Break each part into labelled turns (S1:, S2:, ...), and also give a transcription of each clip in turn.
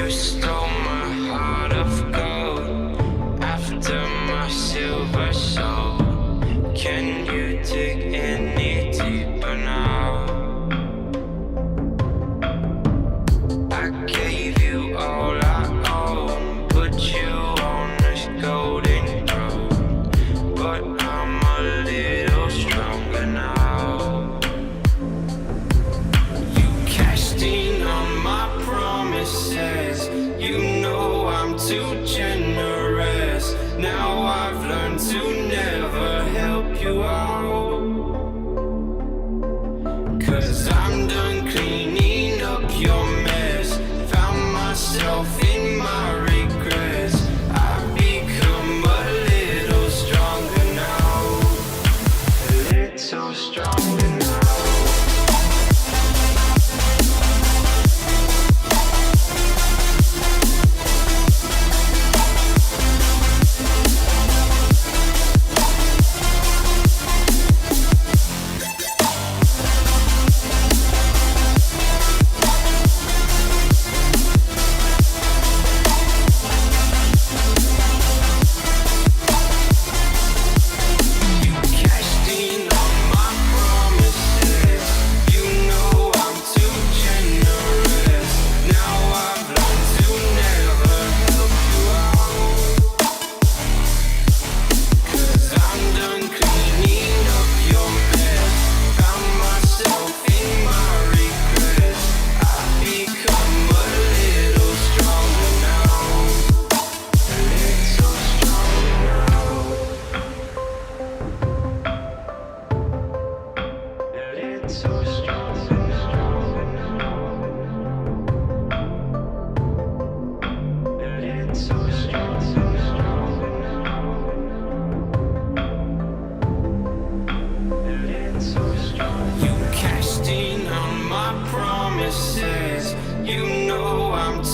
S1: You stole my heart of gold after my silver soul. Can you dig any deeper now? I gave you all I own, put you on this golden throne, but I'm a little stronger now. You cashed in on my promises, you know I'm too generous. Now I've learned to never help you out, 'cause I'm done cleaning up your mess. Found myself in my regrets. I've become a little stronger now, a little stronger now.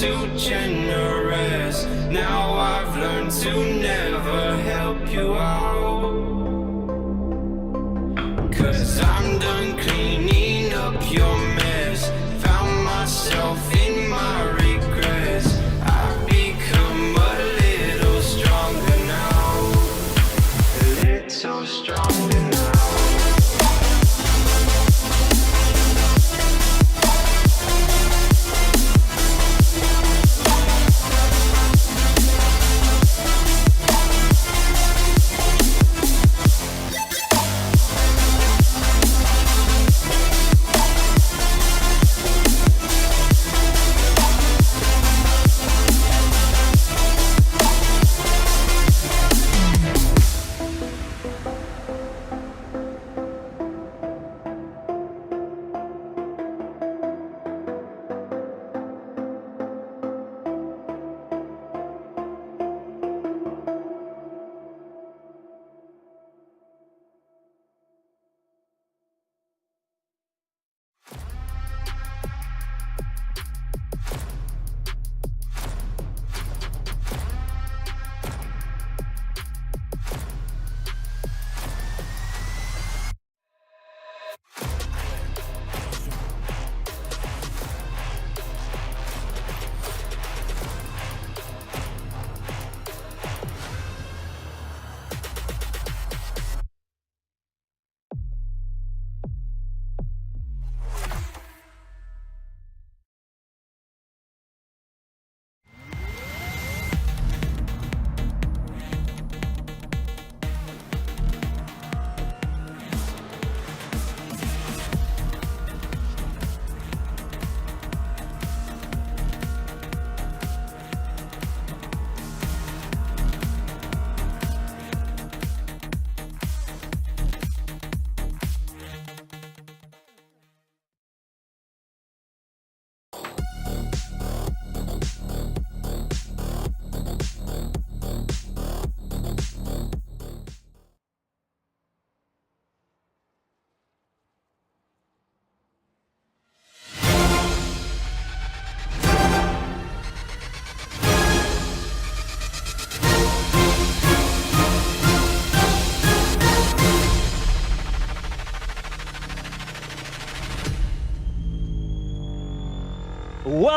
S1: Too generous. Now I've learned to never help you out, 'cause I'm done cleaning up your mess. Found myself in my regrets. I've become a little stronger now, a little stronger now.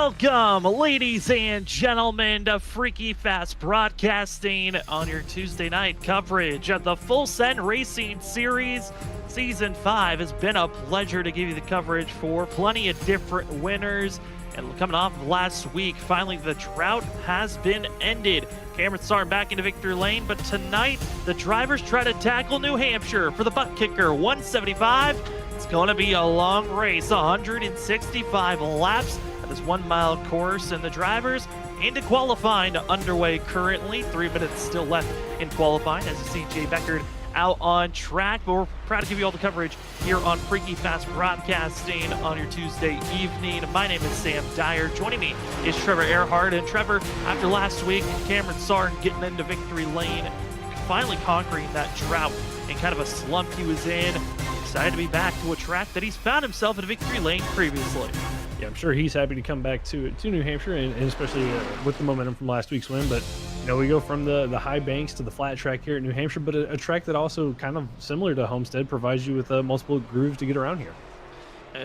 S2: Welcome, ladies and gentlemen, to Freaky Fast Broadcasting on your Tuesday night coverage of the Full Send Racing Series. Season 5 has been a pleasure to give you the coverage for plenty of different winners. And coming off of last week, finally the drought has been ended. Cameron starting back into victory lane, but tonight the drivers try to tackle New Hampshire for the ButtKicker 175. It's going to be a long race, 165 laps at this 1 mile course, and the drivers into qualifying underway currently. 3 minutes still left in qualifying as you see Jay Becker out on track, but we're proud to give you all the coverage here on Freaky Fast Broadcasting on your Tuesday evening. My name is Sam Dyer. Joining me is Trevor Earhart. And Trevor, after last week, Cameron Sarn getting into victory lane, finally conquering that drought and kind of a slump he was in, excited to be back to a track that he's found himself in a victory lane previously.
S3: Yeah, I'm sure he's happy to come back to New Hampshire, and especially with the momentum from last week's win. But you know, we go from the high banks to the flat track here at New Hampshire, but a track that also kind of similar to Homestead provides you with multiple grooves to get around here.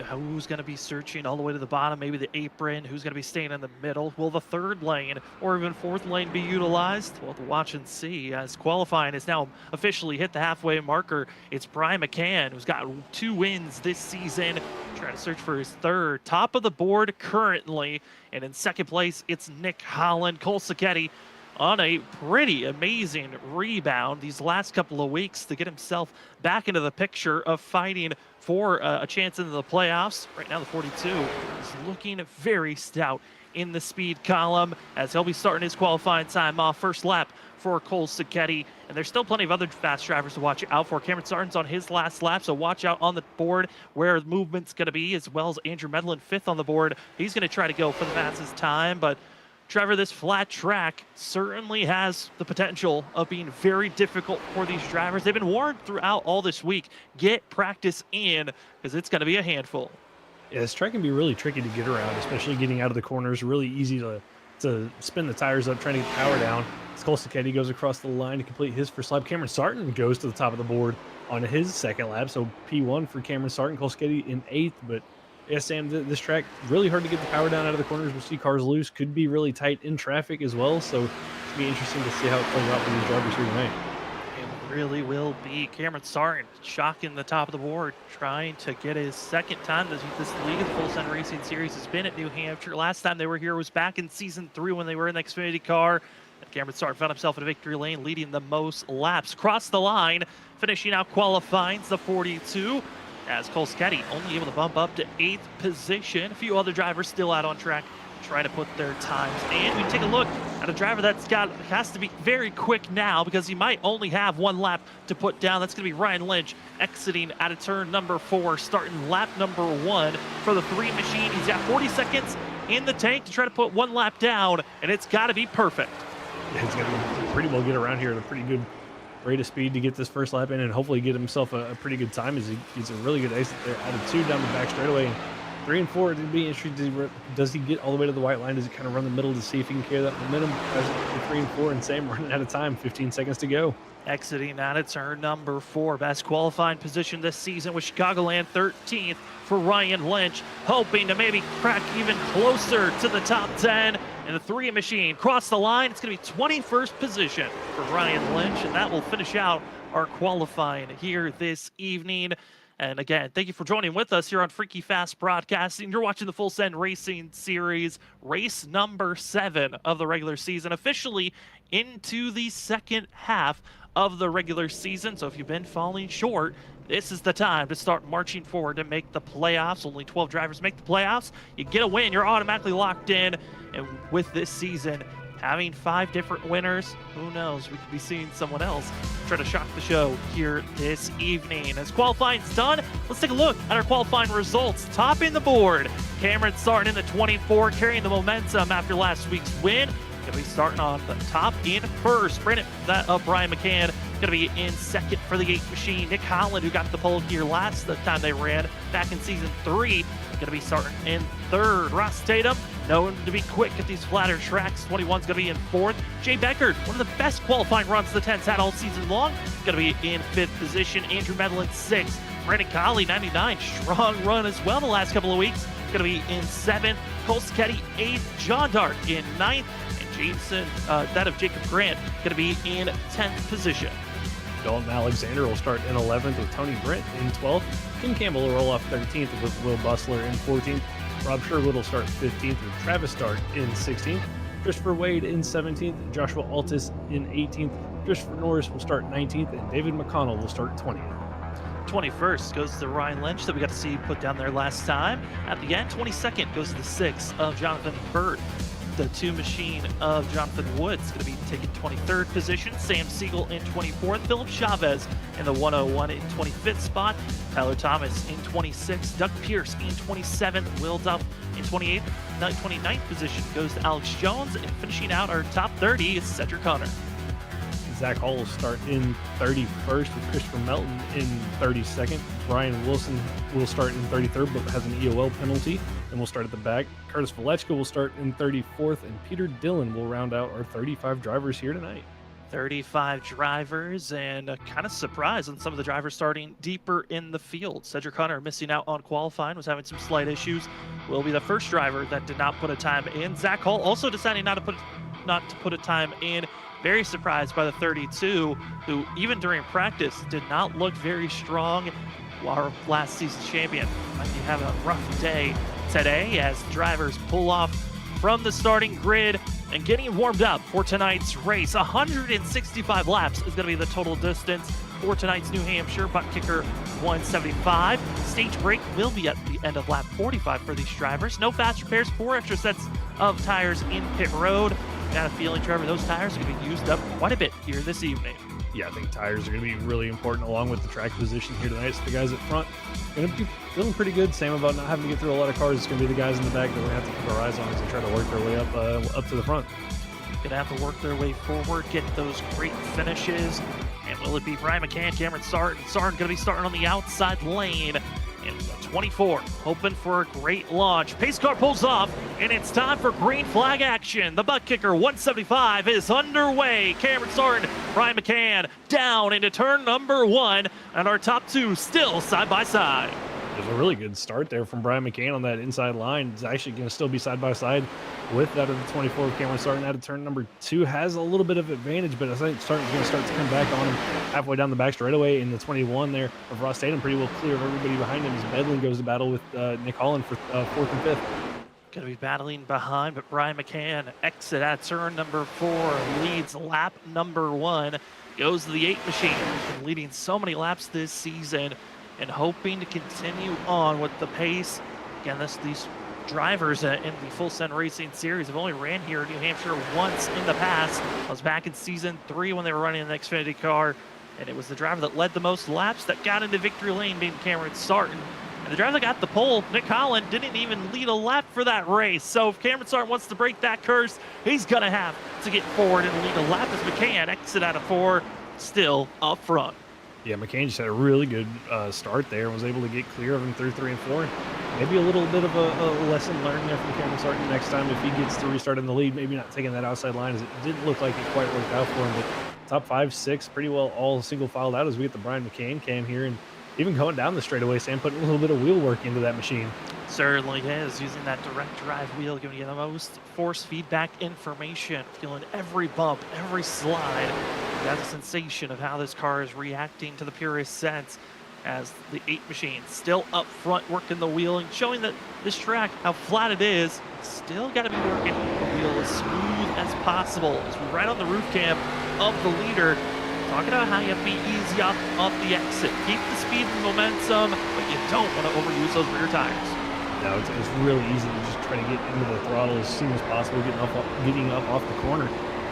S2: Who's going to be searching all the way to the bottom, maybe the apron? Who's going to be staying in the middle? Will the third lane or even fourth lane be utilized? We'll have to watch and see, as qualifying has now officially hit the halfway marker. It's Brian McCann, who's got 2 wins this season, trying to search for his third. Top of the board currently, and in second place, it's Nick Holland. Cole Sacchetti on a pretty amazing rebound these last couple of weeks to get himself back into the picture of fighting for a chance into the playoffs. Right now, the 42 is looking very stout in the speed column, as he'll be starting his qualifying time off. First lap for Cole Sacchetti, and there's still plenty of other fast drivers to watch out for. Cameron Sarton's on his last lap, so watch out on the board where the movement's going to be, as well as Andrew Medlin, 5th on the board. He's going to try to go for the fastest time, but Trevor, this flat track certainly has the potential of being very difficult for these drivers. They've been warned throughout all this week, get practice in, because it's going to be a handful.
S3: Yeah, this track can be really tricky to get around, especially getting out of the corners. Really easy to spin the tires up, trying to get power down. Cole Sacchetti goes across the line to complete his first lap. Cameron Sarton goes to the top of the board on his second lap, so P1 for Cameron Sarton. Cole Sacchetti in 8th, but yeah, Sam, this track, really hard to get the power down out of the corners. We'll see cars loose. Could be really tight in traffic as well. So it'll be interesting to see how it plays out for these drivers here tonight.
S2: It really will be. Cameron Sarton shocking the top of the board, trying to get his second time this league of the Full Send Racing Series has been at New Hampshire. Last time they were here was back in Season 3 when they were in the Xfinity car. And Cameron Sarton found himself in a victory lane, leading the most laps. Crossed the line, finishing out qualifying the 42. As Cole Sacchetti only able to bump up to 8th position. A few other drivers still out on track trying to put their times in. We take a look at a driver has to be very quick now, because he might only have 1 lap to put down. That's going to be Ryan Lynch exiting out of turn number 4, starting lap number 1 for the 3 machine. He's got 40 seconds in the tank to try to put 1 lap down, and it's got to be perfect.
S3: Yeah, he's going to pretty well get around here at a pretty good rate of speed to get this first lap in, and hopefully get himself a pretty good time, as he gets a really good exit there out of 2 down the back straightaway. And 3 and 4, it'd be interesting. Does he get all the way to the white line? Does he kind of run the middle to see if he can carry that momentum? As 3 and 4, and Sam running out of time, 15 seconds to go.
S2: Exiting out of turn number 4. Best qualifying position this season with Chicagoland, 13th for Ryan Lynch, hoping to maybe crack even closer to the top 10. And the 3 machine cross the line. It's going to be 21st position for Ryan Lynch, and that will finish out our qualifying here this evening. And again, thank you for joining with us here on Freaky Fast Broadcasting. You're watching the Full Send Racing Series, race number 7 of the regular season, officially into the second half of the regular season. So if you've been falling short, this is the time to start marching forward to make the playoffs. Only 12 drivers make the playoffs. You get a win, you're automatically locked in. And with this season having 5 different winners, who knows, we could be seeing someone else try to shock the show here this evening. As qualifying's done, let's take a look at our qualifying results. Topping the board, Cameron Sarton in the 24, carrying the momentum after last week's win. Going to be starting on the top in first. Brandon, Brian McCann going to be in second for the 8 machine. Nick Holland, who got the pole here last time they ran back in Season 3, going to be starting in third. Ross Tatum, known to be quick at these flatter tracks, 21's going to be in 4th. Jay Becker, one of the best qualifying runs the 10's had all season long, going to be in 5th position. Andrew Medlin, 6th. Brandon Colley, 99, strong run as well the last couple of weeks, going to be in 7th. Cole Sketty 8th, John Dark in 9th, and Jameson, that of Jacob Grant, going to be in 10th position.
S3: Dalton Alexander will start in 11th with Tony Brent in 12th. Tim Campbell will roll off 13th with Will Bustler in 14th. Rob Sherwood will start 15th with Travis Start in 16th. Christopher Wade in 17th. Joshua Altus in 18th. Christopher Norris will start 19th, and David McConnell will start 20th.
S2: 21st goes to Ryan Lynch that we got to see put down there last time. At the end, 22nd goes to the 6 of Jonathan Bird. The 2 machine of Jonathan Woods going to be taking 23rd position. Sam Siegel in 24th. Philip Chavez in the 101 in 25th spot. Tyler Thomas in 26th. Doug Pierce in 27th. Will Duff in 28th. 29th position goes to Alex Jones. And finishing out our top 30 is Cedric Hunter.
S3: Zach Hall will start in 31st with Christopher Melton in 32nd. Brian Wilson will start in 33rd but has an EOL penalty and will start at the back. Curtis Valechka will start in 34th, and Peter Dillon will round out our 35 drivers here tonight.
S2: 35 drivers, and kind of surprised on some of the drivers starting deeper in the field. Cedric Hunter missing out on qualifying, was having some slight issues. Will be the first driver that did not put a time in. Zach Hall also deciding not to put a time in. Very surprised by the 32, who even during practice did not look very strong. Our last season champion might be having a rough day today as drivers pull off from the starting grid and getting warmed up for tonight's race. 165 laps is going to be the total distance for tonight's New Hampshire ButtKicker 175. Stage break will be at the end of lap 45 for these drivers. No fast repairs, 4 extra sets of tires in pit road. Got a feeling, Trevor, those tires are going to be used up quite a bit here this evening.
S3: Yeah, I think tires are going to be really important along with the track position here tonight. So the guys up front going to be feeling pretty good. Same about not having to get through a lot of cars. It's going to be the guys in the back that we're going to have to keep our eyes on as they try to work their way up to the front.
S2: Going to have to work their way forward, get those great finishes. And will it be Brian McCann, Cameron Sarton? Sarton going to be starting on the outside lane. And 24, hoping for a great launch. Pace car pulls off, and it's time for green flag action. The ButtKicker 175 is underway. Cameron Sarton, Brian McCann down into turn number 1, and our top 2 still side by side.
S3: There's a really good start there from Brian McCann on that inside line. It's actually going to still be side by side with that of the 24. Cameron Sarton out of turn number 2 has a little bit of advantage, but I think Sarton's going to start to come back on him halfway down the back straightaway in the 21 there of Ross Tatum. Pretty well clear of everybody behind him as Bedlin goes to battle with Nick Holland for 4th and 5th.
S2: Going to be battling behind, but Brian McCann exit at turn number 4, leads lap number 1, goes to the 8 machine. He's been leading so many laps this season and hoping to continue on with the pace. Again, these drivers in the Full Send Racing Series have only ran here in New Hampshire once in the past. I was back in season 3 when they were running the Xfinity car, and it was the driver that led the most laps that got into victory lane being Cameron Sarton. And the driver that got the pole, Nick Holland, didn't even lead a lap for that race. So if Cameron Sarton wants to break that curse, he's going to have to get forward and lead a lap as McCann exit out of 4, still up front.
S3: Yeah, McCain just had a really good start there and was able to get clear of him through 3 and 4. Maybe a little bit of a lesson learned there from Cameron Sarton next time if he gets to restart in the lead, maybe not taking that outside line as it didn't look like it quite worked out for him. But top 5, 6, pretty well all single filed out as we get the Brian McCain cam here. And even going down the straightaway, Sam putting a little bit of wheel work into that machine.
S2: Certainly is, using that direct drive wheel, giving you the most force feedback information, feeling every bump, every slide. You have the sensation of how this car is reacting to the purest sense as the 8 machine still up front working the wheeling, showing that this track, how flat it is, still got to be working the wheel as smooth as possible. As we ride on the roof cam of the leader, talking about how you have to be easy off the exit. Keep the speed and momentum, but you don't want to overuse those rear tires.
S3: No, it's really easy to just try to get into the throttle as soon as possible, getting up off the corner.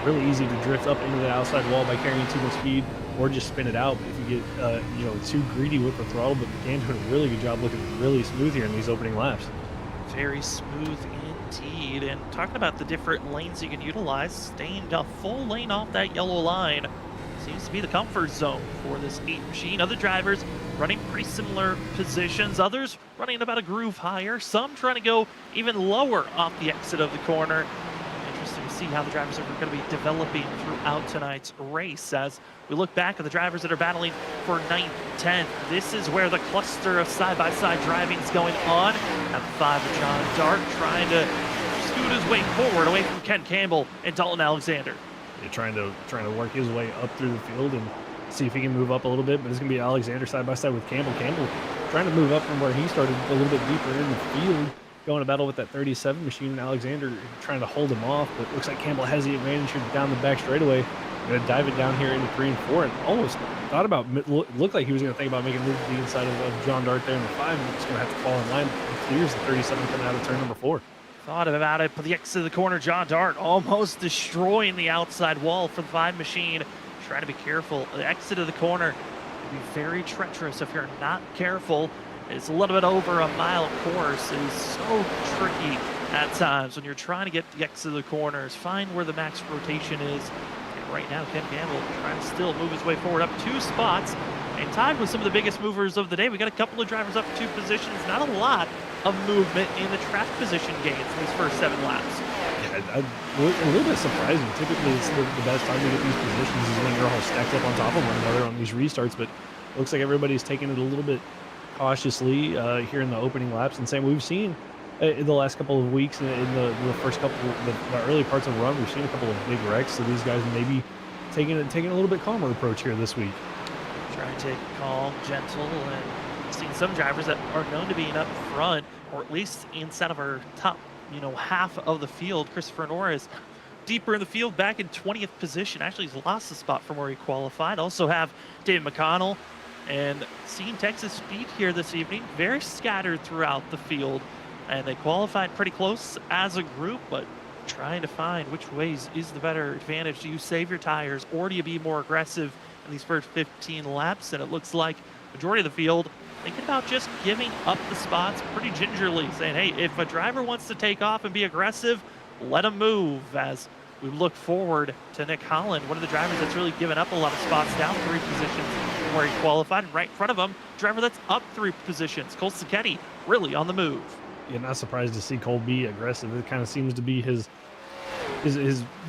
S3: Really easy to drift up into the outside wall by carrying too much speed or just spin it out if you get too greedy with the throttle. But McCann doing a really good job looking really smooth here in these opening laps.
S2: Very smooth indeed. And talking about the different lanes you can utilize, staying a full lane off that yellow line seems to be the comfort zone for this 8 machine. Other drivers running pretty similar positions, others running about a groove higher, some trying to go even lower off the exit of the corner. Interesting to see how the drivers are going to be developing throughout tonight's race. As we look back at the drivers that are battling for 9th, 10th, this is where the cluster of side-by-side driving is going on. At 5 of John Dart trying to scoot his way forward away from Ken Campbell and Dalton Alexander.
S3: Yeah, trying to work his way up through the field and see if he can move up a little bit, but it's going to be Alexander side-by-side with Campbell. Campbell trying to move up from where he started a little bit deeper in the field, going to battle with that 37 machine, and Alexander trying to hold him off, but looks like Campbell has the advantage here down the back straightaway. Going to dive it down here into 3 and 4, and almost thought about, looked like he was going to think about making a move to the inside of John Dart there in the 5, and he's going to have to fall in line. He clears the 37 coming out of turn number 4.
S2: Thought about it, but the exit of the corner, John Dart almost destroying the outside wall for the 5 machine. Trying to be careful. The exit of the corner can be very treacherous if you're not careful. It's a little bit over a mile course. It is so tricky at times when you're trying to get the exit of the corners, find where the max rotation is. And right now, Ken Campbell trying to still move his way forward up 2 spots and tied with some of the biggest movers of the day. We got a couple of drivers up 2 positions, not a lot of movement in the track position gains in these first 7 laps.
S3: Yeah, a little bit surprising. Typically, it's the best time to get these positions is when you're all stacked up on top of one another on these restarts, but it looks like everybody's taking it a little bit cautiously here in the opening laps. And same we've seen in the last couple of weeks in the first couple, the early parts of the run, we've seen a couple of big wrecks. So these guys may be taking a little bit calmer approach here this week.
S2: Trying to take it calm, gentle, and seeing some drivers that are known to being up front, or at least inside of our top, half of the field. Christopher Norris deeper in the field, back in 20th position. Actually, he's lost the spot from where he qualified. Also have David McConnell, and seeing Texas speed here this evening, very scattered throughout the field, and they qualified pretty close as a group, but trying to find which ways is the better advantage. Do you save your tires, or do you be more aggressive in these first 15 laps? And it looks like majority of the field thinking about just giving up the spots pretty gingerly, saying, hey, if a driver wants to take off and be aggressive, let him move. As we look forward to Nick Holland, one of the drivers that's really given up a lot of spots, down 3 positions from where he qualified, and right in front of him, driver that's up 3 positions, Cole Sacchetti, really on the move.
S3: Yeah, not surprised to see Cole be aggressive. It kind of seems to be his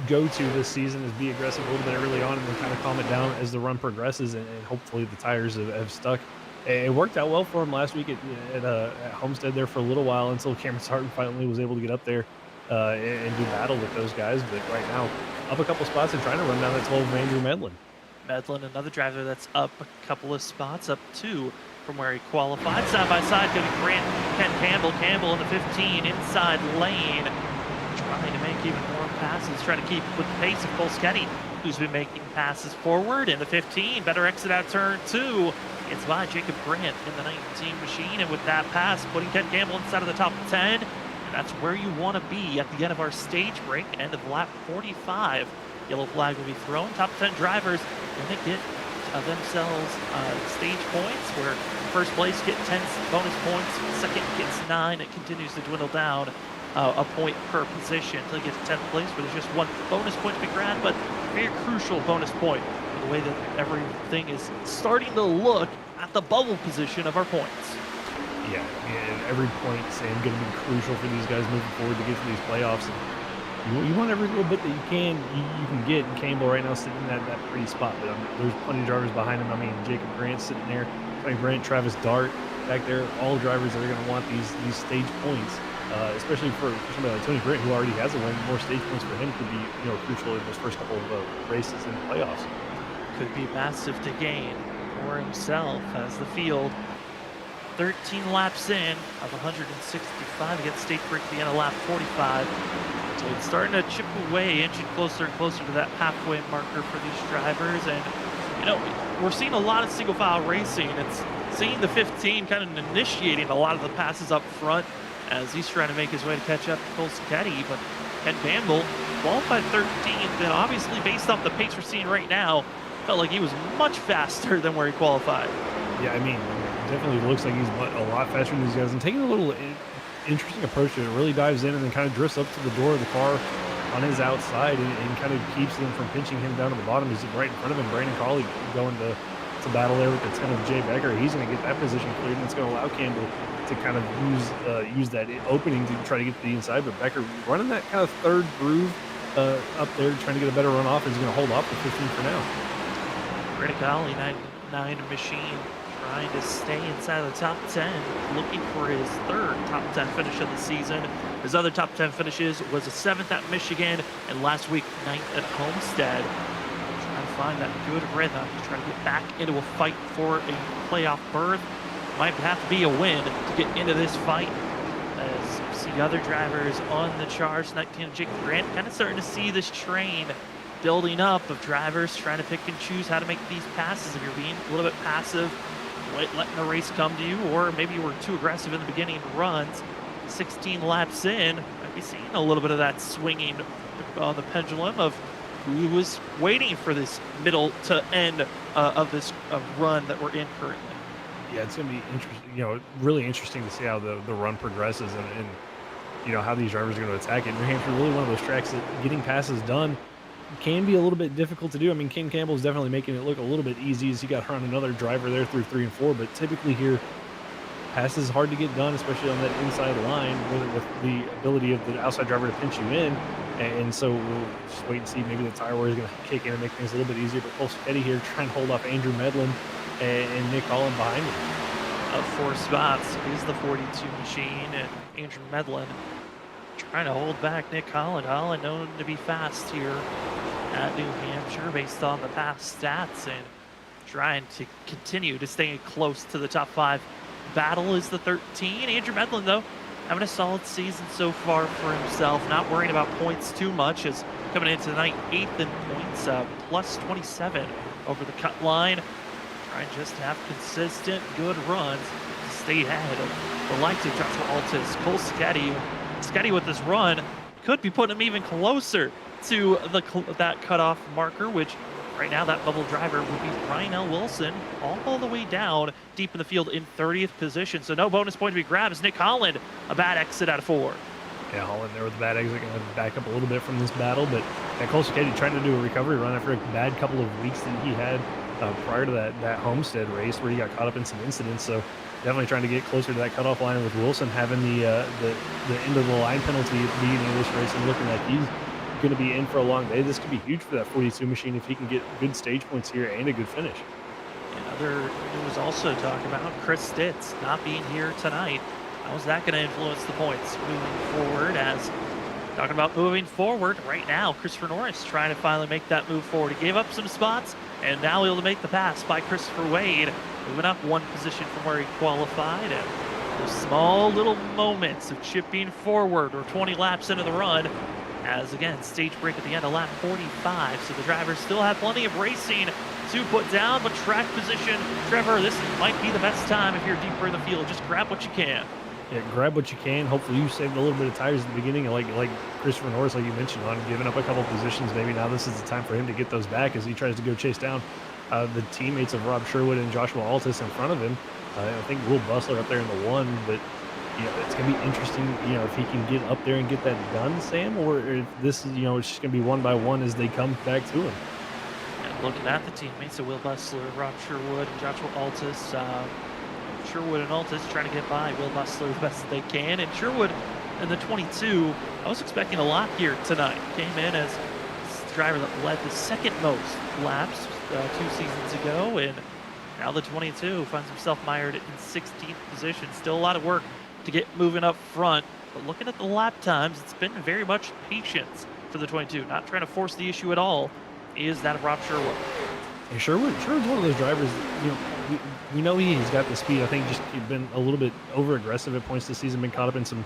S3: go-to this season, is be aggressive a little bit early on and then kind of calm it down as the run progresses, and hopefully the tires have stuck. It worked out well for him last week at Homestead there for a little while, until Cameron Sarton finally was able to get up there and do battle with those guys. But right now, up a couple spots and trying to run down that 12 of Andrew Medlin.
S2: Medlin, another driver that's up a couple of spots, up 2 from where he qualified. Side by side, going to Grant Ken Campbell. Campbell in the 15 inside lane, trying to make even more passes, trying to keep with the pace of Cole Sacchetti, who's been making passes forward in the 15. Better exit out turn 2. It's by Jacob Grant in the 19 machine, and with that pass, putting Ken Campbell inside of the top 10. And that's where you want to be at the end of our stage break, end of lap 45. Yellow flag will be thrown. Top 10 drivers going to get themselves stage points, where first place get 10 bonus points, second gets 9. It continues to dwindle down a point per position until you get to 10th place, where there's just 1 bonus point to be grabbed, but very crucial bonus point for the way that everything is starting to look at the bubble position of our points.
S3: Yeah, every point, Sam, going to be crucial for these guys moving forward to get to these playoffs. And you want every little bit that you can get. And Campbell right now sitting in that pretty spot, but there's plenty of drivers behind him. I mean, Jacob Grant sitting there, Grant, Travis Dart back there, all drivers that are going to want these stage points, especially for somebody like Tony Grant, who already has a win. More stage points for him could be crucial in those first couple of races in the playoffs.
S2: Could be massive to gain for himself, as the field 13 laps in of 165 against stage break at the end of lap 45. So it's starting to chip away, inching closer and closer to that halfway marker for these drivers. And we're seeing a lot of single file racing. It's seeing the 15 kind of initiating a lot of the passes up front as he's trying to make his way to catch up to Cole Sacchetti. But Ken Campbell qualified 13th, and obviously based off the pace we're seeing right now, felt like he was much faster than where he qualified.
S3: Yeah, I mean, definitely looks like he's a lot faster than these guys, and taking a little interesting approach to it. Really dives in and then kind of drifts up to the door of the car on his outside and kind of keeps them from pinching him down to the bottom. He's right in front of him. Brandon Crawley going to battle there with the 10 of Jay Becker. He's going to get that position cleared, and it's going to allow Campbell to kind of use that opening to try to get to the inside. But Becker running that kind of third groove up there trying to get a better run off. He's going to hold off the 15 for now.
S2: Criticality 99 machine trying to stay inside of the top 10, looking for his third top 10 finish of the season. His other top 10 finishes was a 7th at Michigan and last week 9th at Homestead. Trying to find that good rhythm, trying to get back into a fight for a playoff berth. Might have to be a win to get into this fight. As you see other drivers on the charge, 19 Jake Grant kind of starting to see this train building up of drivers trying to pick and choose how to make these passes. If you're being a little bit passive, letting the race come to you, or maybe you were too aggressive in the beginning runs, 16 laps in, might be seeing a little bit of that swinging on the pendulum of who was waiting for this middle to end of this run that we're in currently.
S3: Yeah, it's going to be interesting, really interesting to see how the run progresses and how these drivers are going to attack it. New Hampshire, really one of those tracks that getting passes done can be a little bit difficult to do. I mean, Ken Campbell's definitely making it look a little bit easy as he got around another driver there through 3 and 4, but typically here, passes hard to get done, especially on that inside line with the ability of the outside driver to pinch you in. And so we'll just wait and see. Maybe the tire wear is going to kick in and make things a little bit easier. But Cole Sacchetti here trying to hold off Andrew Medlin and Nick Holland behind him.
S2: Up 4 spots is the 42 machine, and Andrew Medlin trying to hold back Nick Holland. Holland known to be fast here at New Hampshire based on the past stats, and trying to continue to stay close to the top 5. Battle is the 13. Andrew Medlin, though, having a solid season so far for himself, not worrying about points too much, as coming into tonight 8th in points, plus 27 over the cut line. Trying just to have consistent, good runs to stay ahead of the likes of Joshua Altus, Cole Sacchetti. Sacchetti with this run could be putting him even closer to that cutoff marker, which right now that bubble driver would be Ryan L. Wilson, all the way down deep in the field in 30th position. So no bonus point to be grabbed as Nick Holland, a bad exit out of 4.
S3: Yeah, Holland there with the bad exit, going to back up a little bit from this battle, but Cole Sacchetti trying to do a recovery run after a bad couple of weeks that he had prior to that Homestead race where he got caught up in some incidents. So definitely trying to get closer to that cutoff line with Wilson having the end of the line penalty at the beginning of this race and looking like he's going to be in for a long day. This could be huge for that 42 machine if he can get good stage points here and a good finish.
S2: Other news also talk about Chris Stitz not being here tonight. How is that going to influence the points moving forward? As talking about moving forward right now, Christopher Norris trying to finally make that move forward. He gave up some spots and now able to make the pass by Christopher Wade, moving up 1 position from where he qualified. And those small little moments of chipping forward or 20 laps into the run, as again, stage break at the end of lap 45. So the drivers still have plenty of racing to put down, but track position, Trevor, this might be the best time if you're deeper in the field. Just grab what you can.
S3: Yeah, grab what you can. Hopefully you saved a little bit of tires at the beginning, and like Christopher Norris, like you mentioned, on giving up a couple positions. Maybe now this is the time for him to get those back as he tries to go chase down the teammates of Rob Sherwood and Joshua Altus in front of him. I think Will Bustler up there in the 1, but it's going to be interesting, if he can get up there and get that done, Sam, or if this is, it's just going to be one by one as they come back to him.
S2: And looking at the teammates of Will Bustler, Rob Sherwood, and Joshua Altus, Sherwood and Altus trying to get by Will Bustler the best that they can. And Sherwood in the 22, I was expecting a lot here tonight. Came in as the driver that led the second most laps 2 seasons ago, and now the 22 finds himself mired in 16th position. Still a lot of work to get moving up front, but looking at the lap times, it's been very much patience for the 22. Not trying to force the issue at all. Is that of Rob Sherwood?
S3: Yeah, Sherwood's one of those drivers, we know he's got the speed. I think just he's been a little bit over aggressive at points this season, been caught up in some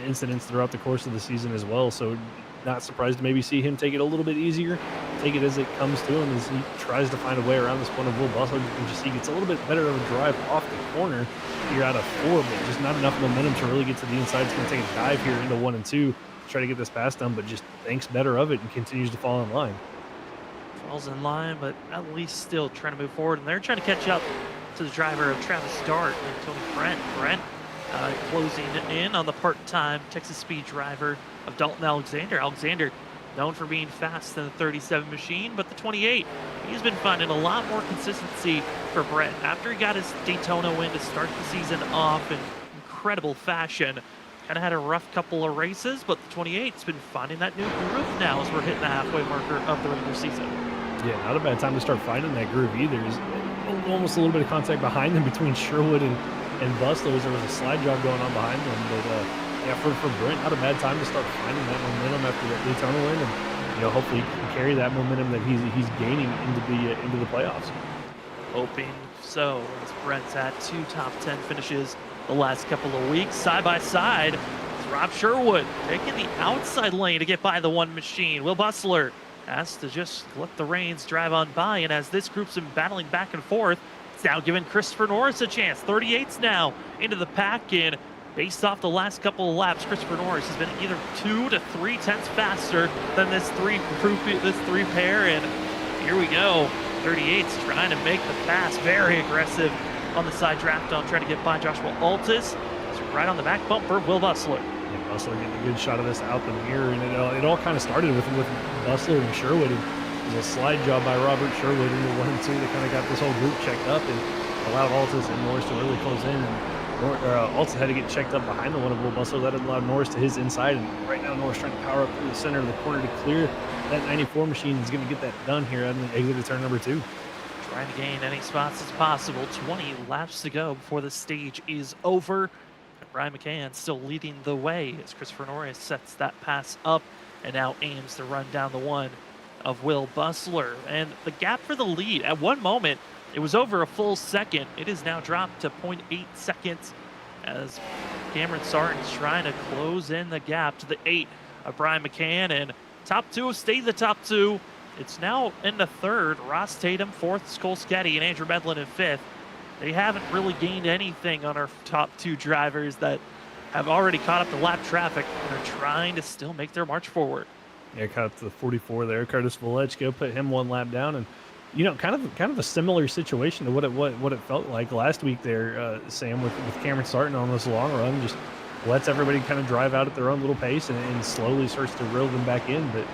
S3: incidents throughout the course of the season as well. So not surprised to maybe see him take it a little bit easier, take it as it comes to him as he tries to find a way around this one of Will Bustler. You can just see he gets a little bit better of a drive off the corner here out of 4, but just not enough momentum to really get to the inside. He's going to take a dive here into 1 and 2 to try to get this pass done, but just thinks better of it and continues to fall in line.
S2: Falls in line, but at least still trying to move forward, and they're trying to catch up to the driver of Travis Dart and Tony Brent. Brent closing in on the part-time Texas Speed driver of Dalton Alexander. Alexander known for being fast in the 37 machine, but the 28, he's been finding a lot more consistency for Brent. After he got his Daytona win to start the season off in incredible fashion, Kind of had a rough couple of races, but the 28's been finding that new groove now as we're hitting the halfway marker of the regular season.
S3: Yeah, not a bad time to start finding that groove either. There's almost a little bit of contact behind them between Sherwood and Bustlers. There was a slide job going on behind them, but yeah, for Brent, not a bad time to start finding that momentum after that Daytona win, and hopefully he can carry that momentum that he's gaining into the playoffs.
S2: Hoping so, as Brent's had 2 top 10 finishes the last couple of weeks. Side by side, it's Rob Sherwood taking the outside lane to get by the one machine. Will Bustler has to just let the reins drive on by, and as this group's been battling back and forth, it's now giving Christopher Norris a chance. 38's now into the pack, and based off the last couple of laps, Christopher Norris has been either 2 to 3 tenths faster than this three pair, and here we go. 38's trying to make the pass, very aggressive on the side draft on, trying to get by Joshua Altus. It's right on the back bumper, Will Bustler.
S3: Yeah, Bustler getting a good shot of this out the mirror, and it all kind of started with Bustler and Sherwood. And it was a slide job by Robert Sherwood into 1 and 2 that kind of got this whole group checked up and allowed Altus and Norris to really close in. And Altus had to get checked up behind the one of Will Bustler. That allowed Norris to his inside, and right now Norris trying to power up through the center of the corner to clear. That 94 machine is going to get that done here on the exit of turn number 2.
S2: Trying to gain any spots as possible. 20 laps to go before the stage is over. And Brian McCann still leading the way as Christopher Norris sets that pass up and now aims to run down the one of Will Bustler. And the gap for the lead, at one moment, it was over a full second. It is now dropped to 0.8 seconds as Cameron Sarton's trying to close in the gap to the 8 of Brian McCann. And top 2 have stayed the top 2. It's now in the 3rd. Ross Tatum 4th, Skolsketty, and Andrew Medlin in 5th. They haven't really gained anything on our top 2 drivers that have already caught up to lap traffic and are trying to still make their march forward.
S3: Yeah, caught up to the 44 there. Curtis Volechko put him 1 lap down, and kind of a similar situation to what it felt like last week there, Sam, with Cameron Sarton on this long run. Just lets everybody kind of drive out at their own little pace and slowly starts to reel them back in. But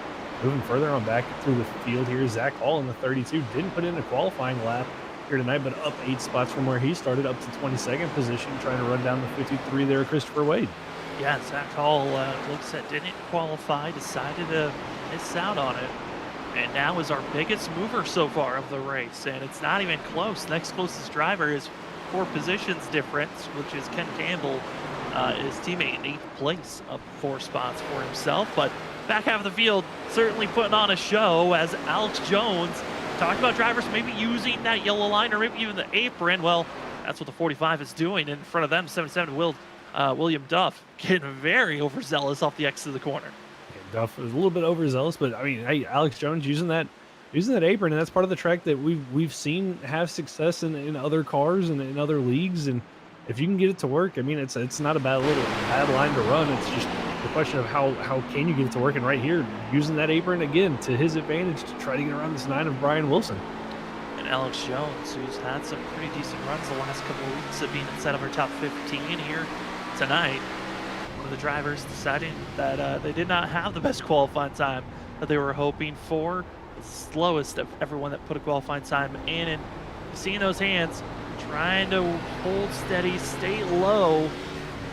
S3: moving further on back through the field here, Zach Hall in the 32 didn't put in a qualifying lap here tonight, but up 8 spots from where he started, up to 22nd position, trying to run down the 53 there, Christopher Wade.
S2: Yeah, Zach Hall, looks like didn't qualify, decided to miss out on it, and now is our biggest mover so far of the race, and it's not even close. Next closest driver is 4 positions difference, which is Ken Campbell, his teammate in 8th place, up 4 spots for himself. But back half of the field certainly putting on a show as Alex Jones talked about drivers maybe using that yellow line or maybe even the apron. Well, that's what the 45 is doing in front of them. 77 William Duff getting very overzealous off the exit of the corner.
S3: Yeah, Duff was a little bit overzealous, but I mean, hey, Alex Jones using that apron, and that's part of the track that we've seen have success in other cars and in other leagues. And if you can get it to work, I mean, it's not a bad line to run. It's just the question of how can you get it to work. And right here, using that apron again to his advantage to try to get around this 9 of Brian Wilson.
S2: And Alex Jones, who's had some pretty decent runs the last couple of weeks of being inside of our top 15 here tonight. One of the drivers deciding that they did not have the best qualifying time that they were hoping for. The slowest of everyone that put a qualifying time in, and seeing those hands, trying to hold steady, stay low,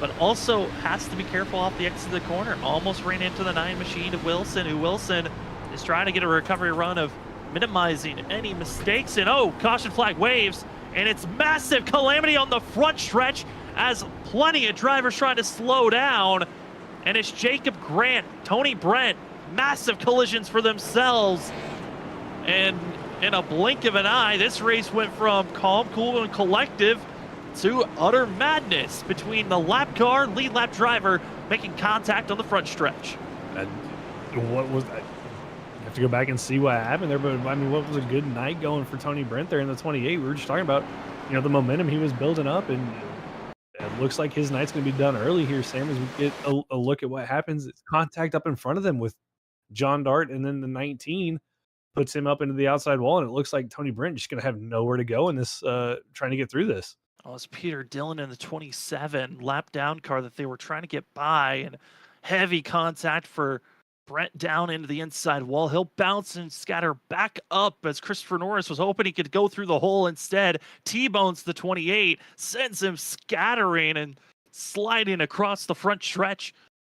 S2: but also has to be careful off the exit of the corner. Almost ran into the 9 machine of Wilson, who Wilson is trying to get a recovery run of minimizing any mistakes. And oh, caution flag waves, and it's massive calamity on the front stretch as plenty of drivers trying to slow down. And it's Jacob Grant, Tony Brent, massive collisions for themselves. And in a blink of an eye, this race went from calm, cool, and collective to utter madness between the lap car and lead lap driver making contact on the front stretch.
S3: What was that? You have to go back and see what happened there, but I mean, what was a good night going for Tony Brent there in the 28? We were just talking about, the momentum he was building up, and it looks like his night's going to be done early here, Sam, as we get a look at what happens. It's contact up in front of them with John Dart, and then the 19 puts him up into the outside wall, and it looks like Tony Brent just going to have nowhere to go in this, trying to get through this.
S2: Oh, it's Peter Dillon in the 27 lap down car that they were trying to get by, and heavy contact for Brent down into the inside wall. He'll bounce and scatter back up as Christopher Norris was hoping he could go through the hole. Instead, T-bones the 28, sends him scattering, and sliding across the front stretch.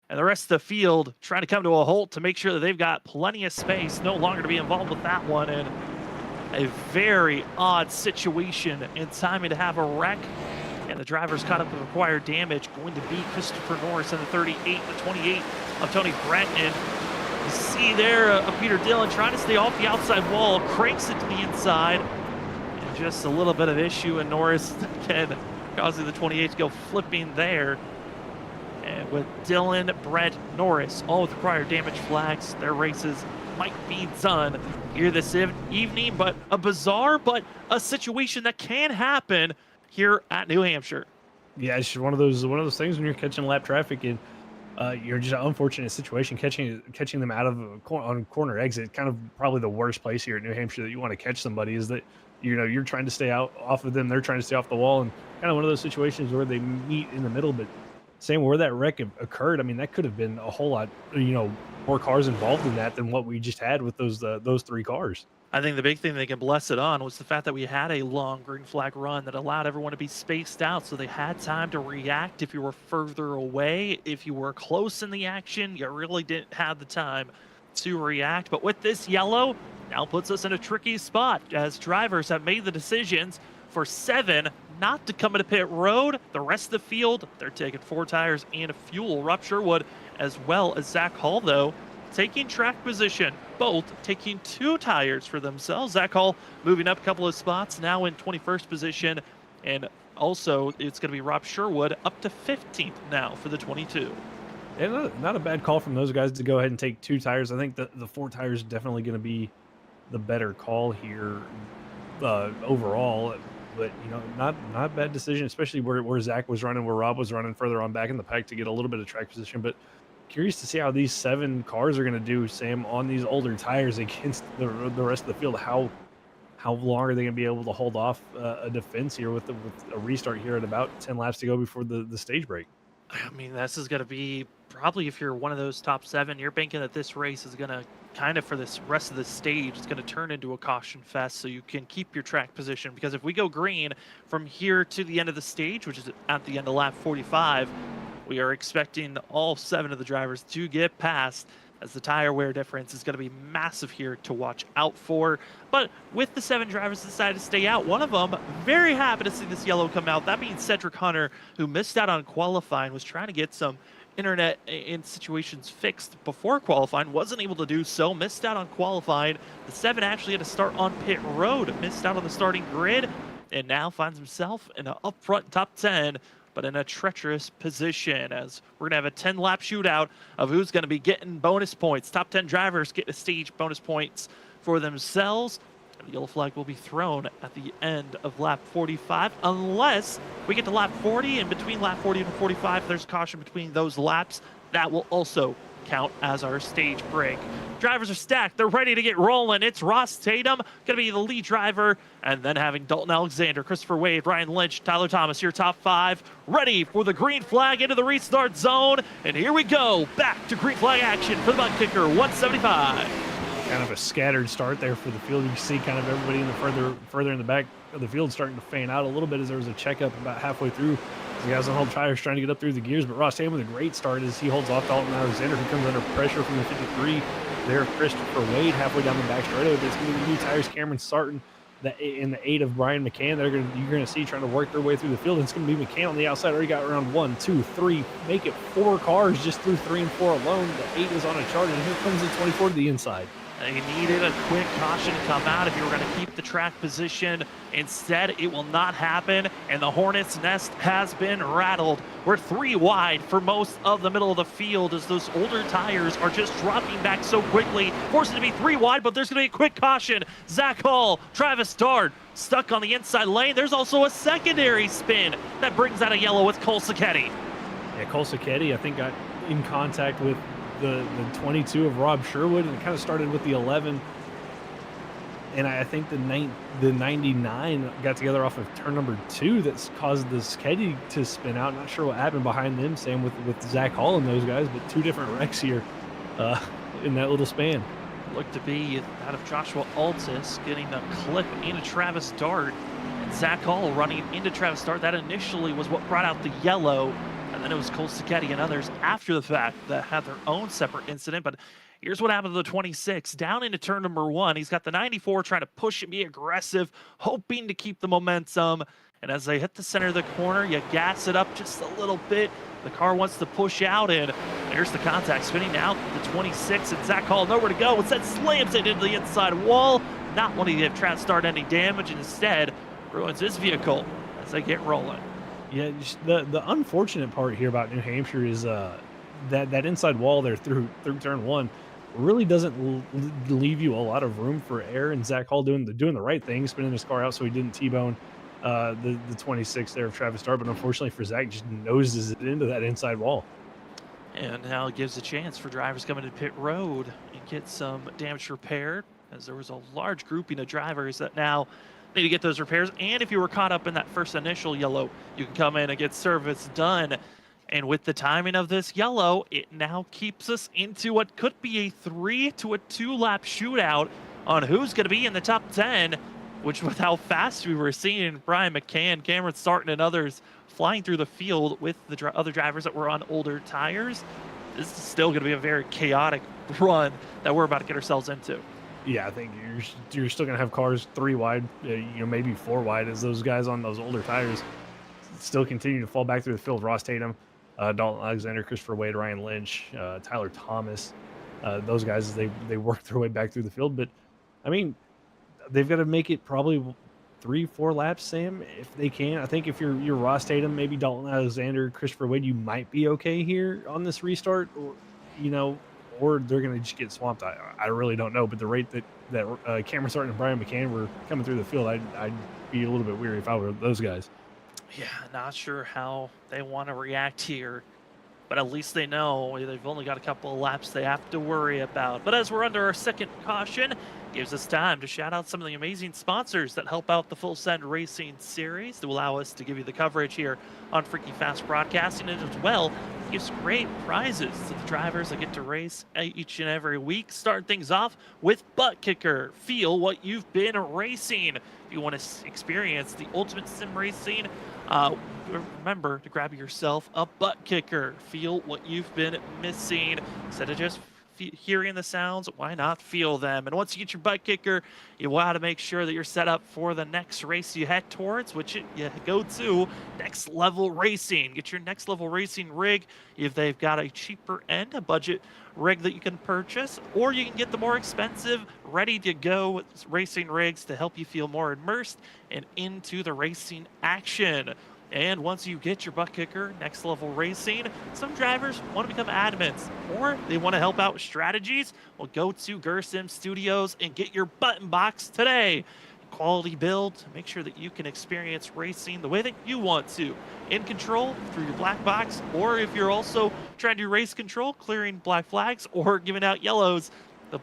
S2: And the rest of the field trying to come to a halt to make sure that they've got plenty of space, no longer to be involved with that one. And a very odd situation and timing to have a wreck. And the driver's caught up with required damage, going to be Christopher Norris in the 38, the 28 of Tony Brenton. You see there Peter Dillon trying to stay off the outside wall, cranks it to the inside. And just a little bit of issue, and Norris again causing the 28 to go flipping there. And with Dillon, Brent, Norris, all with required damage flags, their races might be done here this evening. But a bizarre, but a situation that can happen here at New Hampshire.
S3: Yeah, it's just one of those things when you're catching lap traffic and you're just an unfortunate situation catching them out of on corner exit. Kind of probably the worst place here at New Hampshire that you want to catch somebody is that you're trying to stay out off of them, they're trying to stay off the wall, and kind of one of those situations where they meet in the middle. But same where that wreck occurred, I mean, that could have been a whole lot, more cars involved in that than what we just had with those three cars.
S2: I think the big thing they can bless it on was the fact that we had a long green flag run that allowed everyone to be spaced out, so they had time to react. If you were further away, if you were close in the action, you really didn't have the time to react. But with this yellow, now puts us in a tricky spot as drivers have made the decisions for 7 not to come into pit road. The rest of the field, they're taking 4 tires and fuel. Rob Sherwood, as well as Zach Hall, though, taking track position, both taking 2 tires for themselves. Zach Hall moving up a couple of spots, now in 21st position, and also it's going to be Rob Sherwood up to 15th now for the 22.
S3: And not a bad call from those guys to go ahead and take 2 tires. I think the 4 tires is definitely going to be the better call here overall. But not a bad decision, especially where Zach was running, where Rob was running further on back in the pack to get a little bit of track position. But curious to see how these 7 cars are going to do, Sam, on these older tires against the rest of the field. How long are they going to be able to hold off a defense here with a restart here at about 10 laps to go before the stage break?
S2: I mean, this is going to be probably, if you're one of those top 7, you're banking that this race is going to kind of, for this rest of the stage, it's going to turn into a caution fest so you can keep your track position. Because if we go green from here to the end of the stage, which is at the end of lap 45, we are expecting all 7 of the drivers to get past, as the tire wear difference is going to be massive here to watch out for. But with the 7 drivers decided to stay out, one of them very happy to see this yellow come out. That means Cedric Hunter, who missed out on qualifying, was trying to get some internet in situations fixed before qualifying, wasn't able to do so, missed out on qualifying. The 7 actually had to start on pit road, missed out on the starting grid, and now finds himself in an up front top 10, but in a treacherous position, as we're going to have a 10-lap shootout of who's going to be getting bonus points. Top 10 drivers get a stage bonus points for themselves. And the yellow flag will be thrown at the end of lap 45, unless we get to lap 40, and between lap 40 and 45, there's caution between those laps. That will also count as our stage break. Drivers are stacked. They're ready to get rolling. It's Ross Tatum, going to be the lead driver, and then having Dalton Alexander, Christopher Wade, Ryan Lynch, Tyler Thomas, your top 5, ready for the green flag into the restart zone. And here we go, back to green flag action for the ButtKicker 175.
S3: Kind of a scattered start there for the field. You see kind of everybody in the further in the back of the field starting to fan out a little bit as there was a checkup about halfway through. The guys on hold tires trying to get up through the gears, but Ross Tatum with a great start as he holds off Dalton Alexander, who comes under pressure from the 53. There, Christopher Wade halfway down the back straightaway, but it's going to be new tires. Cameron Sarton in the 8 of Brian McCann. You're going to see trying to work their way through the field. And it's going to be McCann on the outside. Already got around 1, 2, 3, make it 4 cars just through 3 and 4 alone. The 8 is on a chart, and here comes the 24 to the inside.
S2: They needed a quick caution to come out if you were going to keep the track position. Instead, it will not happen, and the Hornets' nest has been rattled. We're 3 wide for most of the middle of the field as those older tires are just dropping back so quickly, forcing to be 3 wide, but there's going to be a quick caution. Zach Hall, Travis Dart, stuck on the inside lane. There's also a secondary spin that brings out a yellow with Cole Sacchetti.
S3: Yeah, Cole Sacchetti, I think, got in contact with the 22 of Rob Sherwood, and it kind of started with the 11, and I think the 99 got together off of turn number 2 that's caused the Sacchetti to spin out. Not sure what happened behind them, same with Zach Hall and those guys, but 2 different wrecks here in that little span.
S2: Looked to be out of Joshua Altus getting a clip into Travis Dart, and Zach Hall running into Travis Dart. That initially was what brought out the yellow. And then it was Cole Sacchetti and others after the fact that had their own separate incident. But here's what happened to the 26. Down into turn number 1. He's got the 94 trying to push and be aggressive, hoping to keep the momentum. And as they hit the center of the corner, you gas it up just a little bit. The car wants to push out, and there's the contact spinning out the 26. And Zach Hall nowhere to go. Instead, slams it into the inside wall, not wanting to have tried to start any damage, and instead ruins his vehicle as they get rolling.
S3: Yeah, the unfortunate part here about New Hampshire is that inside wall there through turn 1 really doesn't leave you a lot of room for error. And Zach Hall doing the right thing, spinning his car out so he didn't T-bone the 26 there of Travis Starr, but unfortunately for Zach, just noses it into that inside wall.
S2: And now it gives a chance for drivers coming to pit road and get some damage repaired, as there was a large grouping of drivers that now need to get those repairs. And if you were caught up in that first initial yellow, you can come in and get service done. And with the timing of this yellow, it now keeps us into what could be a 3 to a 2 lap shootout on who's going to be in the top 10, which with how fast we were seeing Brian McCann, Cameron Sarton, and others flying through the field with the other drivers that were on older tires, this is still going to be a very chaotic run that we're about to get ourselves into.
S3: Yeah, I think you're still going to have cars 3 wide, maybe 4 wide, as those guys on those older tires still continue to fall back through the field. Ross Tatum, Dalton Alexander, Christopher Wade, Ryan Lynch, Tyler Thomas, those guys, they work their way back through the field. But, I mean, they've got to make it probably 3-4 laps, Sam, if they can. I think if you're Ross Tatum, maybe Dalton Alexander, Christopher Wade, you might be okay here on this restart, or they're going to just get swamped. I really don't know. But the rate that Cameron Sarton and Brian McCann were coming through the field, I'd be a little bit weary if I were those guys.
S2: Yeah, not sure how they want to react here, but at least they know they've only got a couple of laps they have to worry about. But as we're under our second caution, gives us time to shout out some of the amazing sponsors that help out the Full Send Racing series to allow us to give you the coverage here on Freaky Fast Broadcasting, and as well gives great prizes to the drivers that get to race each and every week. Start things off with ButtKicker. Feel what you've been racing. If you want to experience the ultimate sim racing, remember to grab yourself a ButtKicker. Feel what you've been missing. Instead of just hearing the sounds, why not feel them? And once you get your ButtKicker, you want to make sure that you're set up for the next race you head towards, which you go to Next Level Racing. Get your Next Level Racing rig if they've got a cheaper end, a budget rig that you can purchase, or you can get the more expensive, ready-to-go racing rigs to help you feel more immersed and into the racing action. And once you get your ButtKicker Next Level Racing, some drivers want to become admins, or they want to help out with strategies. Well, go to Gersim Studios and get your button box today. Quality build to make sure that you can experience racing the way that you want to. In control through your black box, or if you're also trying to do race control, clearing black flags, or giving out yellows, the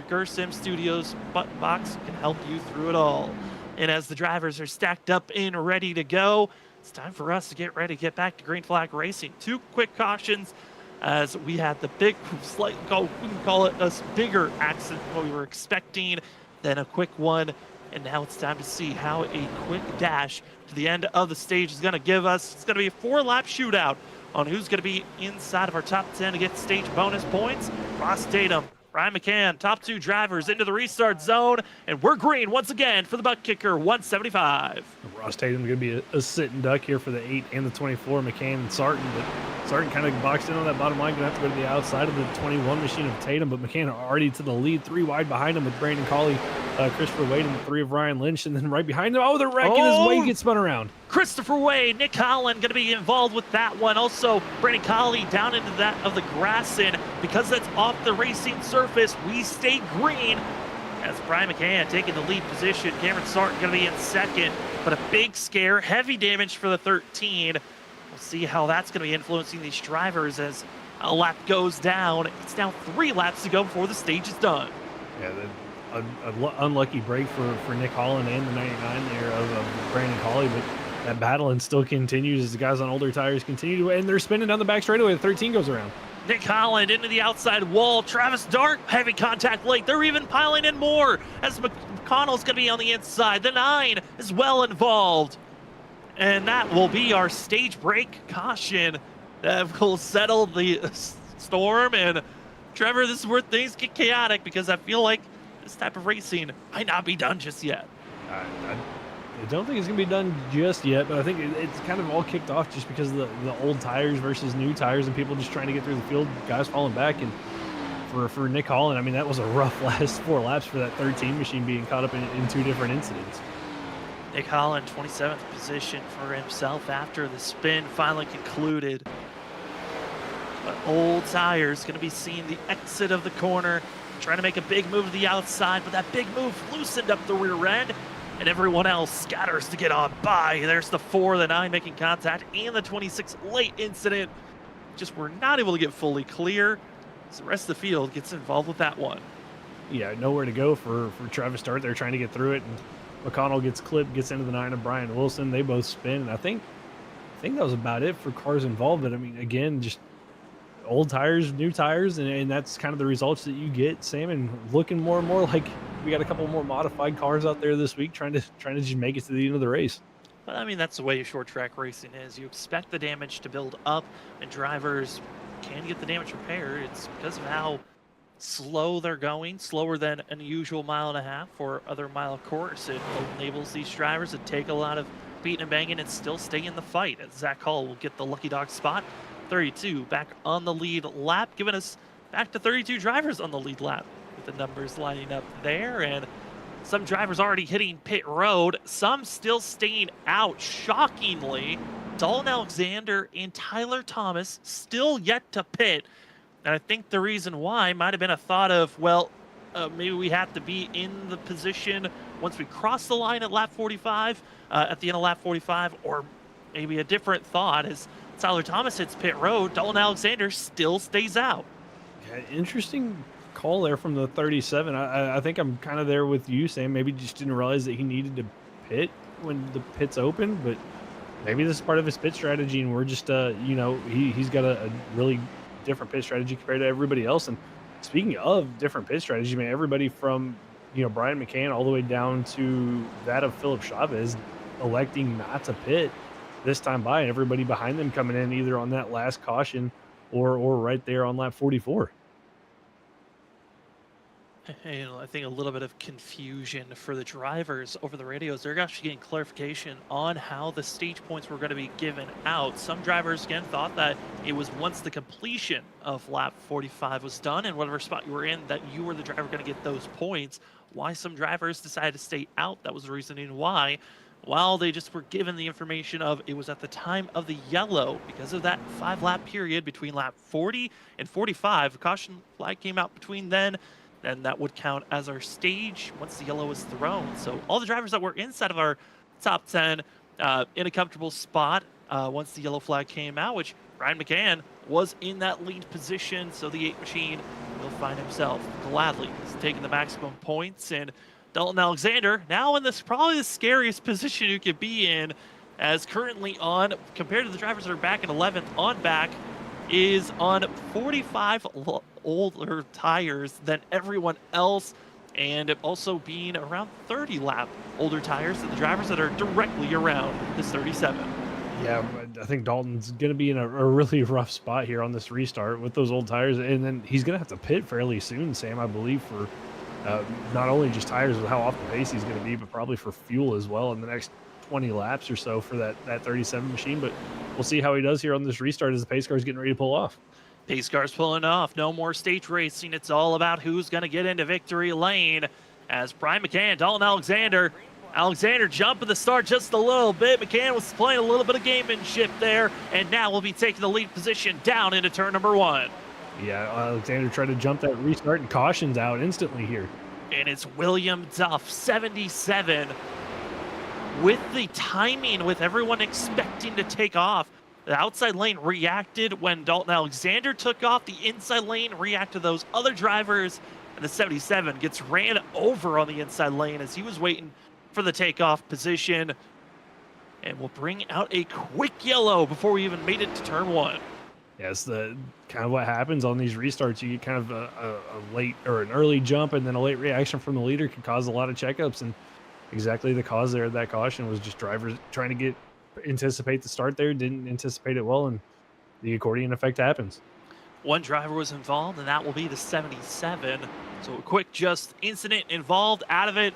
S2: Gersim Studios button box can help you through it all. And as the drivers are stacked up and ready to go, it's time for us to get ready to get back to green flag racing. 2 quick cautions as we had the big, we can call it a bigger accident than what we were expecting, then a quick one. And now it's time to see how a quick dash to the end of the stage is going to give us. It's going to be a 4-lap shootout on who's going to be inside of our top 10 to get stage bonus points. Ross Tatum, Ryan McCann, top 2 drivers into the restart zone, and we're green once again for the ButtKicker 175.
S3: Ross Tatum's going to be a sitting duck here for the 8 and the 24, McCann and Sarton, but Sarton kind of boxed in on that bottom line, going to have to go to the outside of the 21 machine of Tatum, but McCann already to the lead, 3 wide behind him with Brandon Colley, Christopher Wade, and 3 of Ryan Lynch, and then right behind him, they're wrecking his way, gets spun around.
S2: Christopher Wade, Nick Holland going to be involved with that one. Also, Brandon Colley down into that of the grass, and because that's off the racing surface, we stay green. As Brian McCann taking the lead position, Cameron Sarton going to be in second, but a big scare, heavy damage for the 13. We'll see how that's going to be influencing these drivers as a lap goes down. It's now 3 laps to go before the stage is done.
S3: Yeah, an unlucky break for Nick Holland and the 99 there of Brandon Colley, but that battle and still continues as the guys on older tires continue to, and they're spinning down the back straightaway. The 13 goes around.
S2: Nick Holland into the outside wall. Travis Dart, heavy contact late. They're even piling in more as McConnell's going to be on the inside. The 9 is well involved. And that will be our stage break caution. That will settle the storm. And Trevor, this is where things get chaotic because I feel like this type of racing might not be done just yet.
S3: I don't think it's going to be done just yet, but I think it's kind of all kicked off just because of the old tires versus new tires and people just trying to get through the field, guys falling back. And for Nick Holland, I mean, that was a rough last 4 laps for that 13 machine being caught up in 2 different incidents.
S2: Nick Holland, 27th position for himself after the spin finally concluded. But old tires going to be seeing the exit of the corner, trying to make a big move to the outside, but that big move loosened up the rear end, and everyone else scatters to get on by. There's the 4, the 9 making contact, and the 26 late incident. Just were not able to get fully clear, so the rest of the field gets involved with that one.
S3: Yeah, nowhere to go for Travis Start. They're trying to get through it, and McConnell gets clipped, gets into the 9 of Brian Wilson. They both spin, and I think that was about it for cars involved. But I mean, again, just old tires, new tires, and that's kind of the results that you get, Sam. And looking more and more like we got a couple more modified cars out there this week, trying to just make it to the end of the race.
S2: But I mean, that's the way short track racing is. You expect the damage to build up, and drivers can get the damage repaired. It's because of how slow they're going, slower than an usual 1.5 miles or other mile course. It enables these drivers to take a lot of beating and banging and still stay in the fight. As Zach Hall will get the lucky dog spot. 32 back on the lead lap, giving us back to 32 drivers on the lead lap with the numbers lining up there. And some drivers already hitting pit road, some still staying out. Shockingly, Dalton Alexander and Tyler Thomas still yet to pit. And I think the reason why might have been a thought of, well, maybe we have to be in the position once we cross the line at lap 45, at the end of lap 45, or maybe a different thought is Tyler Thomas hits pit road, Dalton Alexander still stays out.
S3: Yeah, interesting call there from the 37. I think I'm kind of there with you, Sam. Maybe just didn't realize that he needed to pit when the pit's open, but maybe this is part of his pit strategy, and we're just, he's got a really different pit strategy compared to everybody else. And speaking of different pit strategy, man, everybody from Brian McCann all the way down to that of Philip Chavez electing not to pit this time by, and everybody behind them coming in either on that last caution or right there on lap 44.
S2: I think a little bit of confusion for the drivers over the radios. They're actually getting clarification on how the stage points were going to be given out. Some drivers, again, thought that it was once the completion of lap 45 was done and whatever spot you were in, that you were the driver going to get those points. Why some drivers decided to stay out, that was the reasoning why. While they just were given the information of it was at the time of the yellow, because of that 5-lap period between lap 40 and 45, a caution flag came out between then, and that would count as our stage once the yellow was thrown. So all the drivers that were inside of our top 10 in a comfortable spot once the yellow flag came out, which Ryan McCann was in that lead position, so the 8 machine will find himself gladly taking the maximum points. And Dalton Alexander now in this probably the scariest position you could be in, as currently on, compared to the drivers that are back in 11th, on back is on 45 older tires than everyone else, and also being around 30 lap older tires than the drivers that are directly around this 37.
S3: Yeah, I think Dalton's going to be in a really rough spot here on this restart with those old tires, and then he's going to have to pit fairly soon, Sam, I believe, for not only just tires with how off the pace he's going to be, but probably for fuel as well in the next 20 laps or so for that 37 machine. But we'll see how he does here on this restart as the pace car is getting ready to pull off.
S2: Pace car's pulling off. No more stage racing. It's all about who's going to get into victory lane. As Brian McCann, Dalton Alexander jumping the start just a little bit. McCann was playing a little bit of gamemanship there, and now will be taking the lead position down into turn number 1.
S3: Yeah, Alexander tried to jump that restart and cautions out instantly here.
S2: And it's William Duff, 77. With the timing, with everyone expecting to take off, the outside lane reacted when Dalton Alexander took off. The inside lane reacted to those other drivers. And the 77 gets ran over on the inside lane as he was waiting for the takeoff position. And we'll bring out a quick yellow before we even made it to turn 1.
S3: Yes, the kind of what happens on these restarts. You get kind of a late or an early jump, and then a late reaction from the leader can cause a lot of checkups. And exactly the cause there of that caution was just drivers trying to anticipate the start there, didn't anticipate it well, and the accordion effect happens.
S2: One driver was involved, and that will be the 77. So a quick just incident involved, out of it.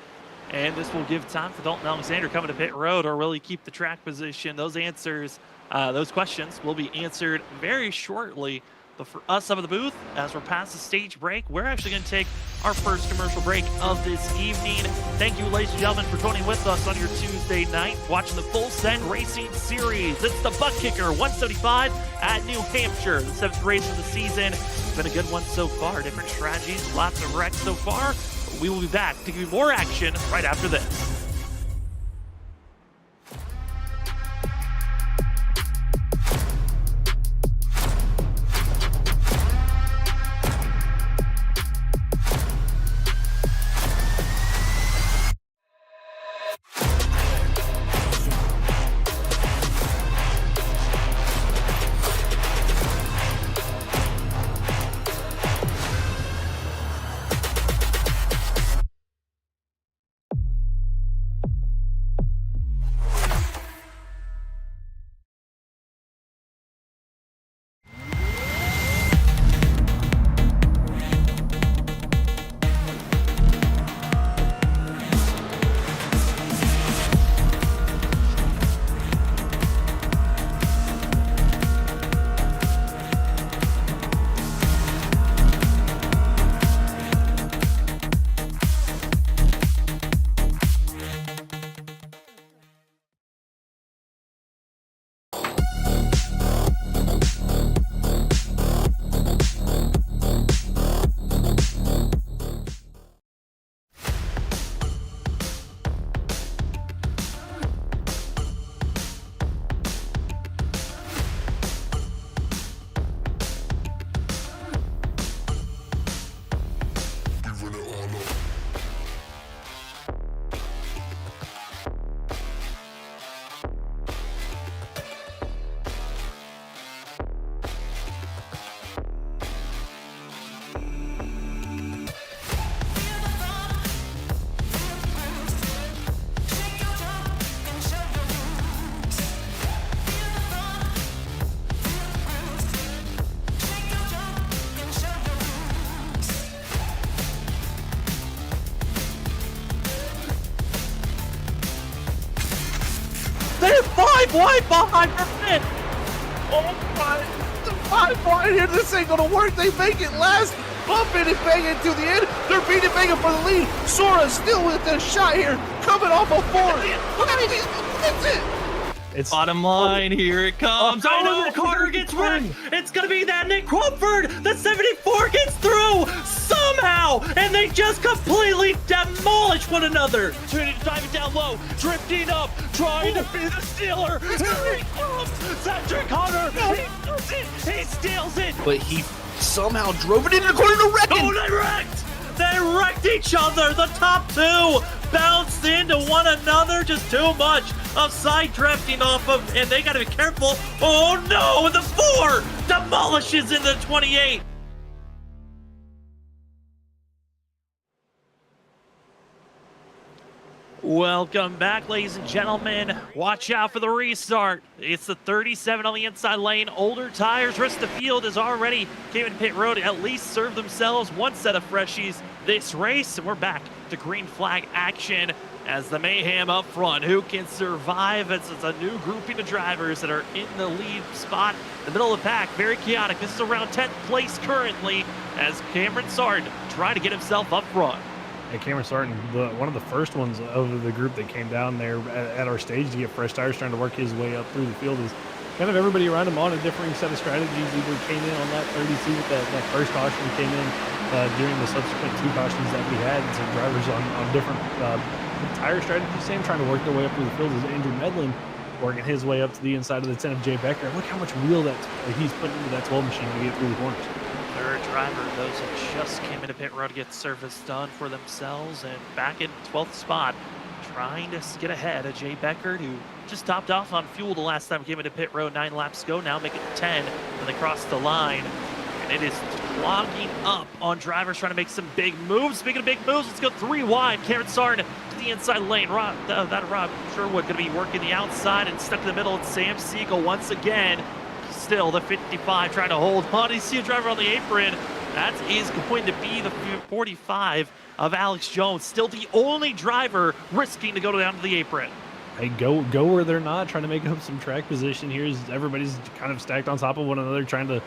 S2: And this will give time for Dalton Alexander coming to pit road, or really keep the track position. Those answers, those questions will be answered very shortly. But for us up at the booth, as we're past the stage break, we're actually going to take our first commercial break of this evening. Thank you, ladies and gentlemen, for joining with us on your Tuesday night, watching the Full Send Racing Series. It's the ButtKicker 175 at New Hampshire, the 7th race of the season. It's been a good one so far. Different strategies, lots of wrecks so far. We will be back to give you more action right after this.
S4: They're 5 wide behind for fifth. Oh my, the 5 wide here. This ain't gonna work. They make it last. Bumping and banging to the end. They're beating banging for the lead. Sora still with the shot here. Coming off a 4. That's it.
S3: It's
S2: Bottom line, here it comes. Oh no, Carter gets wrecked. It's gonna be that Nick Crawford. The 74 gets through somehow, and they just completely demolish one another. Trying to drive it down low, drifting up, trying to be the stealer. Here he comes, Cedric Hunter. He does it. He steals it.
S4: But he somehow drove it in according to Reckon.
S2: Oh, they wrecked! They wrecked each other! The top two bounced into one another. Just too much of side drifting off of, and they gotta be careful. Oh no! The 4 demolishes in the 28. Welcome back, ladies and gentlemen. Watch out for the restart. It's the 37 on the inside lane. Older tires. Rest of the field is already came in pit road. At least served themselves one set of freshies this race. And we're back to green flag action as the mayhem up front. Who can survive? It's a new grouping of drivers that are in the lead spot. The middle of the pack, very chaotic. This is around 10th place currently as Cameron Sarton trying to get himself up front.
S3: And Cameron Sarton, one of the first ones of the group that came down there at our stage to get fresh tires, trying to work his way up through the field, is kind of everybody around him on a differing set of strategies. Either came in on that 32 with that first caution, came in during the subsequent 2 cautions that we had, and some drivers on different tire strategies. Same, trying to work their way up through the field as Andrew Medlin working his way up to the inside of the 10 of Jay Becker. Look how much wheel that he's putting into that 12 machine to get through the corners.
S2: Third driver, those that just came into pit road to get service done for themselves, and back in 12th spot, trying to get ahead of Jay Becker, who just topped off on fuel the last time he came into pit road. 9 laps ago, now make it 10 when they cross the line. And it is clogging up on drivers trying to make some big moves. Speaking of big moves, let's go 3 wide. Cameron Sarton to the inside lane. Rob Sherwood going to be working the outside, and stuck in the middle. It's Sam Siegel once again. still. The 55 trying to hold on. You see a driver on the apron. That is going to be the 45 of Alex Jones. Still the only driver risking to go down to the apron.
S3: Hey, go where they're not, trying to make up some track position here as everybody's kind of stacked on top of one another, trying to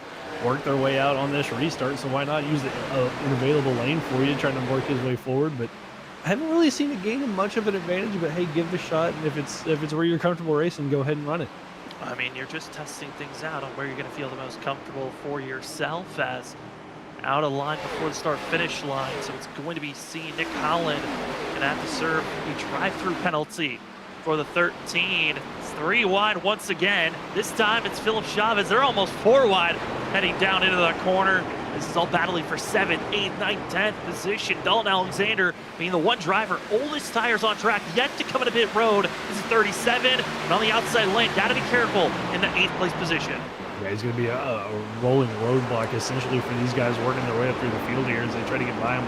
S3: work their way out on this restart. So why not use an available lane for you, trying to work his way forward. But I haven't really seen it gain much of an advantage, but hey, give it a shot. And if it's where you're comfortable racing, go ahead and run it.
S2: I mean, you're just testing things out on where you're going to feel the most comfortable for yourself, as out of line before the start-finish line. So it's going to be seeing Nick Holland going to have to serve a drive-through penalty for the 13. It's 3 wide once again. This time it's Philip Chavez. They're almost 4 wide heading down into the corner. This is all battling for 7th, 8th, 9th, 10th position. Dalton Alexander being the one driver, oldest tires on track, yet to come into pit road. This is 37, and on the outside lane, gotta be careful in the 8th place position.
S3: Yeah, he's going to be a rolling roadblock essentially for these guys working their way up through the field here as they try to get by him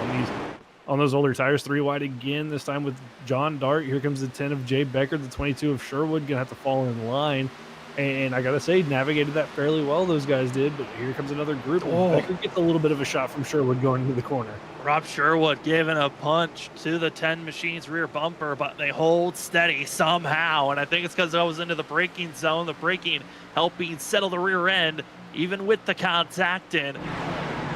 S3: on those older tires. 3 wide again, this time with John Dart. Here comes the 10 of Jay Becker, the 22 of Sherwood, gonna have to fall in line. And I gotta say, navigated that fairly well, those guys did. But here comes another group. Becker gets a little bit of a shot from Sherwood going into the corner.
S2: Rob Sherwood giving a punch to the 10 machine's rear bumper, but they hold steady somehow. And I think it's because I was into the braking zone, the braking helping settle the rear end, even with the contact. And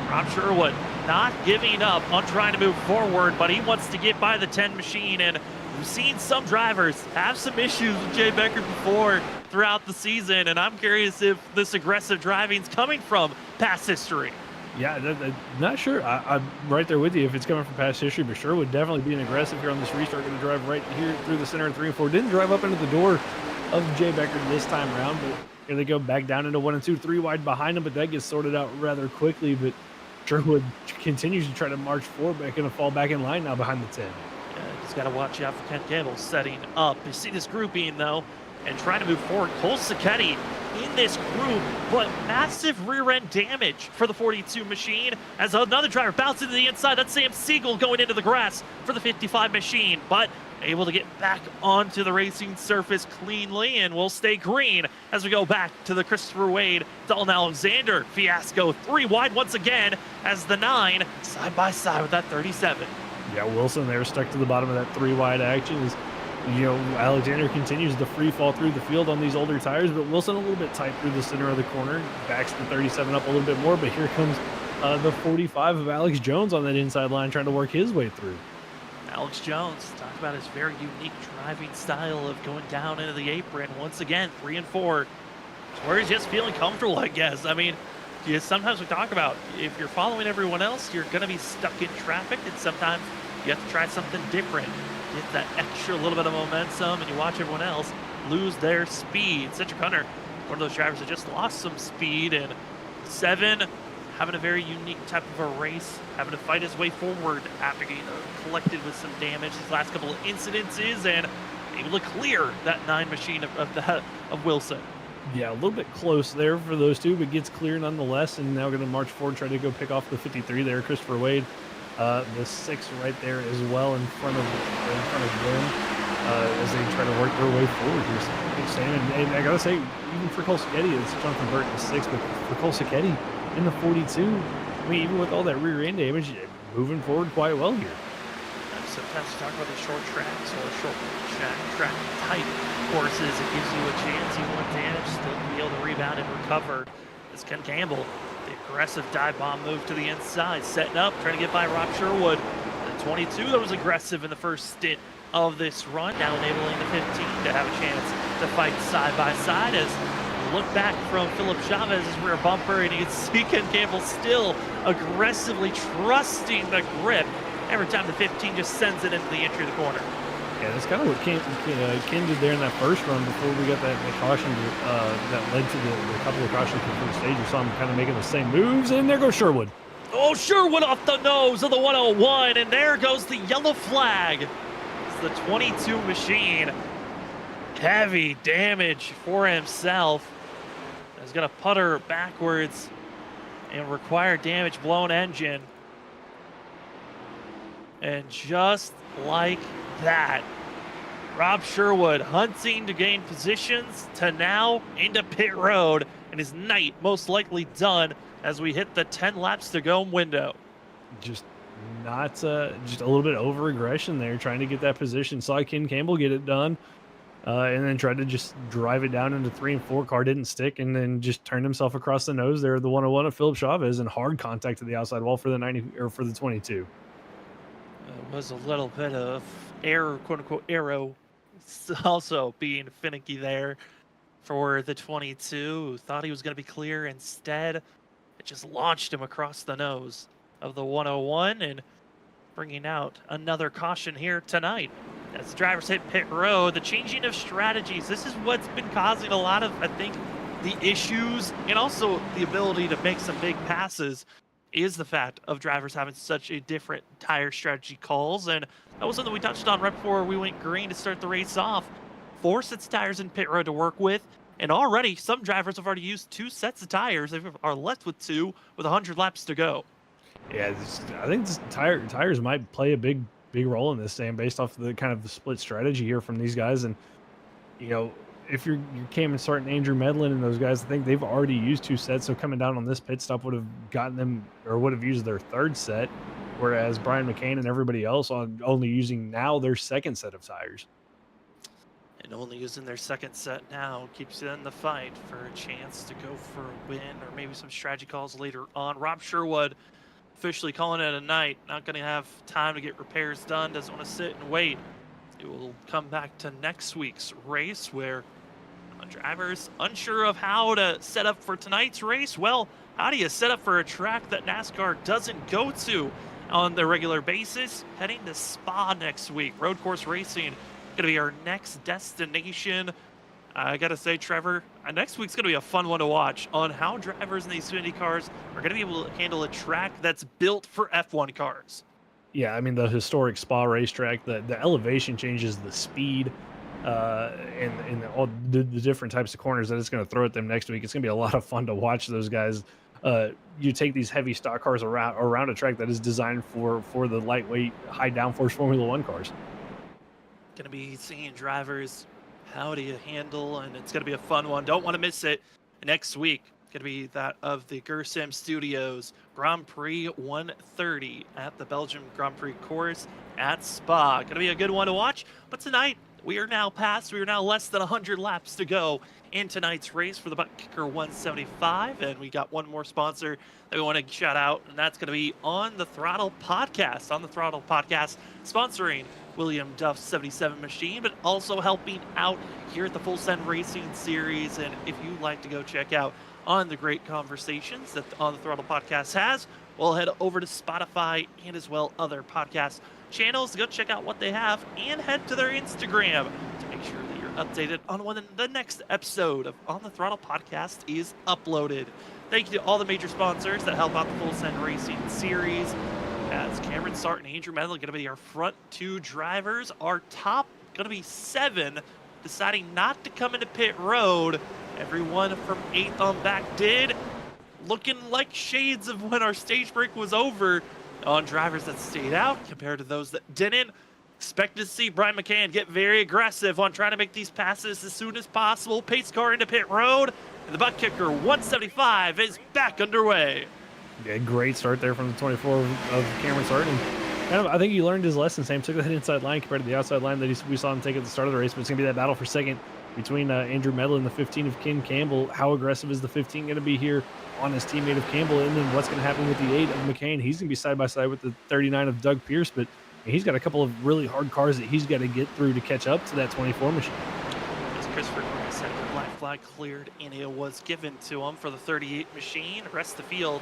S2: Rob Sherwood not giving up on trying to move forward, but he wants to get by the 10 machine. And we've seen some drivers have some issues with Jay Becker before throughout the season, and I'm curious if this aggressive driving is coming from past history.
S3: Yeah, not sure. I'm right there with you if it's coming from past history, but Sherwood definitely being aggressive here on this restart. Going to drive right here through the center of 3 and 4. Didn't drive up into the door of Jay Becker this time around, but here they go back down into 1 and 2, 3 wide behind him, but that gets sorted out rather quickly. But Sherwood continues to try to march forward, but going to fall back in line now behind the 10.
S2: He's got to watch out for Ken Campbell setting up. You see this grouping, though, and trying to move forward. Cole Sacchetti in this group, but massive rear end damage for the 42 machine as another driver bounces to the inside. That's Sam Siegel going into the grass for the 55 machine, but able to get back onto the racing surface cleanly, and will stay green as we go back to the Christopher Wade, Dalton Alexander fiasco. 3 wide once again as the 9 side by side with that 37.
S3: Yeah, Wilson there stuck to the bottom of that 3 wide action as, Alexander continues to free fall through the field on these older tires, but Wilson a little bit tight through the center of the corner, backs the 37 up a little bit more, but here comes the 45 of Alex Jones on that inside line trying to work his way through.
S2: Alex Jones, talk about his very unique driving style of going down into the apron. Once again, 3 and 4. It's where he's just feeling comfortable, I guess. I mean, sometimes we talk about if you're following everyone else, you're going to be stuck in traffic, and sometimes you have to try something different. Get that extra little bit of momentum, and you watch everyone else lose their speed. Cedric Hunter, one of those drivers that just lost some speed, and 7 having a very unique type of a race, having to fight his way forward after getting collected with some damage these last couple of incidences, and able to clear that 9 machine of Wilson.
S3: Yeah, a little bit close there for those two, but gets clear nonetheless, and now going to march forward, try to go pick off the 53 there, Christopher Wade. The 6 right there as well in front of them as they try to work their way forward here. Sam, and I gotta say, even for Cole Sacchetti, it's Jonathan Burton the 6, but for Cole Sacchetti in the 42, I mean, even with all that rear end damage, moving forward quite well here.
S2: Sometimes you talk about the short tracks or short track type courses, it gives you a chance, even with damage, still to be able to rebound and recover. This Ken Campbell, the aggressive dive bomb move to the inside, setting up, trying to get by Rob Sherwood. The 22 that was aggressive in the first stint of this run, now enabling the 15 to have a chance to fight side by side. As you look back from Philip Chavez's rear bumper, and you can see Ken Campbell still aggressively trusting the grip every time the 15 just sends it into the entry of the corner.
S3: Yeah, that's kind of what Ken did there in that first run before we got that caution that led to the couple of cautions in the first stage. We saw him kind of making the same moves, and there goes Sherwood.
S2: Oh, Sherwood off the nose of the 101, and there goes the yellow flag. It's the 22 machine. Heavy damage for himself. He's going to putter backwards and require damage blown engine. And just like that, Rob Sherwood hunting to gain positions to now into pit road, and his night most likely done as we hit the 10 laps to go window.
S3: Just not just a little bit over aggression there, trying to get that position. Saw Ken Campbell get it done, and then tried to just drive it down into 3 and 4. Car didn't stick, and then just turned himself across the nose there, the 101 of Philip Chavez, and hard contact to the outside wall for the 90 or for the 22.
S2: It was a little bit of error, quote unquote, arrow, also being finicky there for the 22, who thought he was going to be clear. Instead, it just launched him across the nose of the 101 and bringing out another caution here tonight. As the drivers hit pit road, the changing of strategies, this is what's been causing a lot of, I think, the issues and also the ability to make some big passes is the fact of drivers having such a different tire strategy calls. And that was something we touched on right before we went green to start the race off. 4 sets of tires in pit road to work with. And already some drivers have already used 2 sets of tires. They are left with 2 with 100 laps to go.
S3: Yeah, I think tires might play a big role in this, Sam, based off the kind of the split strategy here from these guys. And, you know, if you're Cameron Sarton, Andrew Medlin, and those guys, I think they've already used 2 sets. So coming down on this pit stop would have gotten them, or would have used their 3rd set, whereas Brian McCain and everybody else on only using now their 2nd set of tires.
S2: And only using their 2nd set now keeps you in the fight for a chance to go for a win or maybe some strategy calls later on. Rob Sherwood officially calling it a night. Not going to have time to get repairs done. Doesn't want to sit and wait. It will come back to next week's race where drivers unsure of how to set up for tonight's race. Well, how do you set up for a track that NASCAR doesn't go to on the regular basis? Heading to Spa next week. Road course racing going to be our next destination. I got to say, Trevor, next week's going to be a fun one to watch on how drivers in these Xfinity cars are going to be able to handle a track that's built for F1 cars.
S3: Yeah, I mean, the historic Spa racetrack, the elevation changes, the speed, and all the different types of corners that it's going to throw at them next week. It's going to be a lot of fun to watch those guys. You take these heavy stock cars around a track that is designed for the lightweight, high downforce Formula One cars.
S2: Going to be seeing drivers, how do you handle, and it's going to be a fun one. Don't want to miss it. Next week, going to be that of the Gersim Studios Grand Prix 130 at the Belgium Grand Prix course at Spa. Going to be a good one to watch. But tonight, we are now less than 100 laps to go in tonight's race for the ButtKicker 175. And we got one more sponsor that we want to shout out, and that's going to be On the Throttle Podcast. On the Throttle Podcast, sponsoring William Duff's 77 machine, but also helping out here at the Full Send Racing Series. And if you'd like to go check out on the great conversations that the On the Throttle Podcast has, we'll head over to Spotify and as well other podcast channels to go check out what they have, and head to their Instagram to make sure that you're updated on when the next episode of On the Throttle Podcast is uploaded. Thank you to all the major sponsors that help out the Full Send Racing Series. As Cameron Sarton and Andrew Medlin going to be our front 2 drivers. Our top going to be 7 deciding not to come into pit road. Everyone from 8th on back did. Looking like shades of when our stage break was over on drivers that stayed out compared to those that didn't. Expect to see Brian McCann get very aggressive on trying to make these passes as soon as possible. Pace car into pit road, and the ButtKicker 175 is back underway.
S3: Yeah, great start there from the 24 of Cameron Sarton. I think he learned his lesson. Sam took that inside line compared to the outside line that we saw him take at the start of the race. But it's going to be that battle for second between Andrew Medlin and the 15 of Ken Campbell. How aggressive is the 15 going to be here on his teammate of Campbell? And then what's going to happen with the 8 of McCain? He's going to be side by side with the 39 of Doug Pierce. But he's got a couple of really hard cars that he's got to get through to catch up to that 24 machine.
S2: As Christopher said, the black flag cleared and it was given to him for the 38 machine. The rest of the field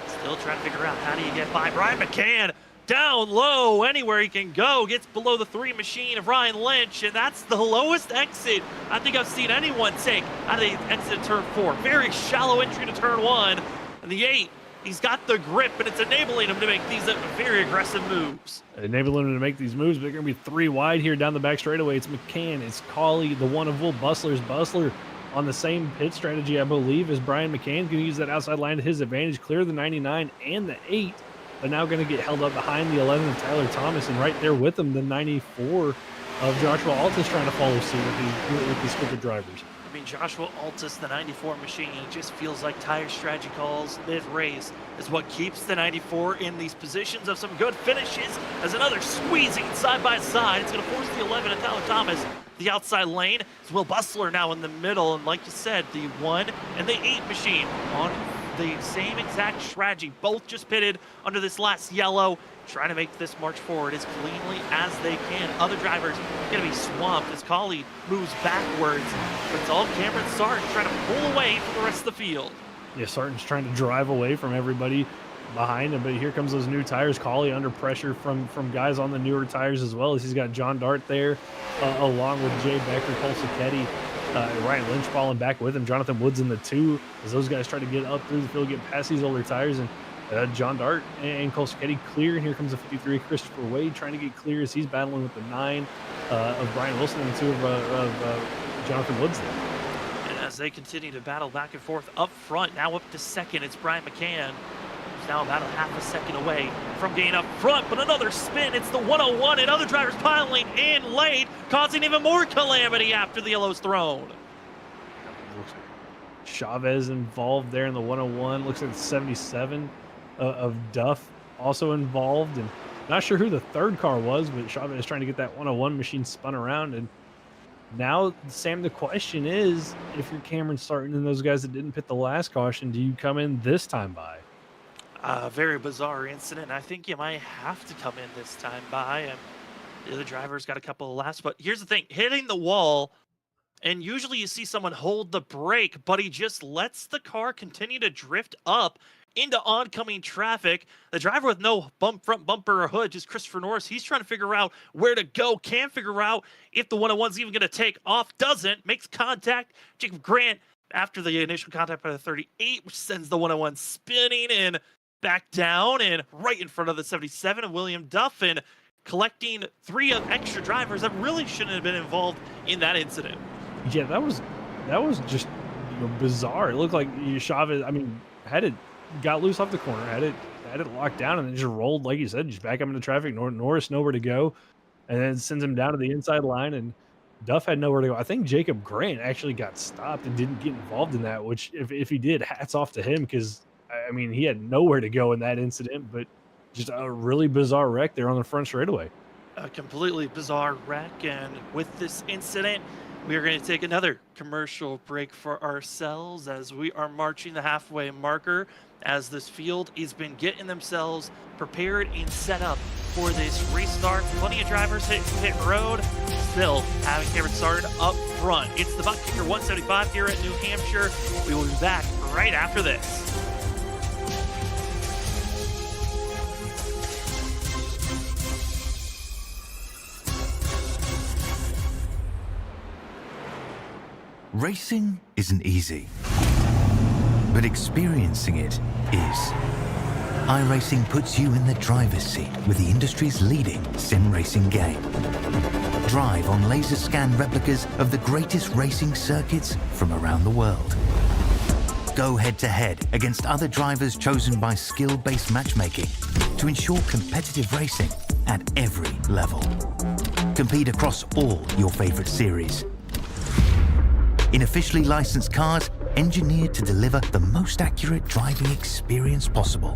S2: still trying to figure out how do you get by Brian McCann. Down low, anywhere he can go, gets below the 3 machine of Ryan Lynch, and that's the lowest exit I think I've seen anyone take out of the exit turn 4. Very shallow entry to turn 1, and the 8, he's got the grip, and it's enabling him to make these very aggressive moves.
S3: Enabling him to make these moves, but they're going to be 3 wide here down the back straightaway. It's McCann, it's Cawley, the one of Will Bustler's Bustler on the same pit strategy, I believe, as Brian McCann. Going to use that outside line to his advantage, clear the 99 and the 8. But now going to get held up behind the 11 of Tyler Thomas, and right there with him, the 94 of Joshua Altus trying to follow suit with these quicker drivers.
S2: I mean, Joshua Altus, the 94 machine, just feels like tire strategy calls mid-race is what keeps the 94 in these positions of some good finishes. As another squeezing side by side, it's going to force the 11 and Tyler Thomas the outside lane. It's Will Bustler now in the middle, and like you said, the 1 and the 8 machine on the same exact strategy, both just pitted under this last yellow, trying to make this march forward as cleanly as they can. Other drivers going to be swamped as Collie moves backwards, but it's all Cameron Sarton trying to pull away from the rest of the field.
S3: Yeah, Sarton's trying to drive away from everybody behind him, but here comes those new tires. Collie under pressure from guys on the newer tires as well, as he's got John Dart there, along with Jay Becker, Cole Sacchetti, Ryan Lynch falling back with him, Jonathan Woods in the 2, as those guys try to get up through the field, get past these older tires, and John Dart and Cole Sacchetti clear, and here comes the 53, Christopher Wade trying to get clear as he's battling with the 9 of Brian Wilson and the 2 of Jonathan Woods there.
S2: And as they continue to battle back and forth up front, now up to second, it's Brian McCann, who's now about a half a second away from getting up front, but another spin, it's the 101, and other drivers piling in late, causing even more calamity after the yellow's thrown.
S3: Chavez involved there in the 101, looks like the 77 of Duff also involved, and not sure who the third car was, but Chavez is trying to get that 101 machine spun around. And now, Sam, the question is, if you're Cameron Sarton and those guys that didn't pit the last caution, do you come in this time by?
S2: Very bizarre incident. I think you might have to come in this time by. And the other driver's got a couple of laps, but here's the thing, hitting the wall, and usually you see someone hold the brake, but he just lets the car continue to drift up into oncoming traffic. The driver with no front bumper or hood, just Christopher Norris, he's trying to figure out where to go, can't figure out if the 101's even going to take off, doesn't, makes contact. Jacob Grant, after the initial contact by the 38, which sends the 101 spinning and back down and right in front of the 77 of William Duff, and collecting 3 of extra drivers that really shouldn't have been involved in that incident.
S3: Yeah, that was just bizarre. It looked like Chavez, had it got loose off the corner, had it locked down, and then just rolled, like you said, just back up into traffic. Norris nowhere to go, and then sends him down to the inside line, and Duff had nowhere to go. I think Jacob Grant actually got stopped and didn't get involved in that, which if he did, hats off to him, because he had nowhere to go in that incident, but just a really bizarre wreck there on the front straightaway.
S2: A completely bizarre wreck, and with this incident, we are going to take another commercial break for ourselves as we are marching the halfway marker, as this field has been getting themselves prepared and set up for this restart. Plenty of drivers hit pit road, still having Cameron Sarton up front. It's the ButtKicker 175 here at New Hampshire. We will be back right after this.
S5: Racing isn't easy, but experiencing it is. iRacing puts you in the driver's seat with the industry's leading sim racing game. Drive on laser scan replicas of the greatest racing circuits from around the world. Go head to head against other drivers chosen by skill-based matchmaking to ensure competitive racing at every level. Compete across all your favorite series in officially licensed cars engineered to deliver the most accurate driving experience possible.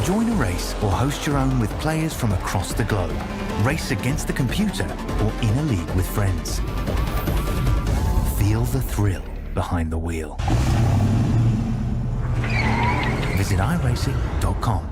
S5: Join a race or host your own with players from across the globe. Race against the computer or in a league with friends. Feel the thrill behind the wheel. Visit iRacing.com.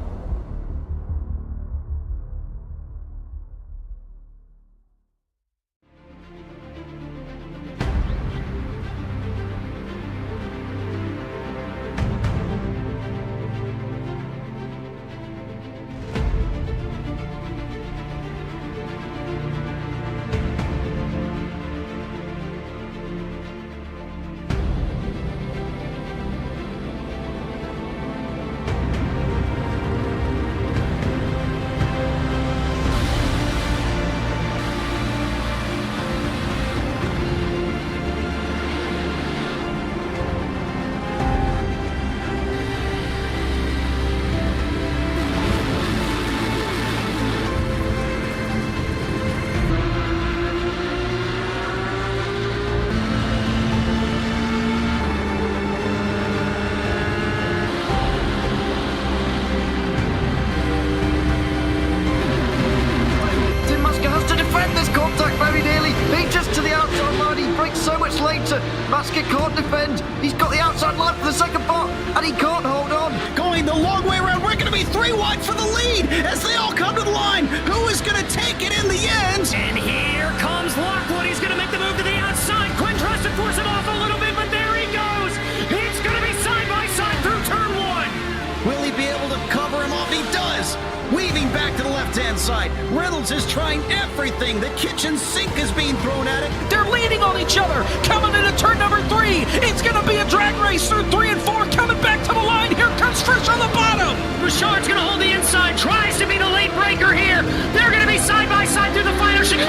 S6: center. Basket can't defend. He's got the outside line for the second part, and he can't hold on.
S7: Going the long way around. We're going to be 3 wide for the lead as they all come to the line. Who is going to take it in the end?
S8: And here comes Lockwood. He's going to make the move to the outside. Quinn tries to force him off a little bit, but there he goes. It's going to be side by side through turn 1.
S7: Will he be able to cover him off? He does. Weaving back to the left-hand side. Reynolds is trying everything. The kitchen sink is being thrown at it.
S9: They're leaning on each other. Coming into turn number 3. It's going to be a drag race through 3 and 4. Coming back to the line. Here comes Trish on the bottom.
S8: Richard's going to hold the inside. Tries to be the late breaker here. They're going to be side by side through the final chicane.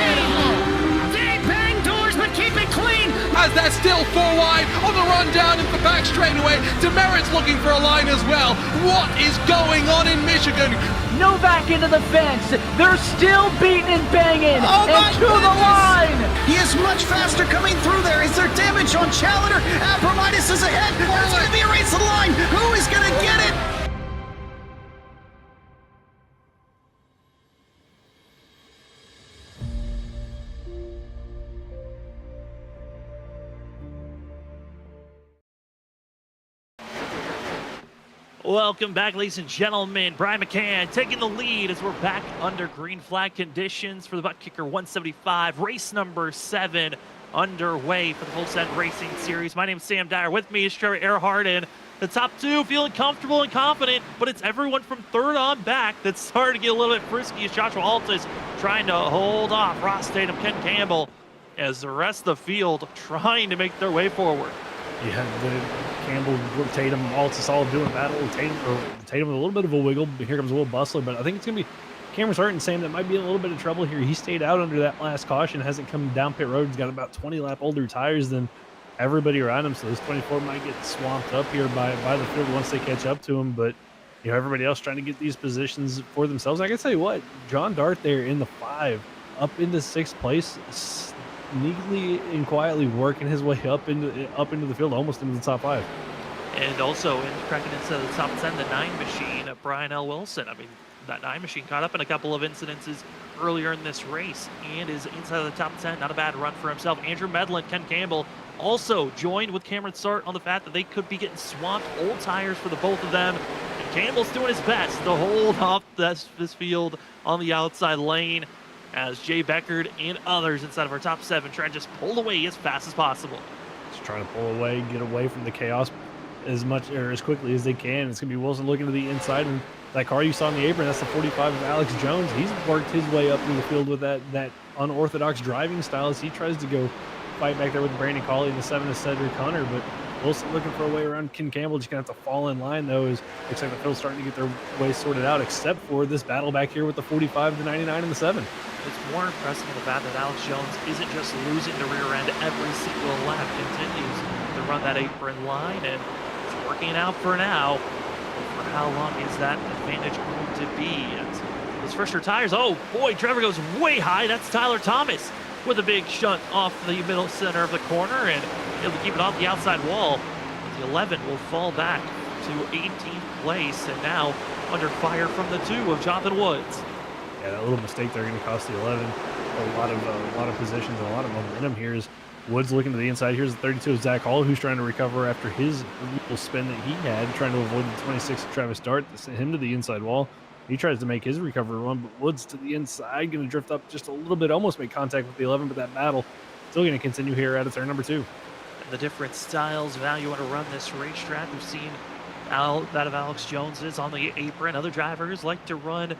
S8: They bang doors, but keep it clean.
S4: As they're still 4 wide on the run down into the back straightaway. Demerit's looking for a line as well. What is going on in Michigan?
S9: Novak into the fence. They're still beating and banging.
S7: Oh my
S9: and to the
S7: goodness.
S9: line.
S7: He is much faster coming through there. Is there damage on Challenger? Abramitis is ahead. There's going to be a race to the line. Who is going to get it?
S2: Welcome back, ladies and gentlemen. Brian McCann taking the lead as we're back under green flag conditions for the ButtKicker 175. Race number 7 underway for the Full Send Racing Series. My name is Sam Dyer. With me is Trevor Earhart, and the top 2 feeling comfortable and confident, but it's everyone from 3rd on back that's starting to get a little bit frisky as Joshua Altus trying to hold off Ross Tatum, Ken Campbell, as the rest of the field trying to make their way forward.
S3: Yeah, Campbell, Tatum, Altus all doing battle. Tatum with a little bit of a wiggle. Here comes Will Bustler, but I think it's going to be Cameron Sarton saying that might be a little bit of trouble here. He stayed out under that last caution, hasn't come down pit road. He's got about 20 lap older tires than everybody around him, so this 24 might get swamped up here by the field once they catch up to him. But you know, everybody else trying to get these positions for themselves. I can tell you what, John Dart there in the 5 up into 6th place, sneakily and quietly working his way up into the field, almost into the top 5.
S2: And also in cracking into the top 10, the 9 machine, Brian L. Wilson. I mean, that 9 machine caught up in a couple of incidences earlier in this race and is inside of the top 10. Not a bad run for himself. Andrew Medlin, Ken Campbell also joined with Cameron Sart on the fact that they could be getting swamped. Old tires for the both of them. And Campbell's doing his best to hold off this field on the outside lane as Jay Beckard and others inside of our top 7 try to just pull away as fast as possible.
S3: Just trying to pull away, get away from the chaos as much or as quickly as they can. It's going to be Wilson looking to the inside, and that car you saw in the apron, that's the 45 of Alex Jones. He's worked his way up through the field with that unorthodox driving style as he tries to go fight back there with Brandon Cawley and the 7 of Cedric Hunter. But Wilson looking for a way around Ken Campbell. Just going to have to fall in line, though, as looks like the field's starting to get their way sorted out, except for this battle back here with the 45, the 99, and the 7.
S2: It's more impressive in the fact that Alex Jones isn't just losing the rear end every single lap, continues to run that apron line, and it's working out for now. For how long is that advantage going to be? And those first year tires, oh boy, Trevor goes way high. That's Tyler Thomas with a big shunt off the middle center of the corner and able to keep it off the outside wall. The 11 will fall back to 18th place, and now under fire from the 2 of Jonathan Woods.
S3: Yeah, that little mistake there going to cost the 11 a lot of positions and a lot of momentum here. Is Woods looking to the inside. Here's the 32 of Zach Hall, who's trying to recover after his little spin that he had, trying to avoid the 26 of Travis Dart, sent him to the inside wall. He tries to make his recovery run, but Woods to the inside, going to drift up just a little bit, almost make contact with the 11, but that battle still going to continue here at turn number 2.
S2: And the different styles of how you want to run this racetrack. We've seen that of Alex Jones's on the apron. Other drivers like to run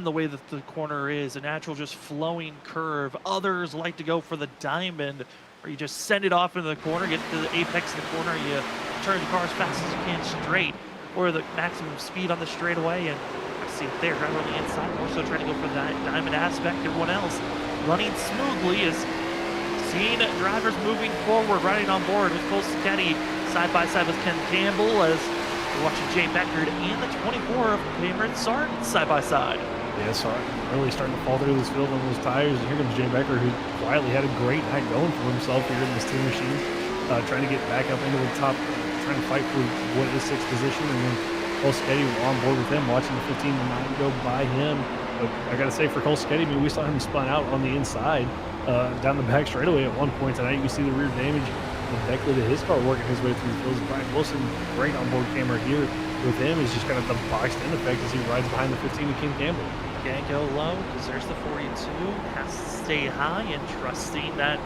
S2: the way that the corner is, a natural just flowing curve. Others like to go for the diamond, where you just send it off into the corner, get to the apex of the corner, you turn the car as fast as you can straight, or the maximum speed on the straightaway. And I see it there, driver on the inside, more so trying to go for that diamond aspect. Everyone else running smoothly is seeing drivers moving forward, riding on board with Cole Sacchetti side by side with Ken Campbell, as we're watching Jay Beckard and the 24 of Cameron Sart side by side.
S3: Yeah, Sart really starting to fall through this field on those tires. And here comes Jay Becker, who quietly had a great night going for himself here in this 2 machine, trying to get back up into the top, trying to fight for what is 6th position. And then Cole Sacchetti on board with him, watching the 15 to 9 go by him. But I got to say, for Cole Sacchetti, I mean, we saw him spun out on the inside. down the back straightaway at one point tonight. You can see the rear damage directly to his car working his way through the fields. Brian Wilson, great onboard camera here with him, is just kind of the boxed in effect as he rides behind the 15 of Ken Campbell.
S2: Can't go low because there's the 42. Has to stay high and trusting that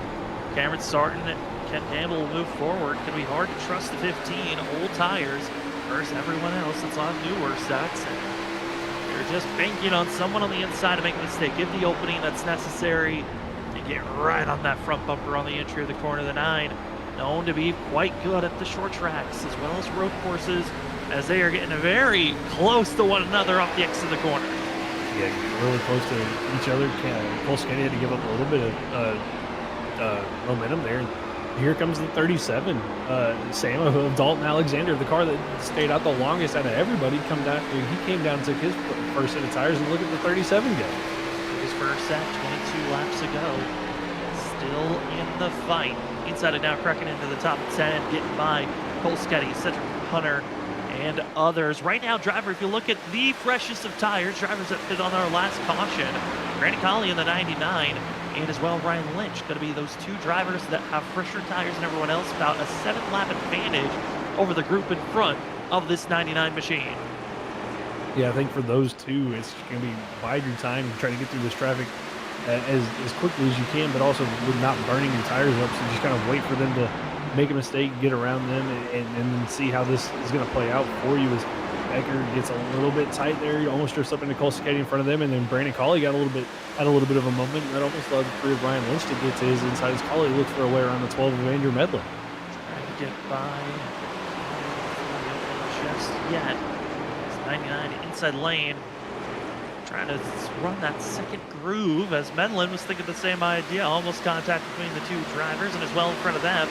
S2: Cameron Sarton and Ken Campbell will move forward. It's going to be hard to trust the 15. Old tires versus everyone else that's on newer sets. And you're just banking on someone on the inside to make a mistake. Give the opening that's necessary and get right on that front bumper on the entry of the corner of the 9. Known to be quite good at the short tracks as well as road courses, as they are getting very close to one another off the exit of the corner.
S3: Yeah, really close to each other. Cole Skinny had to give up a little bit of momentum there. And here comes the 37, Sam of Dalton Alexander, the car that stayed out the longest out of everybody. He came down and took his first set of tires, and look at the 37 go.
S2: His first set, 22 laps ago. Still in the fight. Inside it now, cracking into the top 10, getting by Cole Sketty, Cedric Hunter, and others. Right now, driver, if you look at the freshest of tires, drivers that fit on our last caution, Brandon Colley in the 99, and as well Ryan Lynch, going to be those two drivers that have fresher tires than everyone else, about a 7-lap advantage over the group in front of this 99 machine.
S3: Yeah, I think for those two, it's going to be bide your time and try to get through this traffic as quickly as you can, but also with not burning your tires up. So just kind of wait for them to make a mistake, get around them, and then see how this is going to play out for you. As Becker gets a little bit tight there, he almost drifts up into Cole Sketty in front of them, and then Brandon Colley had a little bit of a moment that almost allowed the career of Ryan Lynch to get to his inside. His Colley looks for a way around the 12 of Andrew Medlin.
S2: Trying to get by just yet. It's 99 inside lane. Trying to run that second groove as Medlin was thinking the same idea. Almost contact between the two drivers, and as well in front of them,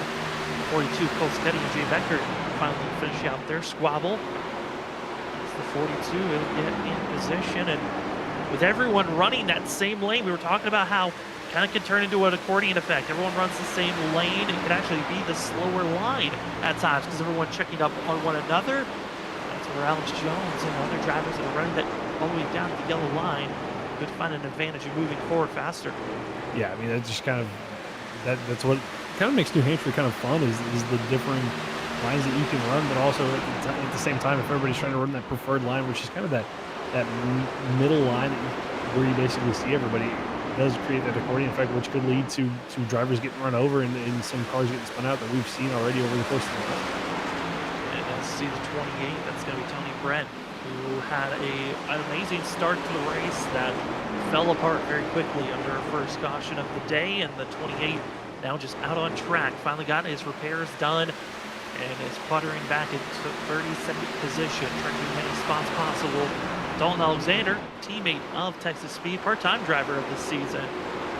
S2: 42 Cole Sketty and Jay Becker finally finish out their squabble. As the 42 will get in position, and with everyone running that same lane, we were talking about how kind of can turn into an accordion effect. Everyone runs the same lane. It could actually be the slower line at times because everyone checking up on one another. That's where Alex Jones and other drivers that are running that all the way down to the yellow line could find an advantage in moving forward faster.
S3: Yeah, I mean, that's just kind of that's what kind of makes New Hampshire kind of fun is the differing lines that you can run, but also at the same time, if everybody's trying to run that preferred line, which is kind of that middle line where you basically see everybody, it does create that accordion effect, which could lead to drivers getting run over and some cars getting spun out that we've seen already over the course of the night.
S2: And let's see the 28. That's going to be Tony Brent, who had an amazing start to the race that fell apart very quickly under our first caution of the day, and the 28 now just out on track. Finally got his repairs done and is puttering back into 32nd position, trying to do as many spots possible. Dalton Alexander, teammate of Texas Speed, part-time driver of this season,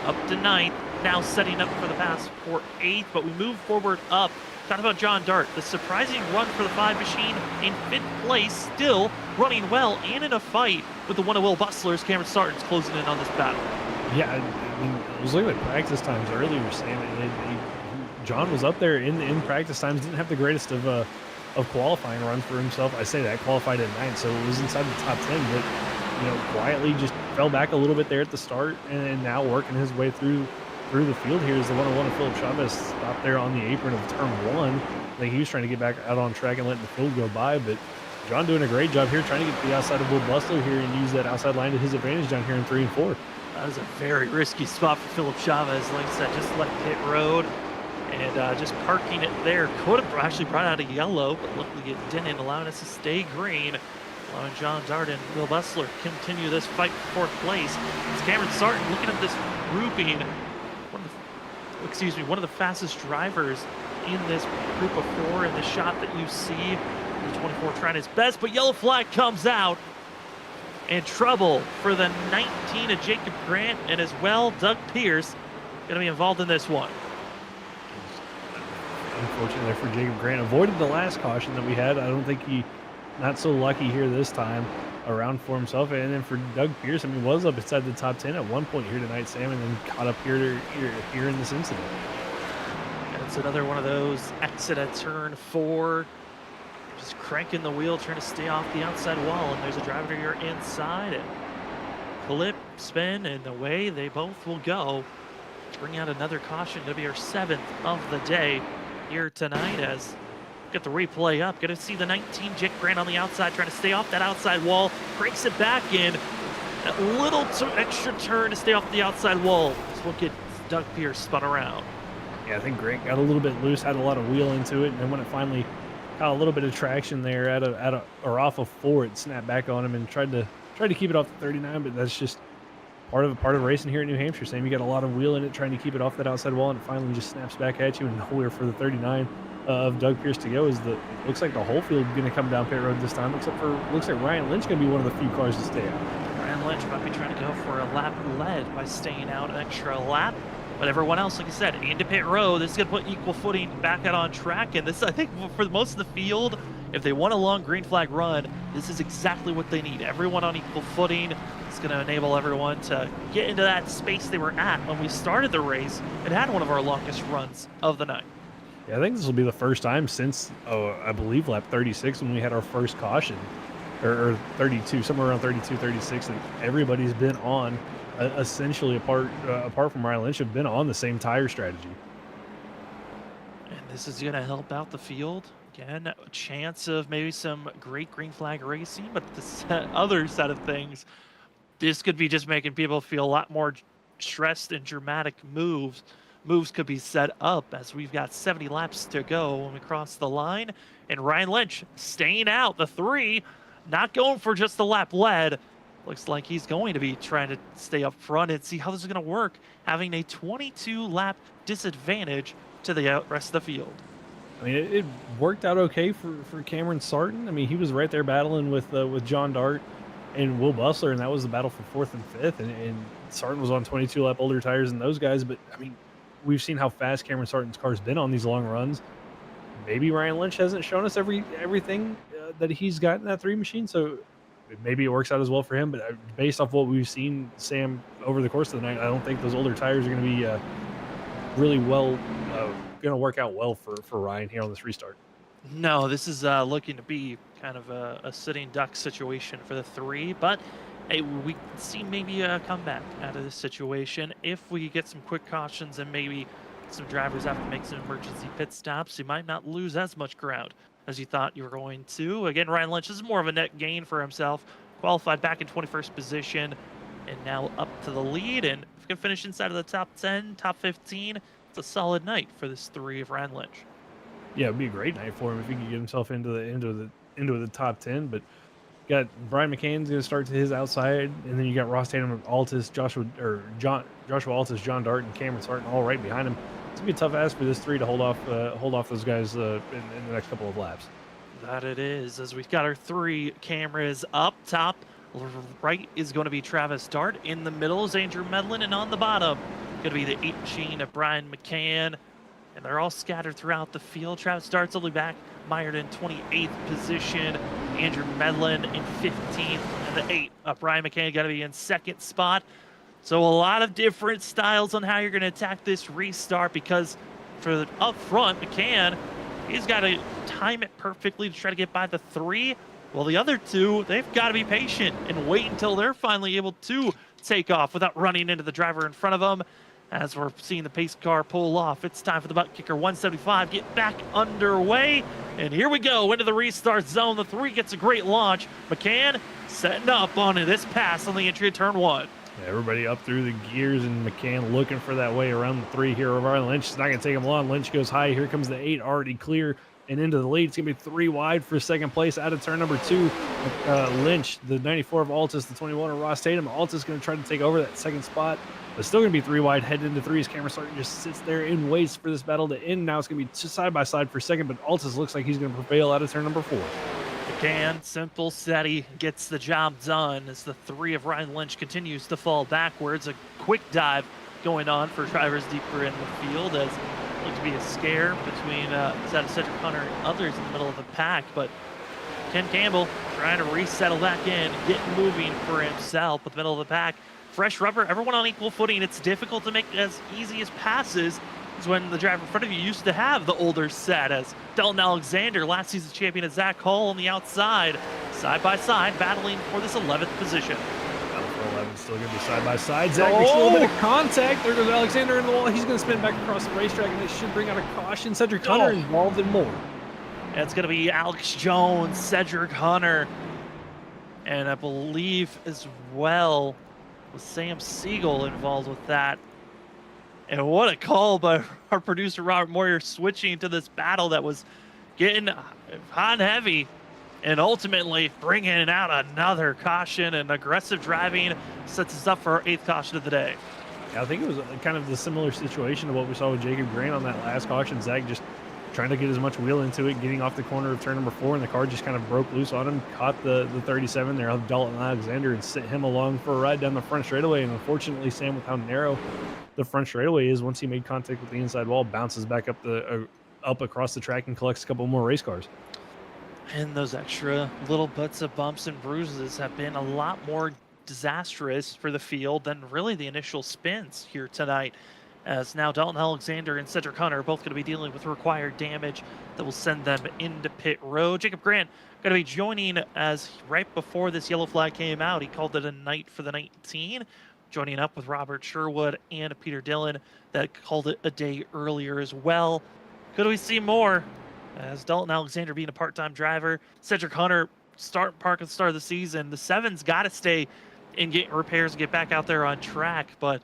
S2: up to 9th, now setting up for the pass for 8th, but we move forward up. Talk about John Dart, the surprising run for the 5 machine in 5th place, still running well and in a fight with the one of Will Bustler's. Cameron Sarton's closing in on this battle.
S3: Yeah, I mean, I was looking at practice times earlier, Sam, and John was up there in practice times, didn't have the greatest of qualifying runs for himself. I say that, qualified at 9th, so it was inside the top 10, but, you know, quietly just fell back a little bit there at the start, and now working his way through the field here is the 101 of Philip Chavez, stopped there on the apron of turn 1. I think he was trying to get back out on track and letting the field go by, but John doing a great job here, trying to get to the outside of Will Bustler here and use that outside line to his advantage down here in 3 and 4.
S2: That was a very risky spot for Philip Chavez. Like I said, just left pit road and just parking it there. Could have actually brought out a yellow, but luckily it didn't, allowing us to stay green. Allowing John Dart and Will Bustler continue this fight for 4th place. It's Cameron Sarton looking at this grouping. One of the fastest drivers in this group of 4 in the shot that you see. The 24 trying his best, but yellow flag comes out. And trouble for the 19 of Jacob Grant, and as well Doug Pierce going to be involved in this one.
S3: Unfortunately for Jacob Grant, avoided the last caution that we had. I don't think he, not so lucky here this time around for himself. And then for Doug Pierce, I mean, was up inside the top 10 at one point here tonight, Sam, and then caught up here in this incident.
S2: And it's another one of those exit at turn 4. Just cranking the wheel, trying to stay off the outside wall, and there's a driver here inside, and flip, spin, and away they both will go. bring out another caution. It'll be our 7th of the day here tonight as get the replay up. Going to see the 19 Jake Grant on the outside trying to stay off that outside wall. Breaks it back in. That little extra turn to stay off the outside wall. This will get Doug Pierce spun around.
S3: Yeah, I think Grant got a little bit loose, had a lot of wheel into it, and then when it finally got a little bit of traction there or off of 4, it snapped back on him and tried to keep it off the 39, but that's just part of racing here in New Hampshire. Same, you got a lot of wheel in it trying to keep it off that outside wall, and it finally just snaps back at you, and nowhere for the 39 of Doug Pierce to go. It looks like the whole field going to come down pit road this time, looks like Ryan Lynch going to be one of the few cars to stay out.
S2: Ryan Lynch might be trying to go for a lap lead by staying out an extra lap. But everyone else, like I said, into pit road. This is going to put equal footing back out on track. And this, I think, for most of the field, if they want a long green flag run, this is exactly what they need. Everyone on equal footing. It's going to enable everyone to get into that space they were at when we started the race and had one of our longest runs of the night.
S3: Yeah, I think this will be the first time since, I believe, lap 36 when we had our first caution, or 32, somewhere around 32, 36, that everybody's been on, essentially apart from Ryan Lynch, have been on the same tire strategy.
S2: And this is going to help out the field. Again, a chance of maybe some great green flag racing, but the other side of things, this could be just making people feel a lot more stressed and dramatic moves. Moves could be set up as we've got 70 laps to go when we cross the line. And Ryan Lynch staying out, the 3, not going for just the lap lead. Looks like he's going to be trying to stay up front and see how this is going to work, having a 22 lap disadvantage to the rest of the field.
S3: I mean, it worked out okay for Cameron Sarton. I mean, he was right there battling with John Dart and Will Bustler, and that was the battle for 4th and 5th. And Sarton was on 22 lap older tires than those guys, but I mean, we've seen how fast Cameron Sarton's car's been on these long runs. Maybe Ryan Lynch hasn't shown us everything that he's got in that 3 machine, so maybe it works out as well for him. But based off what we've seen, Sam, over the course of the night, I don't think those older tires are going to be really well, going to work out well for Ryan here on this restart.
S2: No, this is looking to be kind of a sitting duck situation for the 3, but hey, we can see maybe a comeback out of this situation if we get some quick cautions and maybe some drivers have to make some emergency pit stops. You might not lose as much ground as you thought you were going to. Again, Ryan Lynch is more of a net gain for himself. Qualified back in 21st position and now up to the lead. And if he can finish inside of the top 10, top 15, it's a solid night for this 3 of Ryan Lynch.
S3: Yeah, it'd be a great night for him if he could get himself into the top 10. But got Brian McCann's going to start to his outside, and then you got Ross Tatum, Altus, Joshua Altus, John Dart, and Cameron Sarton all right behind him. It's gonna be a tough ask for this 3 to hold off those guys in the next couple of laps.
S2: That it is, as we've got our 3 cameras up top. Right is going to be Travis Dart. In the middle is Andrew Medlin, and on the bottom going to be the 8 machine of Brian McCann. And they're all scattered throughout the field. Travis Dart's only back, mired in 28th position. Andrew Medlin in 15th, and the 8 of Brian McCann got to be in 2nd spot. So a lot of different styles on how you're going to attack this restart, because for the up front, McCann, he's got to time it perfectly to try to get by the 3. Well, the other 2, they've got to be patient and wait until they're finally able to take off without running into the driver in front of them. As we're seeing the pace car pull off, it's time for the ButtKicker 175 get back underway. And here we go into the restart zone. The 3 gets a great launch. McCann setting up on this pass on the entry of turn 1.
S3: Yeah, everybody up through the gears, and McCann looking for that way around the 3 here. Ryan Lynch is not going to take him long. Lynch goes high. Here comes the 8 already clear and into the lead. It's going to be 3 wide for 2nd place out of turn number 2. Lynch, the 94 of Altus, the 21 of Ross Tatum. Altus going to try to take over that 2nd spot, but still going to be 3 wide, headed into 3s. Cameron Sarton just sits there and waits for this battle to end. Now it's going to be side by side for 2nd, but Altus looks like he's going to prevail out of turn number 4.
S2: McCann, simple, steady, gets the job done as the 3 of Ryan Lynch continues to fall backwards. A quick dive going on for drivers deeper in the field, as it looked to be a scare between Cedric Hunter and others in the middle of the pack. But Ken Campbell trying to resettle back in, get moving for himself with the middle of the pack. Fresh rubber, everyone on equal footing. It's difficult to make as easy as passes as when the driver in front of you used to have the older set, as Dalton Alexander, last season's champion, and Zach Hall on the outside, side by side, battling for this 11th position.
S3: Battle for 11th It's still going to be side by side. Zach makes a little bit of contact. There goes Alexander in the wall. He's going to spin back across the racetrack, and it should bring out a caution. Cedric Hunter involved in more.
S2: It's going to be Alex Jones, Cedric Hunter, and I believe as well with Sam Siegel involved with that. And what a call by our producer, Robert Moyer, switching to this battle that was getting hot and heavy, and ultimately bringing out another caution, and aggressive driving sets us up for our 8th caution of the day.
S3: Yeah, I think it was kind of the similar situation to what we saw with Jacob Grant on that last caution. Zach just trying to get as much wheel into it, getting off the corner of turn number 4, and the car just kind of broke loose on him, caught the 37 there of Dalton Alexander and sent him along for a ride down the front straightaway. And unfortunately, Sam, with how narrow the front straightaway is, once he made contact with the inside wall, bounces back up across the track and collects a couple more race cars.
S2: And those extra little bits of bumps and bruises have been a lot more disastrous for the field than really the initial spins here tonight, as now Dalton Alexander and Cedric Hunter are both going to be dealing with required damage that will send them into pit road. Jacob Grant going to be joining as right before this yellow flag came out. He called it a night for the 19, joining up with Robert Sherwood and Peter Dillon that called it a day earlier as well. Could we see more? As Dalton Alexander being a part-time driver, Cedric Hunter park at the start of the season. The 7's got to stay and get repairs and get back out there on track. But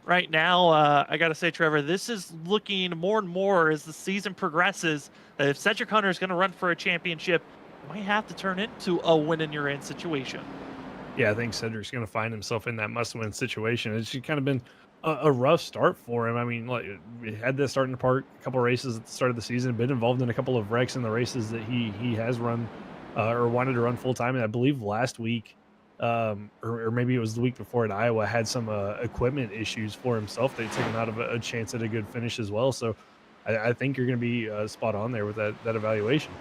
S2: right now, I got to say, Trevor, this is looking more and more as the season progresses that if Cedric Hunter is going to run for a championship, it might have to turn into a win-in-your-end situation.
S3: Yeah, I think Cedric's going to find himself in that must-win situation. It's kind of been a rough start for him. I mean, like, we had this starting to park a couple races at the start of the season, been involved in a couple of wrecks in the races that he has run or wanted to run full-time. And I believe last week, or maybe it was the week before at Iowa, had some equipment issues for himself. They took him out of a chance at a good finish as well. So I think you're going to be spot on there with that evaluation.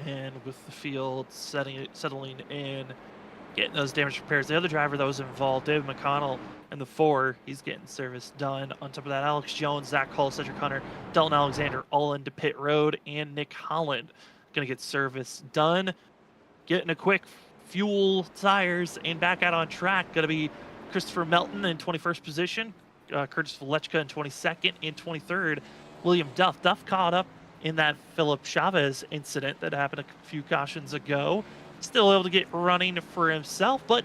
S2: And with the field settling in, getting those damage repairs, the other driver that was involved, David McConnell, in the 4, he's getting service done. On top of that, Alex Jones, Zach Cole, Cedric Hunter, Dalton Alexander all into pit road, and Nick Holland going to get service done. Getting a quick fuel, tires, and back out on track. Going to be Christopher Melton in 21st position, Curtis Valechka in 22nd, and 23rd, William Duff. Duff caught up in that Philip Chavez incident that happened a few cautions ago. Still able to get running for himself, but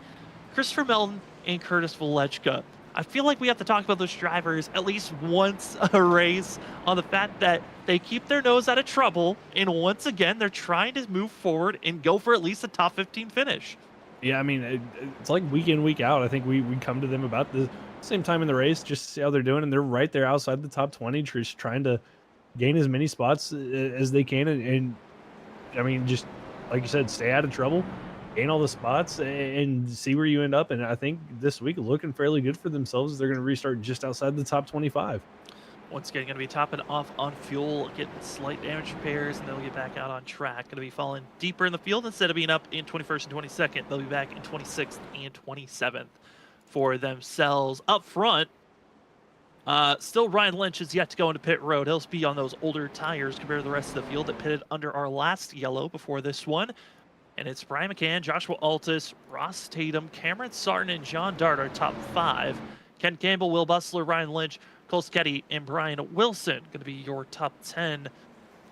S2: Christopher Melton and Curtis Valechka, I feel like we have to talk about those drivers at least once a race on the fact that they keep their nose out of trouble, and once again, they're trying to move forward and go for at least a top 15 finish.
S3: Yeah, I mean, it's like week in, week out. I think we come to them about the same time in the race just to see how they're doing, and they're right there outside the top 20, just trying to gain as many spots as they can. And I mean, just like you said, stay out of trouble, gain all the spots, and see where you end up. And I think this week looking fairly good for themselves as they're going to restart just outside the top 25.
S2: Once again, going to be topping off on fuel, getting slight damage repairs, and they'll get back out on track. Going to be falling deeper in the field instead of being up in 21st and 22nd. They'll be back in 26th and 27th for themselves. Up front, still Ryan Lynch is yet to go into pit road. He'll be on those older tires compared to the rest of the field that pitted under our last yellow before this one. And it's Brian McCann, Joshua Altus, Ross Tatum, Cameron Sarton, and John Dart are top 5. Ken Campbell, Will Bustler, Ryan Lynch, Cole Sketty, and Brian Wilson going to be your top 10.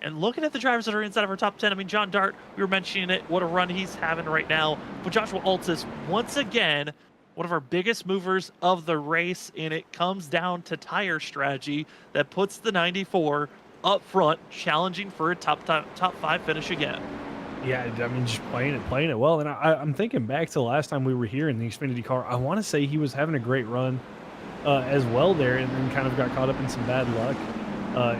S2: And looking at the drivers that are inside of our top 10, I mean, John Dart, we were mentioning it, what a run he's having right now. But Joshua Altus, once again, one of our biggest movers of the race, and it comes down to tire strategy that puts the 94 up front, challenging for a top 5 finish again.
S3: Yeah, I mean, just playing it well. And I'm thinking back to the last time we were here in the Xfinity car. I want to say he was having a great run as well there, and then kind of got caught up in some bad luck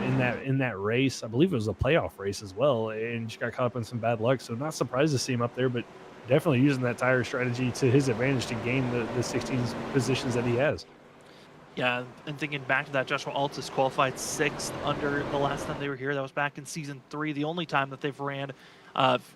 S3: in that race. I believe it was a playoff race as well, and just got caught up in some bad luck. So not surprised to see him up there, but definitely using that tire strategy to his advantage to gain the 16 positions that he has.
S2: Yeah, and thinking back to that, Joshua Altus qualified 6th under the last time they were here. That was back in season 3, the only time that they've ran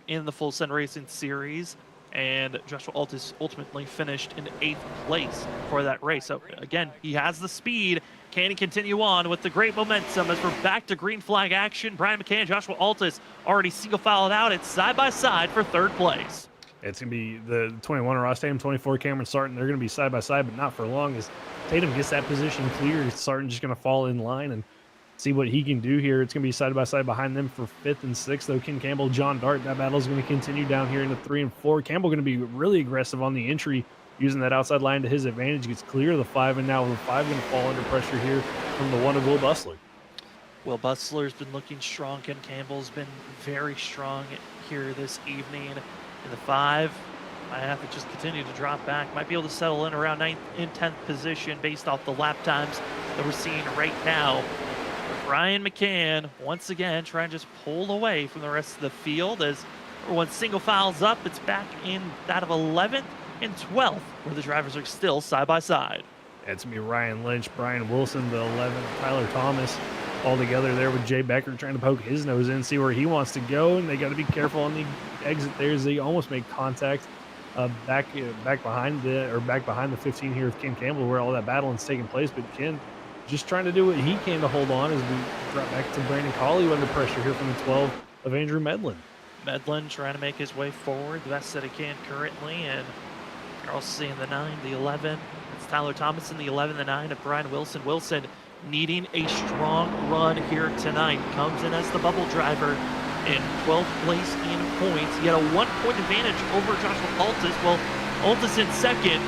S2: in the Full Send Racing Series. And Joshua Altus ultimately finished in 8th place for that race. So again, he has the speed. Can he continue on with the great momentum as we're back to green flag action? Brian McCann, Joshua Altus already single filed out. It's side by side for 3rd place.
S3: It's going to be the 21 Ross Tatum, 24 Cameron Sarton. They're going to be side by side, but not for long. As Tatum gets that position clear, Sarton just going to fall in line and see what he can do here. It's going to be side by side behind them for 5th and 6th, though. Ken Campbell, John Dart, that battle is going to continue down here into 3 and 4. Campbell going to be really aggressive on the entry, using that outside line to his advantage. Gets clear of the 5, and now the 5 going to fall under pressure here from the 1 of Will Bustler.
S2: Will Bustler's been looking strong. Ken Campbell's been very strong here this evening. In the 5, I have to just continue to drop back. Might be able to settle in around 9th and 10th position based off the lap times that we're seeing right now. Ryan McCann, once again, trying to just pull away from the rest of the field as everyone single files up. It's back in that of 11th and 12th, where the drivers are still side by side.
S3: It's going to be Ryan Lynch, Brian Wilson, the 11th, Tyler Thomas, all together there with Jay Becker trying to poke his nose in, see where he wants to go, and they got to be careful on the exit there as they almost make contact back behind the 15 here with Ken Campbell, where all that battling's taking place. But Ken just trying to do what he can to hold on as we drop back to Brandon Colley under pressure here from the 12 of Andrew Medlin.
S2: Medlin trying to make his way forward the best that he can currently, and you're also seeing the 9, the 11. It's Tyler Thomas in the 11, the 9 of Brian Wilson. Wilson needing a strong run here tonight. Comes in as the bubble driver in 12th place in points. He had a 1-point advantage over Joshua Altus. Well, Altus in second.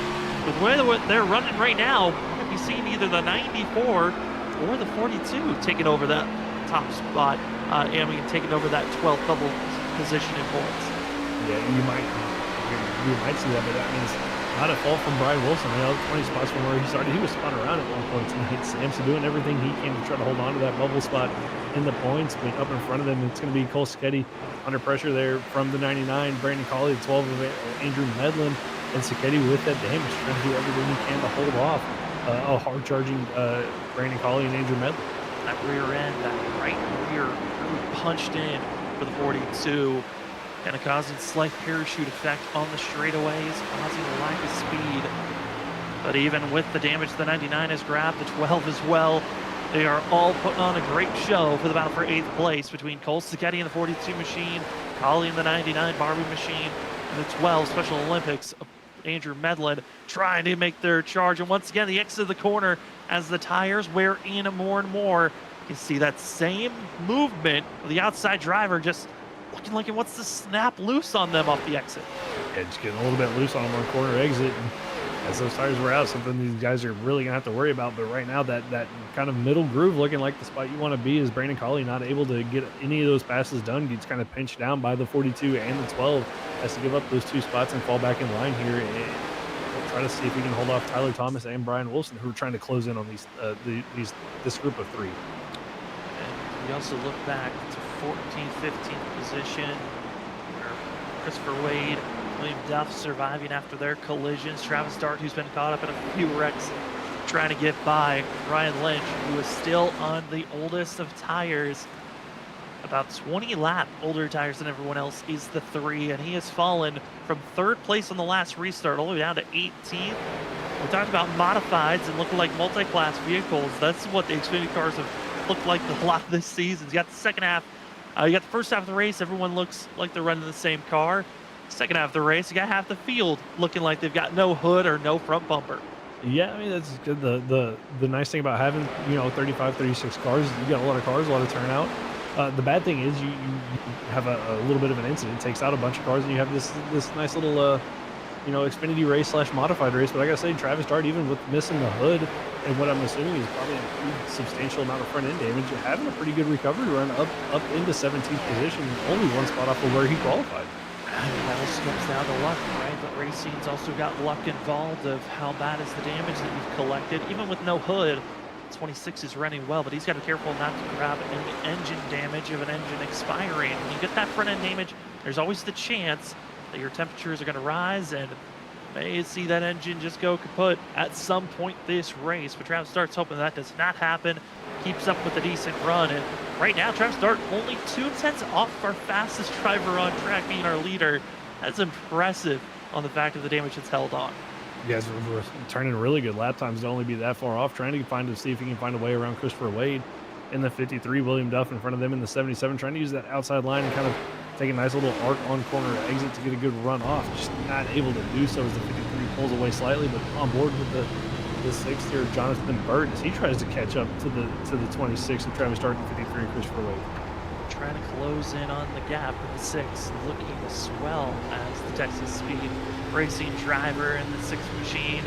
S2: With the way that they're running right now, we're going to be seeing either the 94 or the 42 taking over that top spot. And we can take over that 12th bubble position in points.
S3: Yeah, you might see that, but that means not a fault from Brian Wilson. 20 spots from where he started. He was spun around at one point tonight. Samson doing everything he can to try to hold on to that bubble spot in the points, but up in front of them, it's going to be Cole Siketti under pressure there from the 99, Brandon Colley, the 12 of Andrew Medlin, and Siketti with that damage, trying to do everything he can to hold off a hard-charging Brandon Colley and Andrew Medlin.
S2: That rear end, that right rear really punched in for the 42. Kind of causing slight parachute effect on the straightaways, causing a lack of speed. But even with the damage the 99 has grabbed, the 12 as well, they are all putting on a great show for the battle for 8th place between Cole Siketti and the 42 machine, Colley and the 99 Barbie machine, and the 12 Special Olympics, Andrew Medlin, trying to make their charge. And once again, the exit of the corner as the tires wear in more and more. You see that same movement of the outside driver just looking like it wants to snap loose on them off the exit.
S3: Yeah, just getting a little bit loose on them on corner exit. And as those tires wear out, something these guys are really going to have to worry about. But right now, that kind of middle groove looking like the spot you want to be is Brandon Colley not able to get any of those passes done. Gets kind of pinched down by the 42 and the 12. Has to give up those 2 spots and fall back in line here. And we'll try to see if we can hold off Tyler Thomas and Brian Wilson, who are trying to close in on this group of 3.
S2: And we also look back to 14th, 15th position, where Christopher Wade, William Duff surviving after their collisions. Travis Dart, who's been caught up in a few wrecks, trying to get by. Ryan Lynch, who is still on the oldest of tires, about 20 lap older tires than everyone else, is the 3, and he has fallen from 3rd place on the last restart all the way down to 18th. We talked about modifieds and looking like multi-class vehicles. That's what the Xfinity cars have looked like a lot this season. You got the second half. You got the first half of the race, everyone looks like they're running the same car. Second half of the race, you got half the field looking like they've got no hood or no front bumper.
S3: Yeah, I mean, that's good. The nice thing about having, 35, 36 cars, you got a lot of cars, a lot of turnout. The bad thing is you have a little bit of an incident. It takes out a bunch of cars, and you have this nice little, Xfinity race / modified race. But like I said, Travis Dart, even with missing the hood, and what I'm assuming is probably a pretty substantial amount of front end damage, having a pretty good recovery run up into 17th position, only 1 spot off of where he qualified.
S2: That also comes down to luck, right? But racing's also got luck involved of how bad is the damage that you've collected. Even with no hood, 26 is running well, but he's got to be careful not to grab any engine damage of an engine expiring. When you get that front end damage, there's always the chance that your temperatures are going to rise and may see that engine just go kaput at some point this race. But Travis Dart's hoping that does not happen. Keeps up with a decent run, and right now Travis Dart only 2 tenths off our fastest driver on track, being our leader. That's impressive on the fact of the damage it's held on.
S3: You guys were turning really good lap times to only be that far off, trying to see if he can find a way around Christopher Wade in the 53, William Duff in front of them in the 77, trying to use that outside line and kind of take a nice little arc on corner exit to get a good run off. Just not able to do so as the 53 pulls away slightly, but on board with the 6th here, Jonathan Burt, as he tries to catch up to the 26 of Travis Stark and 53 Christopher Lake.
S2: Trying to close in on the gap with the 6, looking to swell as the Texas Speed Racing driver and the 6th machine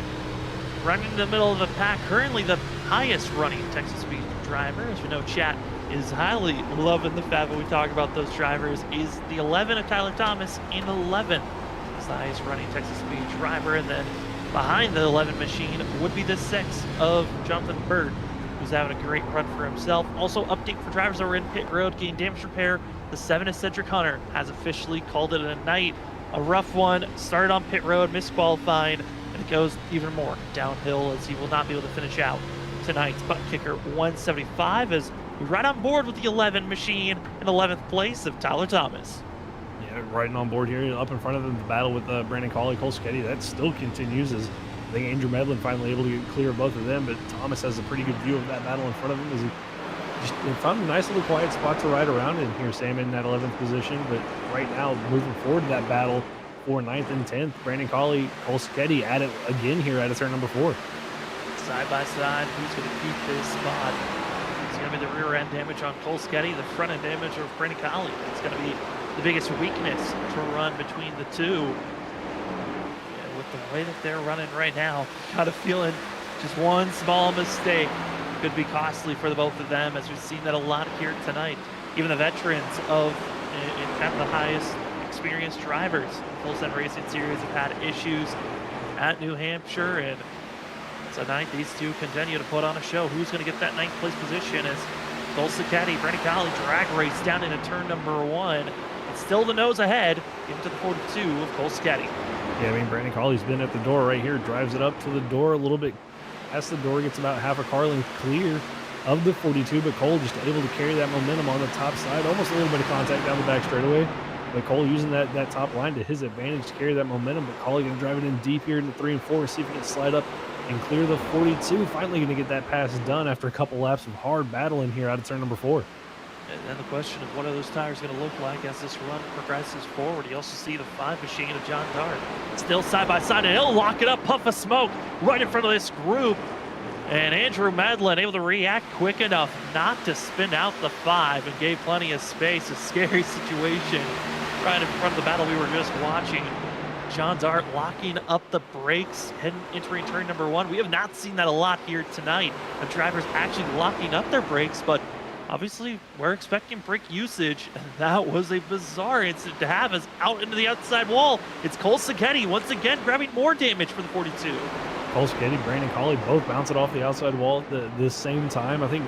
S2: running in the middle of the pack. Currently the highest running Texas Speed driver, as we know, chat is highly loving the fact that we talk about those drivers, is the 11 of Tyler Thomas in 11. It's the highest running Texas Speed driver, and then behind the 11 machine would be the 6 of Jonathan Burt, who's having a great run for himself. Also, update for drivers that were in pit road, getting damage repair. The 7 of Cedric Hunter has officially called it a night. A rough one, started on pit road, misqualified, and it goes even more downhill as he will not be able to finish out tonight's ButtKicker 175, as we're right on board with the 11 machine in 11th place of Tyler Thomas.
S3: Yeah, riding on board here, up in front of them, the battle with Brandon Cawley, Cole Sketty, that still continues as I think Andrew Medlin finally able to get clear of both of them, but Thomas has a pretty good view of that battle in front of him as he just found a nice little quiet spot to ride around in here, Sam, in that 11th position. But right now, moving forward to that battle for 9th and 10th, Brandon Cawley, Cole Sketty at it again here at turn number 4.
S2: Side by side, who's going to keep this spot? It's going to be the rear end damage on Cole Sketty, the front end damage of Brandon Cawley. It's going to be the biggest weakness to run between the two. Yeah, with the way that they're running right now, got a feeling just one small mistake could be costly for the both of them, as we've seen that a lot here tonight. Even the veterans of in kind of the highest experienced drivers in the Full Send Racing Series have had issues at New Hampshire, and tonight these two continue to put on a show. Who's going to get that 9th place position as Cole Sketty, Brandon Cawley drag race down into turn number 1. It's still the nose ahead into the 42 of Cole Sketty.
S3: Yeah, I mean, Brandon Cawley's been at the door right here, drives it up to the door a little bit past the door, gets about half a car length clear of the 42, but Cole just able to carry that momentum on the top side, almost a little bit of contact down the back straightaway, but Cole using that top line to his advantage to carry that momentum. But Cawley going to drive it in deep here into 3 and 4, see if he can slide up and clear the 42. Finally going to get that pass done after a couple laps of hard battling here out of turn number 4.
S2: And then the question of what are those tires going to look like as this run progresses forward. You also see the 5 machine of John Dart still side by side, and he'll lock it up, puff of smoke right in front of this group. And Andrew Medlin able to react quick enough not to spin out the 5 and gave plenty of space. A scary situation right in front of the battle we were just watching. John Dart locking up the brakes, entering turn number 1. We have not seen that a lot here tonight, of drivers actually locking up their brakes, but obviously we're expecting brake usage, and that was a bizarre incident to have us out into the outside wall. It's Cole Sketty once again grabbing more damage for the 42.
S3: Cole Sketty, Brandon Cawley both bounce it off the outside wall at the same time. I think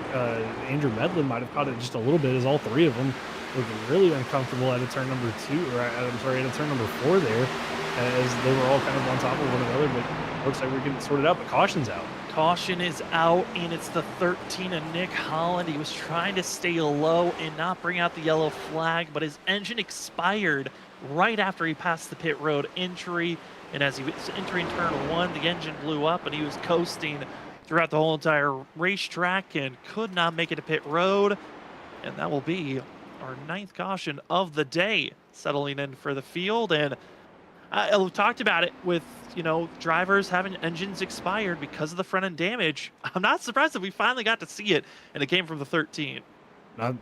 S3: Andrew Medlin might have caught it just a little bit, as all 3 of them looking really uncomfortable at a turn number 2, or I'm sorry, at a turn number 4 there, as they were all kind of on top of one another. But looks like we're getting sorted out, but caution's out.
S2: Caution is out, and it's the 13 of Nick Holland. He was trying to stay low and not bring out the yellow flag, but his engine expired right after he passed the pit road entry. And as he was entering turn 1, the engine blew up, and he was coasting throughout the whole entire racetrack and could not make it to pit road. And that will be our 9th caution of the day settling in for the field. And I've talked about it with, drivers having engines expired because of the front end damage. I'm not surprised that we finally got to see it, and it came from the 13.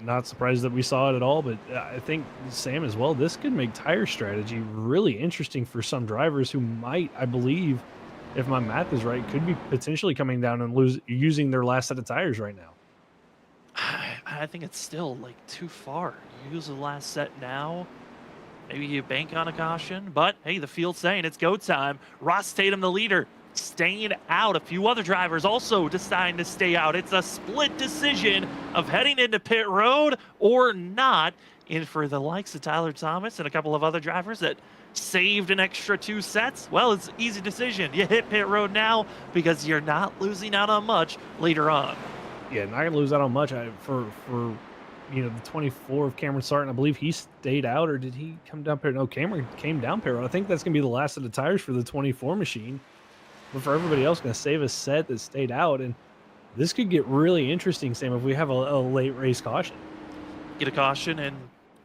S3: Not surprised that we saw it at all, but I think, Sam, as well, this could make tire strategy really interesting for some drivers who might, I believe, if my math is right, could be potentially coming down and using their last set of tires right now.
S2: I think it's still too far. You use the last set now. Maybe you bank on a caution, but hey, the field's saying it's go time. Ross Tatum, the leader, staying out. A few other drivers also deciding to stay out. It's a split decision of heading into pit road or not. And for the likes of Tyler Thomas and a couple of other drivers that saved an extra 2 sets, well, it's an easy decision. You hit pit road now because you're not losing out on much later on.
S3: Yeah, not going to lose out on much. For the 24 of Cameron Sarton, I believe he stayed out, or did he come down pit road? No, Cameron came down pit road. I think that's going to be the last of the tires for the 24 machine. But for everybody else, going to save a set that stayed out. And this could get really interesting, Sam, if we have a late race caution.
S2: Get a caution, and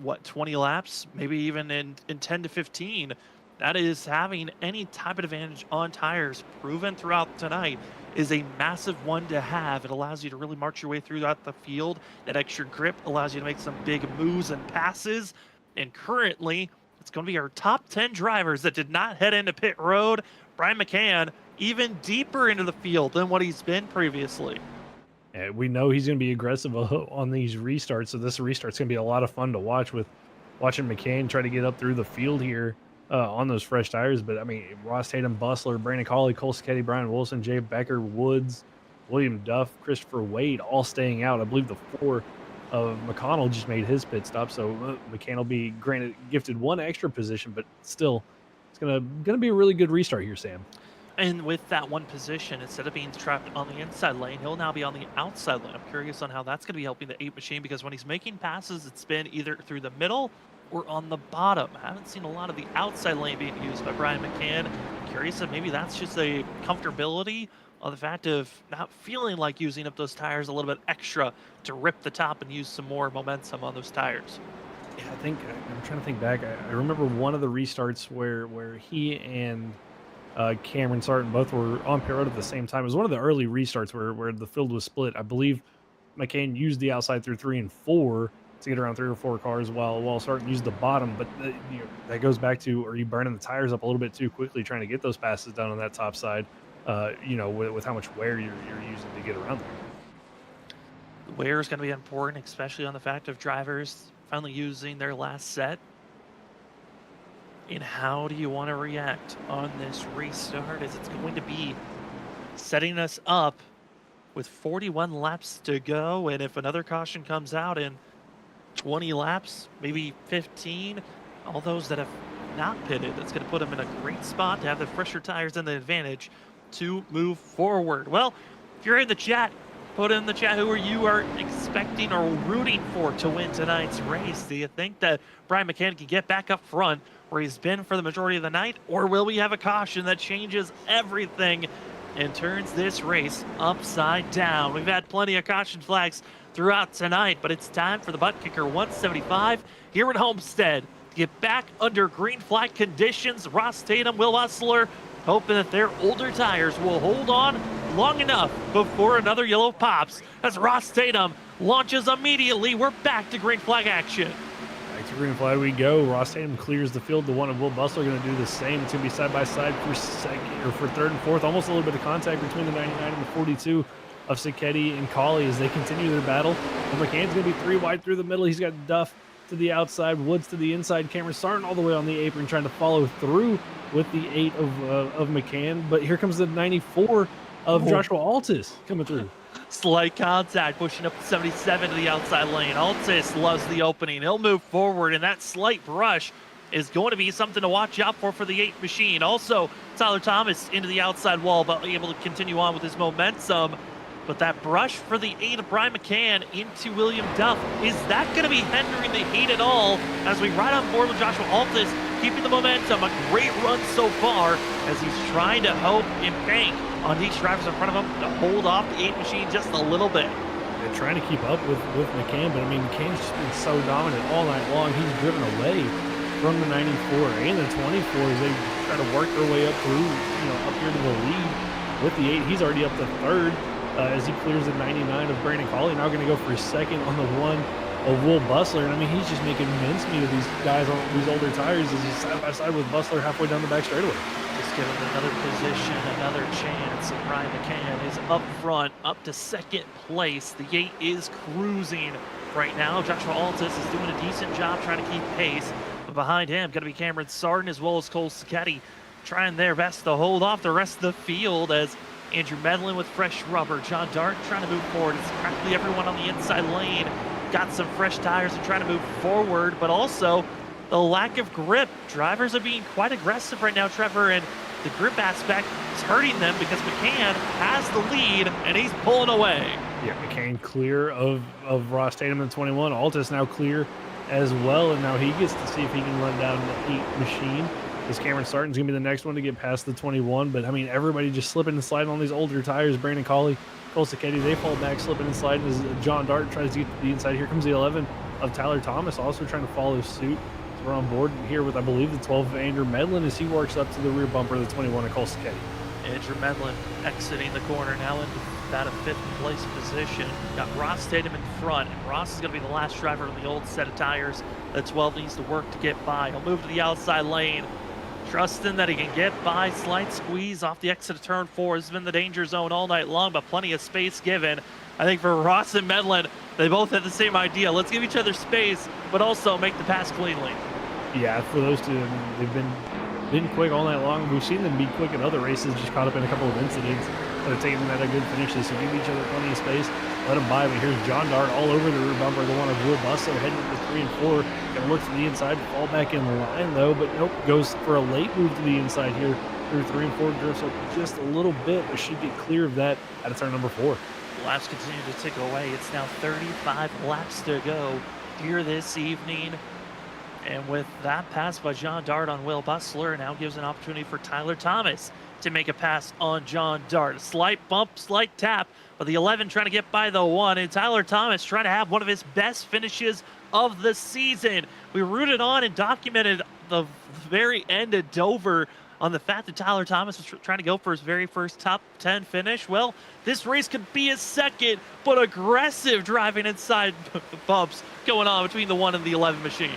S2: what, 20 laps, maybe even in 10 to 15. That is having any type of advantage on tires proven throughout tonight is a massive one to have. It allows you to really march your way throughout the field. That extra grip allows you to make some big moves and passes. And currently, it's going to be our top 10 drivers that did not head into pit road. Brian McCann even deeper into the field than what he's been previously.
S3: And we know he's going to be aggressive on these restarts, so this restart's going to be a lot of fun to watch with watching McCann try to get up through the field here on those fresh tires. But I mean, Ross Tatum, Bustler, Brandon Colley, Cole Sacchetti, Brian Wilson, Jay Becker, Woods, William Duff, Christopher Wade, all staying out. I believe the 4 of McConnell just made his pit stop, so McCann will be gifted 1 extra position, but still, it's gonna be a really good restart here, Sam.
S2: And with that 1 position, instead of being trapped on the inside lane, he'll now be on the outside lane. I'm curious on how that's going to be helping the 8 machine, because when he's making passes, it's been either through the middle or on the bottom. I haven't seen a lot of the outside lane being used by Brian McCann. I'm curious if maybe that's just a comfortability on the fact of not feeling like using up those tires a little bit extra to rip the top and use some more momentum on those tires.
S3: Yeah, I'm trying to think back. I remember one of the restarts where he and Cameron Sarton both were on pit road at the same time. It was one of the early restarts where the field was split. I believe McCann used the outside through 3 and 4 to get around 3 or 4 cars, while Sarton used the bottom. But that goes back to, are you burning the tires up a little bit too quickly trying to get those passes done on that top side? With how much wear you're using to get around there.
S2: Wear is going to be important, especially on the fact of drivers finally using their last set. And how do you want to react on this restart, as it's going to be setting us up with 41 laps to go. And if another caution comes out in 20 laps, maybe 15, all those that have not pitted, that's going to put them in a great spot to have the fresher tires and the advantage to move forward. Well, if you're in the chat, put in the chat who you are expecting or rooting for to win tonight's race. Do you think that Brian McCann can get back up front where he's been for the majority of the night, or will we have a caution that changes everything and turns this race upside down? We've had plenty of caution flags throughout tonight, but it's time for the ButtKicker 175 here at Homestead to get back under green flag conditions. Ross Tatum, Will Hustler, hoping that their older tires will hold on long enough before another yellow pops. As Ross Tatum launches immediately, we're back to green flag action.
S3: Back to green flag we go. Ross Tatum clears the field. The 1 of Will Bustler going to do the same. It's going to be side by side for third and fourth. Almost a little bit of contact between the 99 and the 42 of Sacchetti and Colley as they continue their battle. And McCann's going to be 3 wide through the middle. He's got Duff to the outside, Woods to the inside, Cameron Sarton all the way on the apron trying to follow through with the 8 of McCann. But here comes the 94 of Joshua Altis coming through.
S2: Slight contact, pushing up to 77 to the outside lane. Altis loves the opening. He'll move forward, and that slight brush is going to be something to watch out for the 8 machine. Also, Tyler Thomas into the outside wall, but able to continue on with his momentum. But that brush for the 8 of Brian McCann into William Duff, is that going to be hindering the heat at all as we ride on board with Joshua Altis, keeping the momentum? A great run so far as he's trying to hope and bank on these drivers in front of him to hold off the 8 machine just a little bit.
S3: They're trying to keep up with McCann, but I mean, McCann's just been so dominant all night long. He's driven away from the 94 and the 24 as they try to work their way up through, up here to the lead with the 8. He's already up to third as he clears the 99 of Brandon Colley. Now going to go for his second on the 1 of Will Bustler. And I mean, he's just making mincemeat of these guys on these older tires as he's side by side with Bustler halfway down the back straightaway.
S2: Just giving another position, another chance. And Brian McCann is up front, up to second place. The 8 is cruising right now. Joshua Altis is doing a decent job trying to keep pace. But behind him, going to be Cameron Sarton as well as Cole Sacchetti, trying their best to hold off the rest of the field as Andrew Medlin with fresh rubber. John Dart trying to move forward. It's practically everyone on the inside lane got some fresh tires and trying to move forward, but also the lack of grip. Drivers are being quite aggressive right now, Trevor, and the grip aspect is hurting them because McCann has the lead and he's pulling away.
S3: Yeah, McCann clear of Ross Tatum in 21. Altis now clear as well, and now he gets to see if he can run down the 8 machine. Because Cameron Sarton's going to be the next one to get past the 21. But, I mean, everybody just slipping and sliding on these older tires. Brandon Colley, Cole Sacchetti, they fall back, slipping and sliding as John Dart tries to get to the inside. Here comes the 11 of Tyler Thomas also trying to follow suit. So we're on board here with, I believe, the 12 of Andrew Medlin as he works up to the rear bumper of the 21 of Cole Sacchetti.
S2: Andrew Medlin exiting the corner now into that a 5th place position. Got Ross Tatum in front, and Ross is going to be the last driver in the old set of tires. The 12 needs to work to get by. He'll move to the outside lane, trusting that he can get by. Slight squeeze off the exit of turn 4 has been the danger zone all night long, but plenty of space given. I think for Ross and Medlin, they both had the same idea. Let's give each other space, but also make the pass cleanly.
S3: Yeah, for those two, they've been quick all night long. We've seen them be quick in other races, just caught up in a couple of incidents that have taken them at a good finish. So give each other plenty of space, let them by. But here's John Dart all over the rear bumper, the one of Will Bustler heading into 3 and 4. Gonna look to the inside, fall back in line though, but nope, goes for a late move to the inside here through 3 and 4. Drifts up just a little bit, but should get clear of that at turn number 4.
S2: Laps continue to tick away. It's now 35 laps to go here this evening. And with that pass by John Dart on Will Bustler, now gives an opportunity for Tyler Thomas to make a pass on John Dart. Slight bump, slight tap, but the 11 trying to get by the 1, and Tyler Thomas trying to have one of his best finishes of the season. We rooted on and documented the very end at Dover on the fact that Tyler Thomas was trying to go for his very first top 10 finish. Well, this race could be his second, but aggressive driving inside bumps going on between the 1 and the 11 machine.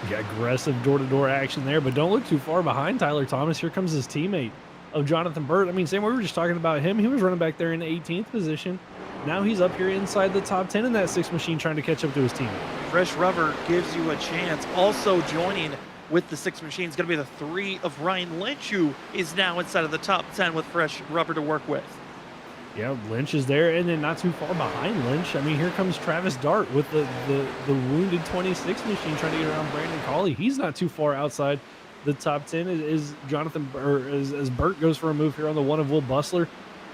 S3: Yeah, aggressive door-to-door action there, but don't look too far behind Tyler Thomas. Here comes his teammate of Jonathan Burt. I mean, Sam, we were just talking about him. He was running back there in the 18th position. Now he's up here inside the top 10 in that 6 machine trying to catch up to his teammate.
S2: Fresh rubber gives you a chance. Also joining with the 6 machine is going to be the 3 of Ryan Lynch, who is now inside of the top 10 with fresh rubber to work with.
S3: Yeah, Lynch is there, and then not too far behind Lynch. I mean, here comes Travis Dart with the wounded 26 machine trying to get around Brandon Cawley. He's not too far outside the top 10 is Jonathan, or as Burt goes for a move here on the 1 of Will Bustler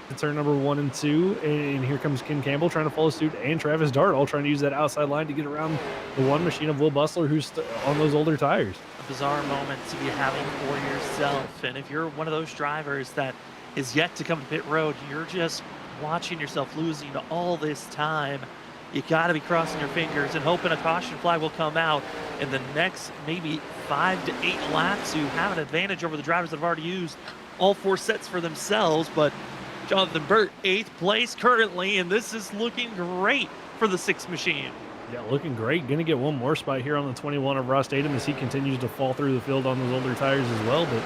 S3: to turn number 1 and 2. And here comes Ken Campbell trying to follow suit, and Travis Dart all trying to use that outside line to get around the 1 machine of Will Bustler, who's on those older tires.
S2: A bizarre moment to be having for yourself. And if you're one of those drivers that is yet to come to pit road, you're just watching yourself losing all this time. You got to be crossing your fingers and hoping a caution flag will come out in the next maybe 5 to 8 laps. You have an advantage over the drivers that have already used all 4 sets for themselves. But Jonathan Burt, 8th place currently, and this is looking great for the 6 machine.
S3: Yeah, looking great. Going to get one more spot here on the 21 of Ross Tatum as he continues to fall through the field on those older tires as well. But,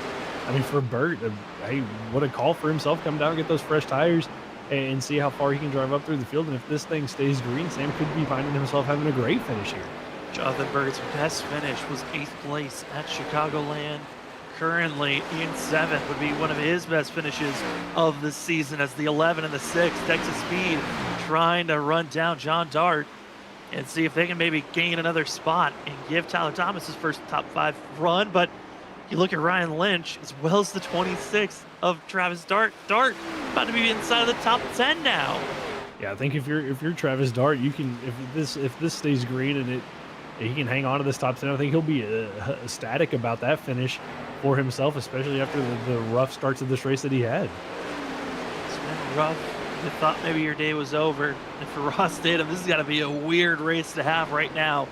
S3: I mean, for Burt, hey, what a call for himself. Come down and get those fresh tires and see how far he can drive up through the field. And if this thing stays green, Sam could be finding himself having a great finish here.
S2: Jonathan Burt's best finish was 8th place at Chicagoland. Currently in 7th would be one of his best finishes of the season as the 11 and the 6, Texas Speed, trying to run down John Dart and see if they can maybe gain another spot and give Tyler Thomas his first top 5 run. But you look at Ryan Lynch as well as the 26th of Travis Dart. Dart about to be inside of the top 10 now.
S3: Yeah, I think if you're Travis Dart, you can, if this stays green and he can hang on to this top 10, I think he'll be ecstatic about that finish for himself, especially after the rough starts of this race that he had.
S2: It's been rough. You thought maybe your day was over. And for Ross Tatum, this has got to be a weird race to have right now,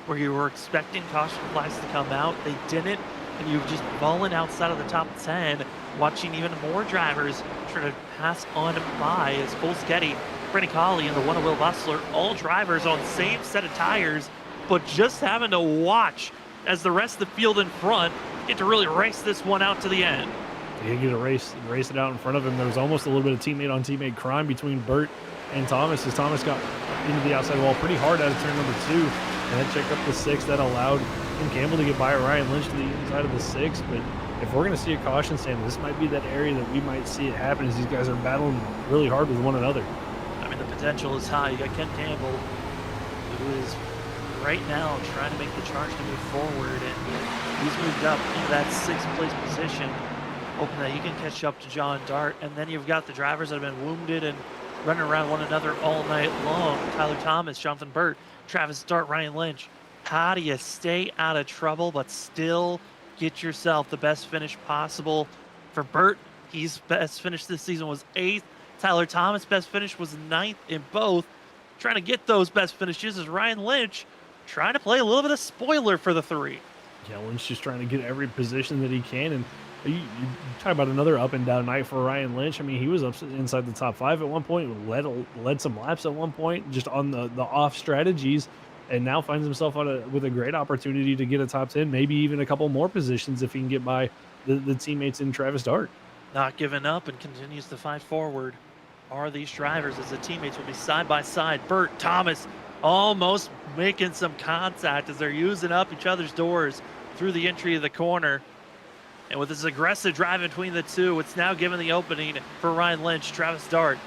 S2: where you were expecting caution flags to come out. They didn't, and you've just fallen outside of the top 10, watching even more drivers try to pass on by as Cole Sacchetti, Brandon Cawley, and the 1 of Will Bustler, all drivers on the same set of tires, but just having to watch as the rest of the field in front get to really race this one out to the end.
S3: He didn't get to race it out in front of him. There was almost a little bit of teammate on teammate crime between Burt and Thomas as Thomas got into the outside wall pretty hard out of turn number 2 and then checked up the 6. That allowed Ken Campbell to get by Ryan Lynch to the inside of the 6. But if we're going to see a caution stand, this might be that area that we might see it happen as these guys are battling really hard with one another.
S2: I mean, the potential is high. You got Ken Campbell, who is right now trying to make the charge to move forward, and he's moved up into that 6th place position, hoping that he can catch up to John Dart. And then you've got the drivers that have been wounded and running around one another all night long. Tyler Thomas, Jonathan Burt, Travis Dart, Ryan Lynch. How do you stay out of trouble but still get yourself the best finish possible? For Burt, his best finish this season was 8th. Tyler Thomas' best finish was 9th in both. Trying to get those best finishes is Ryan Lynch, trying to play a little bit of spoiler for the 3.
S3: Yeah, Lynch just trying to get every position that he can. And you talk about another up and down night for Ryan Lynch. I mean, he was up inside the top 5 at one point, led some laps at one point, just on the off strategies, and now finds himself with a great opportunity to get a top 10, maybe even a couple more positions if he can get by the teammates in Travis Dart.
S2: Not giving up and continues to fight forward are these drivers as the teammates will be side by side. Burt Thomas almost making some contact as they're using up each other's doors through the entry of the corner. And with this aggressive drive between the two, it's now given the opening for Ryan Lynch, Travis Dart.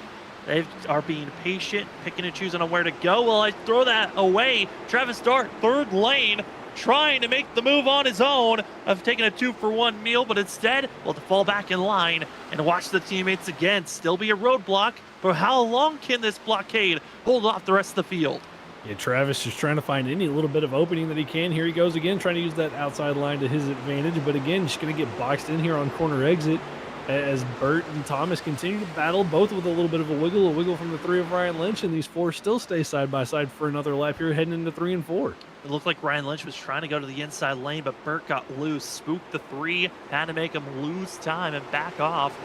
S2: They are being patient, picking and choosing on where to go. Well, I throw that away. Travis Dart, third lane, trying to make the move on his own of taking a 2-for-1 meal, but instead will to fall back in line and watch the teammates again. Still be a roadblock, but how long can this blockade hold off the rest of the field?
S3: Yeah, Travis just trying to find any little bit of opening that he can. Here he goes again, trying to use that outside line to his advantage. But again, just going to get boxed in here on corner exit as Burt and Thomas continue to battle, both with a little bit of a wiggle from the 3 of Ryan Lynch. And these 4 still stay side by side for another lap here, heading into 3 and 4.
S2: It looked like Ryan Lynch was trying to go to the inside lane, but Burt got loose, spooked the 3, had to make him lose time and back off.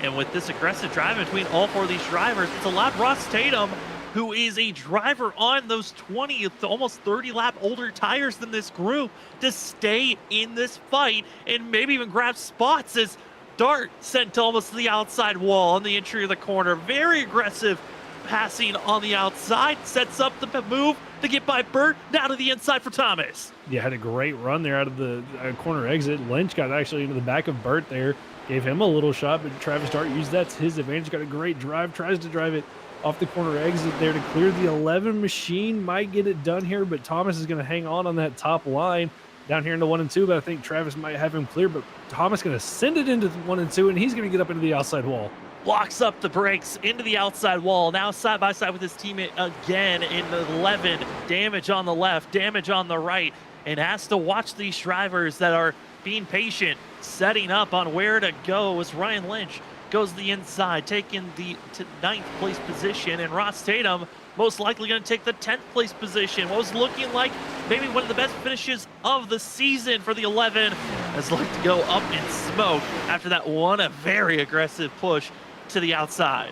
S2: And with this aggressive drive between all 4 of these drivers, it's allowed Ross Tatum, who is a driver on those 20 to almost 30 lap older tires than this group, to stay in this fight and maybe even grab spots as Dart sent to almost the outside wall on the entry of the corner. Very aggressive passing on the outside, sets up the move to get by Burt, down to the inside for Thomas.
S3: Yeah, had a great run there out of the corner exit. Lynch got actually into the back of Burt there, gave him a little shot, but Travis Dart used that to his advantage, got a great drive, tries to drive it off the corner exit there to clear the 11 machine. Might get it done here, but Thomas is going to hang on that top line down here into 1 and 2, but I think Travis might have him clear, but Thomas going to send it into 1 and 2, and he's going to get up into the outside wall.
S2: Locks up the brakes into the outside wall. Now side by side with his teammate again in the 11. Damage on the left, damage on the right, and has to watch these drivers that are being patient, setting up on where to go as Ryan Lynch goes to the inside, taking the 9th place position, and Ross Tatum most likely going to take the 10th place position. What was looking like maybe one of the best finishes of the season for the 11 has looked to go up in smoke after that a very aggressive push to the outside.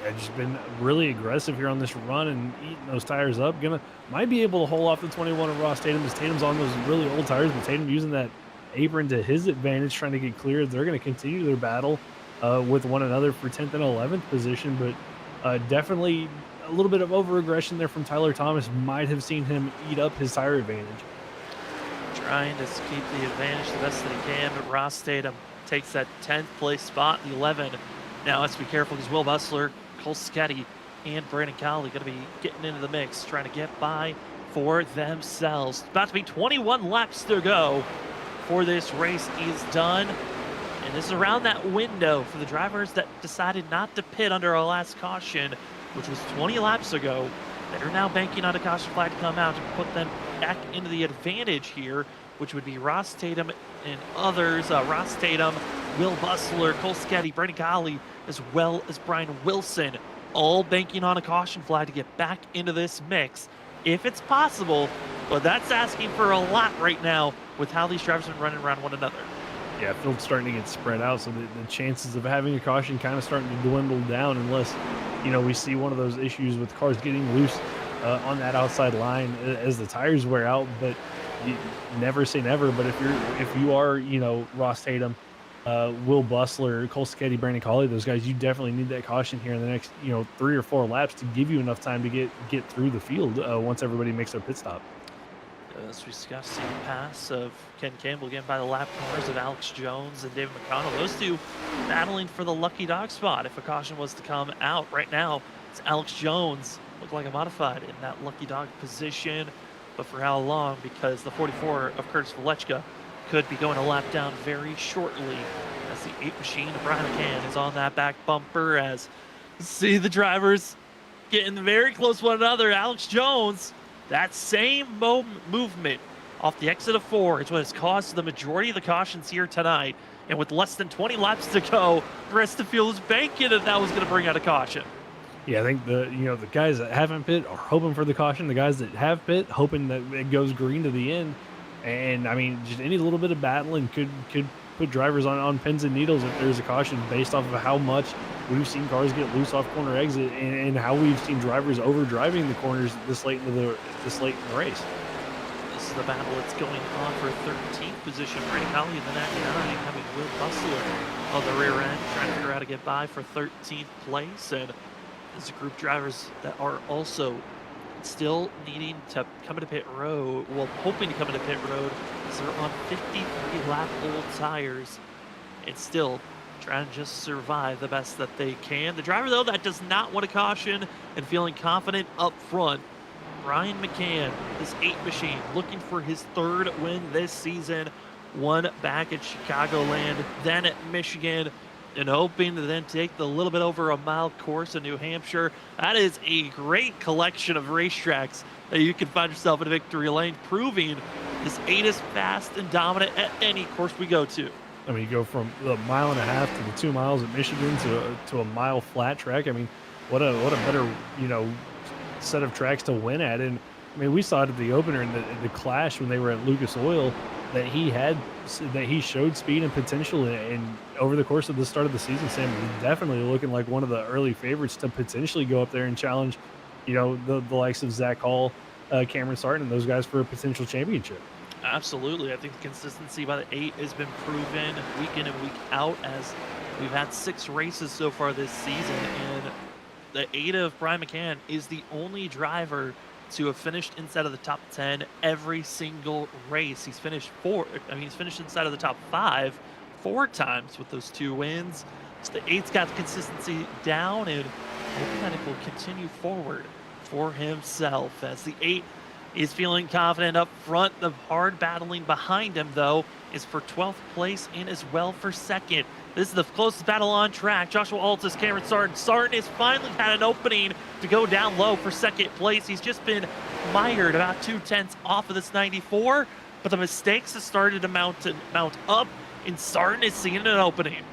S3: Yeah, just been really aggressive here on this run and eating those tires up. Might be able to hold off the 21 of Ross Tatum as Tatum's on those really old tires, but Tatum using that apron to his advantage, trying to get clear. They're going to continue their battle with one another for 10th and 11th position, but definitely a little bit of over-aggression there from Tyler Thomas. Might have seen him eat up his tire advantage.
S2: Trying to keep the advantage the best that he can, but Ross Tatum takes that 10th place spot, the 11. Now let's be careful because Will Bustler, Cole Sketty, and Brandon Cowley going to be getting into the mix, trying to get by for themselves. About to be 21 laps to go before this race is done. And this is around that window for the drivers that decided not to pit under our last caution, which was 20 laps ago. They're now banking on a caution flag to come out to put them back into the advantage here, which would be Ross Tatum and others. Ross Tatum, Will Bustler, Cole Sketty, Brandon Cowley, as well as Brian Wilson, all banking on a caution flag to get back into this mix, if it's possible. But that's asking for a lot right now with how these drivers have been running around one another.
S3: Yeah, field's starting to get spread out, so the chances of having a caution kind of starting to dwindle down unless, we see one of those issues with cars getting loose on that outside line as the tires wear out. But you never say never. But if you are, Ross Tatum, Will Bustler, Cole Sketty, Brandon Cawley, those guys, you definitely need that caution here in the next, 3 or 4 laps to give you enough time to get through the field once everybody makes their pit stop.
S2: As we discussed, the pass of Ken Campbell again by the lap corners of Alex Jones and David McConnell. Those two battling for the lucky dog spot if a caution was to come out. Right now, it's Alex Jones, look like a modified in that lucky dog position. But for how long? Because the 44 of Curtis Valechka could be going a lap down very shortly as the 8 machine of Brian McCann is on that back bumper. As see the drivers getting very close to one another. Alex Jones, that same movement off the exit of 4 is what has caused the majority of the cautions here tonight. And with less than 20 laps to go, the rest of the field is banking that was going to bring out a caution.
S3: Yeah, I think the guys that haven't pit are hoping for the caution. The guys that have pit hoping that it goes green to the end. And I mean, just any little bit of battling could put drivers on pins and needles if there's a caution, based off of how much we've seen cars get loose off corner exit, and how we've seen drivers over driving the corners this late in the race.
S2: This is the battle that's going on for 13th position. Brady Colley in the 99, having Will Bustler on the rear end, trying to figure out how to get by for 13th place. And there's a group of drivers that are also still needing to come into pit road, well, hoping to come into pit road, as they're on 53 lap old tires and still trying to just survive the best that they can. The driver, though, that does not want a caution and feeling confident up front, Ryan McCann, this 8 machine, looking for his 3rd win this season. One back at Chicagoland, then at Michigan, and hoping to then take the little bit over a mile course in New Hampshire. That is a great collection of racetracks that you can find yourself in victory lane, proving this 8 is fast and dominant at any course we go to.
S3: I mean, you go from the 1.5 miles to the 2 miles at Michigan to a mile flat track. I mean, what a better set of tracks to win at. And I mean, we saw it at the opener in the Clash when they were at Lucas Oil, that he showed speed and potential, and over the course of the start of the season, Sam is definitely looking like one of the early favorites to potentially go up there and challenge, the likes of Zach Hall, Cameron Sarton, and those guys for a potential championship.
S2: Absolutely. I think the consistency by the 8 has been proven week in and week out, as we've had 6 races so far this season, and the 8 of Brian McCann is the only driver to have finished inside of the top 10 every single race. He's finished inside of the top 5 4 times with those 2 wins. So the 8's got the consistency down, and hoping that it will continue forward for himself, as the 8 is feeling confident up front. The hard battling behind him, though, is for 12th place and as well for 2nd. This is the closest battle on track. Joshua Altus, Cameron Sarton. Sarton has finally had an opening to go down low for 2nd place. He's just been mired about 2/10 off of this 94, but the mistakes have started to mount up, and Sarton is seeing an opening.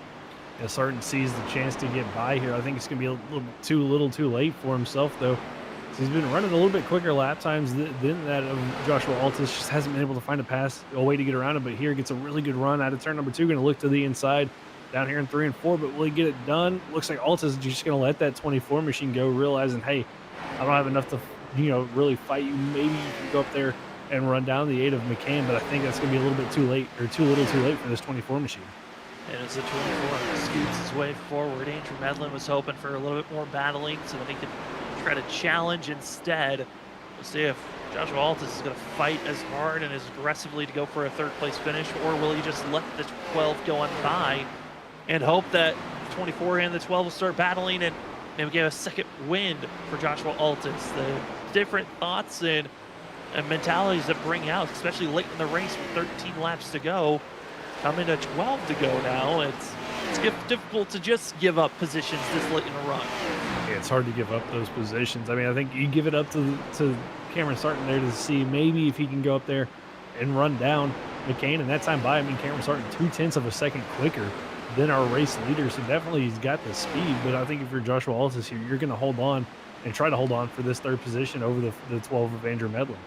S3: Yeah, Sarton sees the chance to get by here. I think it's going to be a little too late for himself, though. So he's been running a little bit quicker lap times than that of Joshua Altus. Just hasn't been able to find a way to get around him, but here gets a really good run out of turn number 2. Going to look to the inside down here in 3 and 4, but will he get it done? Looks like Altus is just going to let that 24 machine go, realizing, hey, I don't have enough to really fight you. Maybe you can go up there and run down the 8 of McCann, but I think that's going to be a little bit too late, or too little too late for this 24 machine.
S2: And as the 24 scoots his way forward, Andrew Medlin was hoping for a little bit more battling so that he could try to challenge instead. We'll see if Joshua Altus is going to fight as hard and as aggressively to go for a 3rd place finish, or will he just let the 12 go on by and hope that the 24 and the 12 will start battling and maybe get a 2nd win for Joshua Altus. The different thoughts and mentalities that bring out, especially late in the race with 13 laps to go, coming to 12 to go now. It's difficult to just give up positions this late in a run.
S3: Yeah, it's hard to give up those positions. I mean, I think you give it up to Cameron Sarton there to see maybe if he can go up there and run down McCain. And that time by, I mean, Cameron Sarton 0.2 of a second quicker than our race leader, so definitely he's got the speed. But I think if you're Joshua Altus here, you're going to hold on and try to hold on for this 3rd position over the 12 of Andrew Medlin.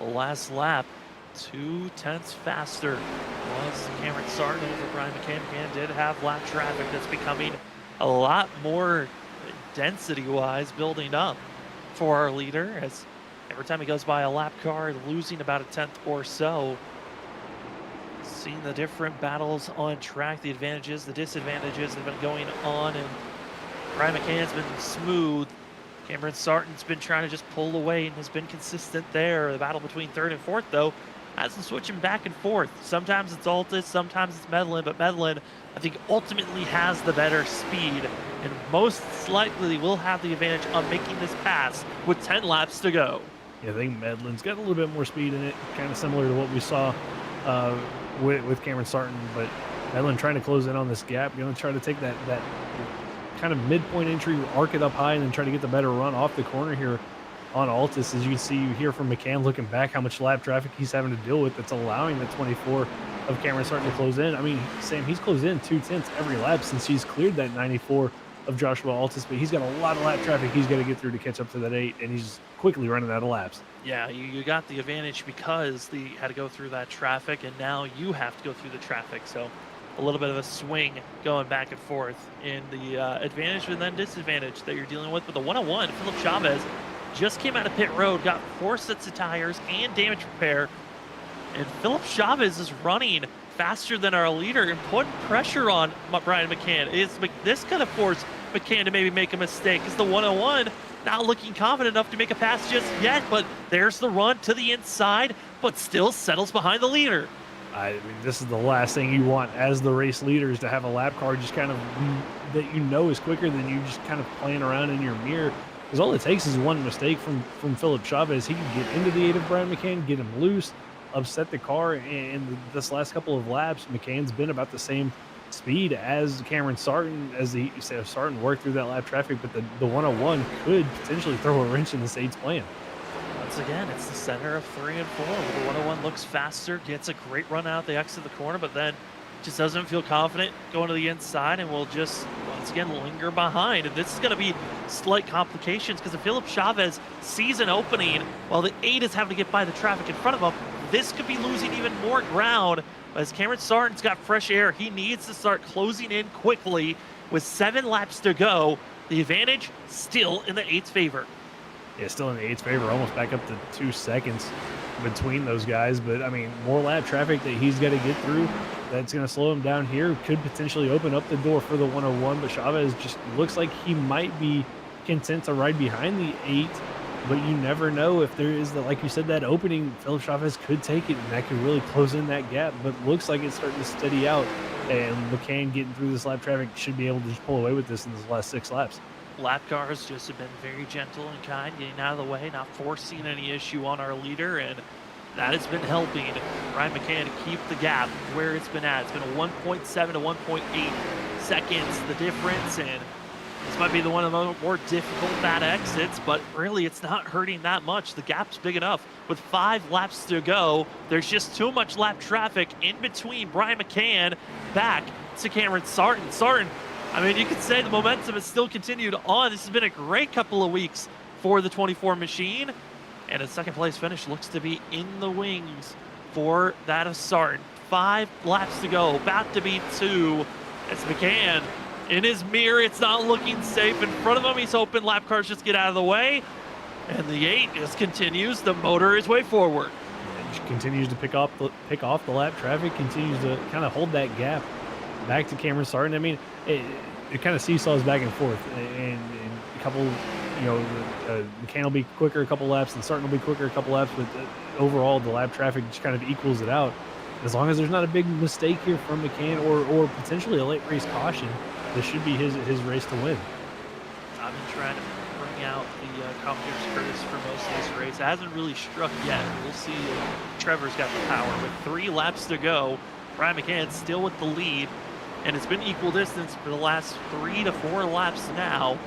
S2: Last lap, 0.2 faster was Cameron Sarton over Brian McCann. McCann did have lap traffic that's becoming a lot more density-wise building up for our leader, as every time he goes by a lap car, losing about 1/10 or so. Seeing the different battles on track, the advantages, the disadvantages that have been going on, and Brian McCann's been smooth. Cameron Sarton's been trying to just pull away and has been consistent there. The battle between 3rd and 4th, though, has them switching back and forth. Sometimes it's Altus, sometimes it's Medlin, but Medlin, I think, ultimately has the better speed and most likely will have the advantage on making this pass with 10 laps to go.
S3: Yeah, I think Medlin's got a little bit more speed in it, kind of similar to what we saw with Cameron Sarton, but Medlin trying to close in on this gap, try to take that kind of midpoint entry, arc it up high, and then try to get the better run off the corner here on Altus. As you can see, you hear from McCann looking back how much lap traffic he's having to deal with that's allowing the 24 of Cameron Sarton to close in. I mean, Sam, he's closed in 0.2 every lap since he's cleared that 94 of Joshua Altus, but he's got a lot of lap traffic he's got to get through to catch up to that 8, and he's quickly running out of laps.
S2: Yeah, you got the advantage because they had to go through that traffic, and now you have to go through the traffic. So a little bit of a swing going back and forth in the advantage and then disadvantage that you're dealing with. But the 101, Philip Chavez just came out of pit road, got 4 sets of tires and damage repair. And Philip Chavez is running faster than our leader and putting pressure on Brian McCann. This could have forced McCann to maybe make a mistake because the 101 not looking confident enough to make a pass just yet, but there's the run to the inside, but still settles behind the leader.
S3: I mean, this is the last thing you want as the race leaders, to have a lap car just kind of that you know is quicker than you, just kind of playing around in your mirror. Because all it takes is one mistake from Philip Chavez. He can get into the 8 of Brian McCann, get him loose, upset the car. And this last couple of laps, McCann's been about the same speed as Cameron Sarton, as Sarton worked through that lap traffic, but the 101 could potentially throw a wrench in this 8's plan.
S2: Once again, it's the center of 3 and 4. The 101 looks faster, gets a great run out the exit of the corner, but then just doesn't feel confident going to the inside and will just, once again, linger behind. And this is going to be slight complications because if Philip Chavez sees an opening while the 8 is having to get by the traffic in front of him, this could be losing even more ground. As Cameron Sarton's got fresh air, he needs to start closing in quickly with 7 laps to go. The advantage still in the 8's favor.
S3: Yeah, still in the 8's favor, almost back up to 2 seconds between those guys. But, I mean, more lap traffic that he's got to get through, that's going to slow him down here, could potentially open up the door for the 101. But Chavez just looks like he might be content to ride behind the 8. But you never know if there is, like you said, that opening. Philip Chavez could take it, and that could really close in that gap. But looks like it's starting to steady out. And McCann getting through this lap traffic should be able to just pull away with this in this last 6 laps.
S2: Lap cars just have been very gentle and kind, getting out of the way, not forcing any issue on our leader, and that has been helping Brian McCann to keep the gap where it's been at. It's been a 1.7 to 1.8 seconds, the difference, and this might be one of the more difficult bad exits, but really it's not hurting that much. The gap's big enough. With 5 laps to go, there's just too much lap traffic in between Brian McCann back to Cameron Sarton. Sarton, I mean, you could say the momentum has still continued on. This has been a great couple of weeks for the 24 machine. And a second place finish looks to be in the wings for that of Sarton. 5 laps to go, about to be 2. As McCann in his mirror, it's not looking safe in front of him. He's hoping lap cars just get out of the way. And the 8 just continues to motor his way forward.
S3: It continues to pick off the lap traffic, continues to kind of hold that gap back to Cameron Sarton. I mean, it kind of seesaws back and forth, and a couple, McCann will be quicker a couple laps, and Sarton will be quicker a couple laps, but overall the lap traffic just kind of equals it out. As long as there's not a big mistake here from McCann or potentially a late race caution, this should be his race to win.
S2: I've been trying to bring out the commentator's curse for most of this race. It hasn't really struck yet. We'll see if Trevor's got the power. With 3 laps to go, Brian McCann still with the lead, and it's been equal distance for the last 3 to 4 laps now.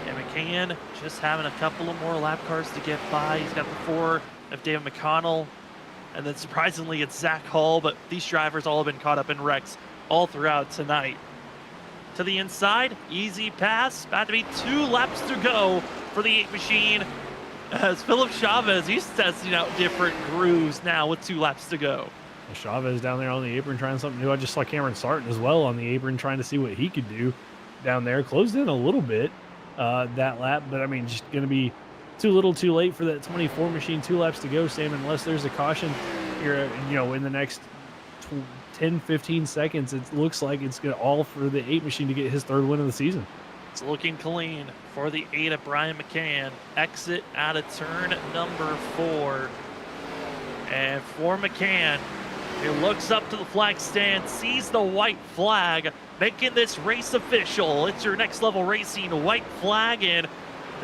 S2: And McCann just having a couple of more lap cars to get by. He's got the 4 of David McConnell, and then surprisingly it's Zach Hall, but these drivers all have been caught up in wrecks all throughout tonight. To the inside, easy pass, about to be 2 laps to go for the 8 machine. As Philip Chavez, he's testing out different grooves now with 2 laps to go.
S3: Chavez down there on the apron trying something new. I just saw Cameron Sarton as well on the apron trying to see what he could do down there. Closed in a little bit that lap, but I mean, just going to be too little too late for that 24 machine. 2 laps to go, Sam, unless there's a caution here, in the next 10, 15 seconds. It looks like it's going to all for the 8 machine to get his 3rd win of the season.
S2: It's looking clean for the 8 of Brian McCann. Exit out of turn number 4. And for McCann, he looks up to the flag stand, sees the white flag, making this race official. It's your Next Level Racing white flag, and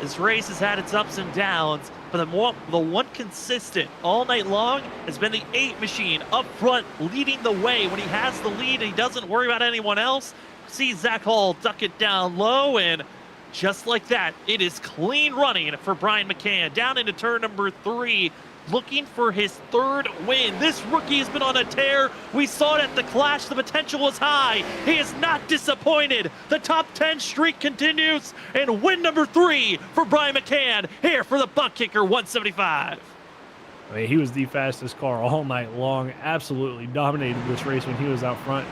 S2: this race has had its ups and downs, but the one consistent all night long has been the 8 machine up front, leading the way when he has the lead and he doesn't worry about anyone else. See Zach Hall duck it down low and just like that, it is clean running for Brian McCann. Down into turn number 3, looking for his 3rd win. This rookie has been on a tear. We saw it at the Clash. The potential was high. He is not disappointed. The top 10 streak continues, and win number 3 for Brian McCann here for the ButtKicker 175.
S3: I mean, he was the fastest car all night long. Absolutely dominated this race when he was out front.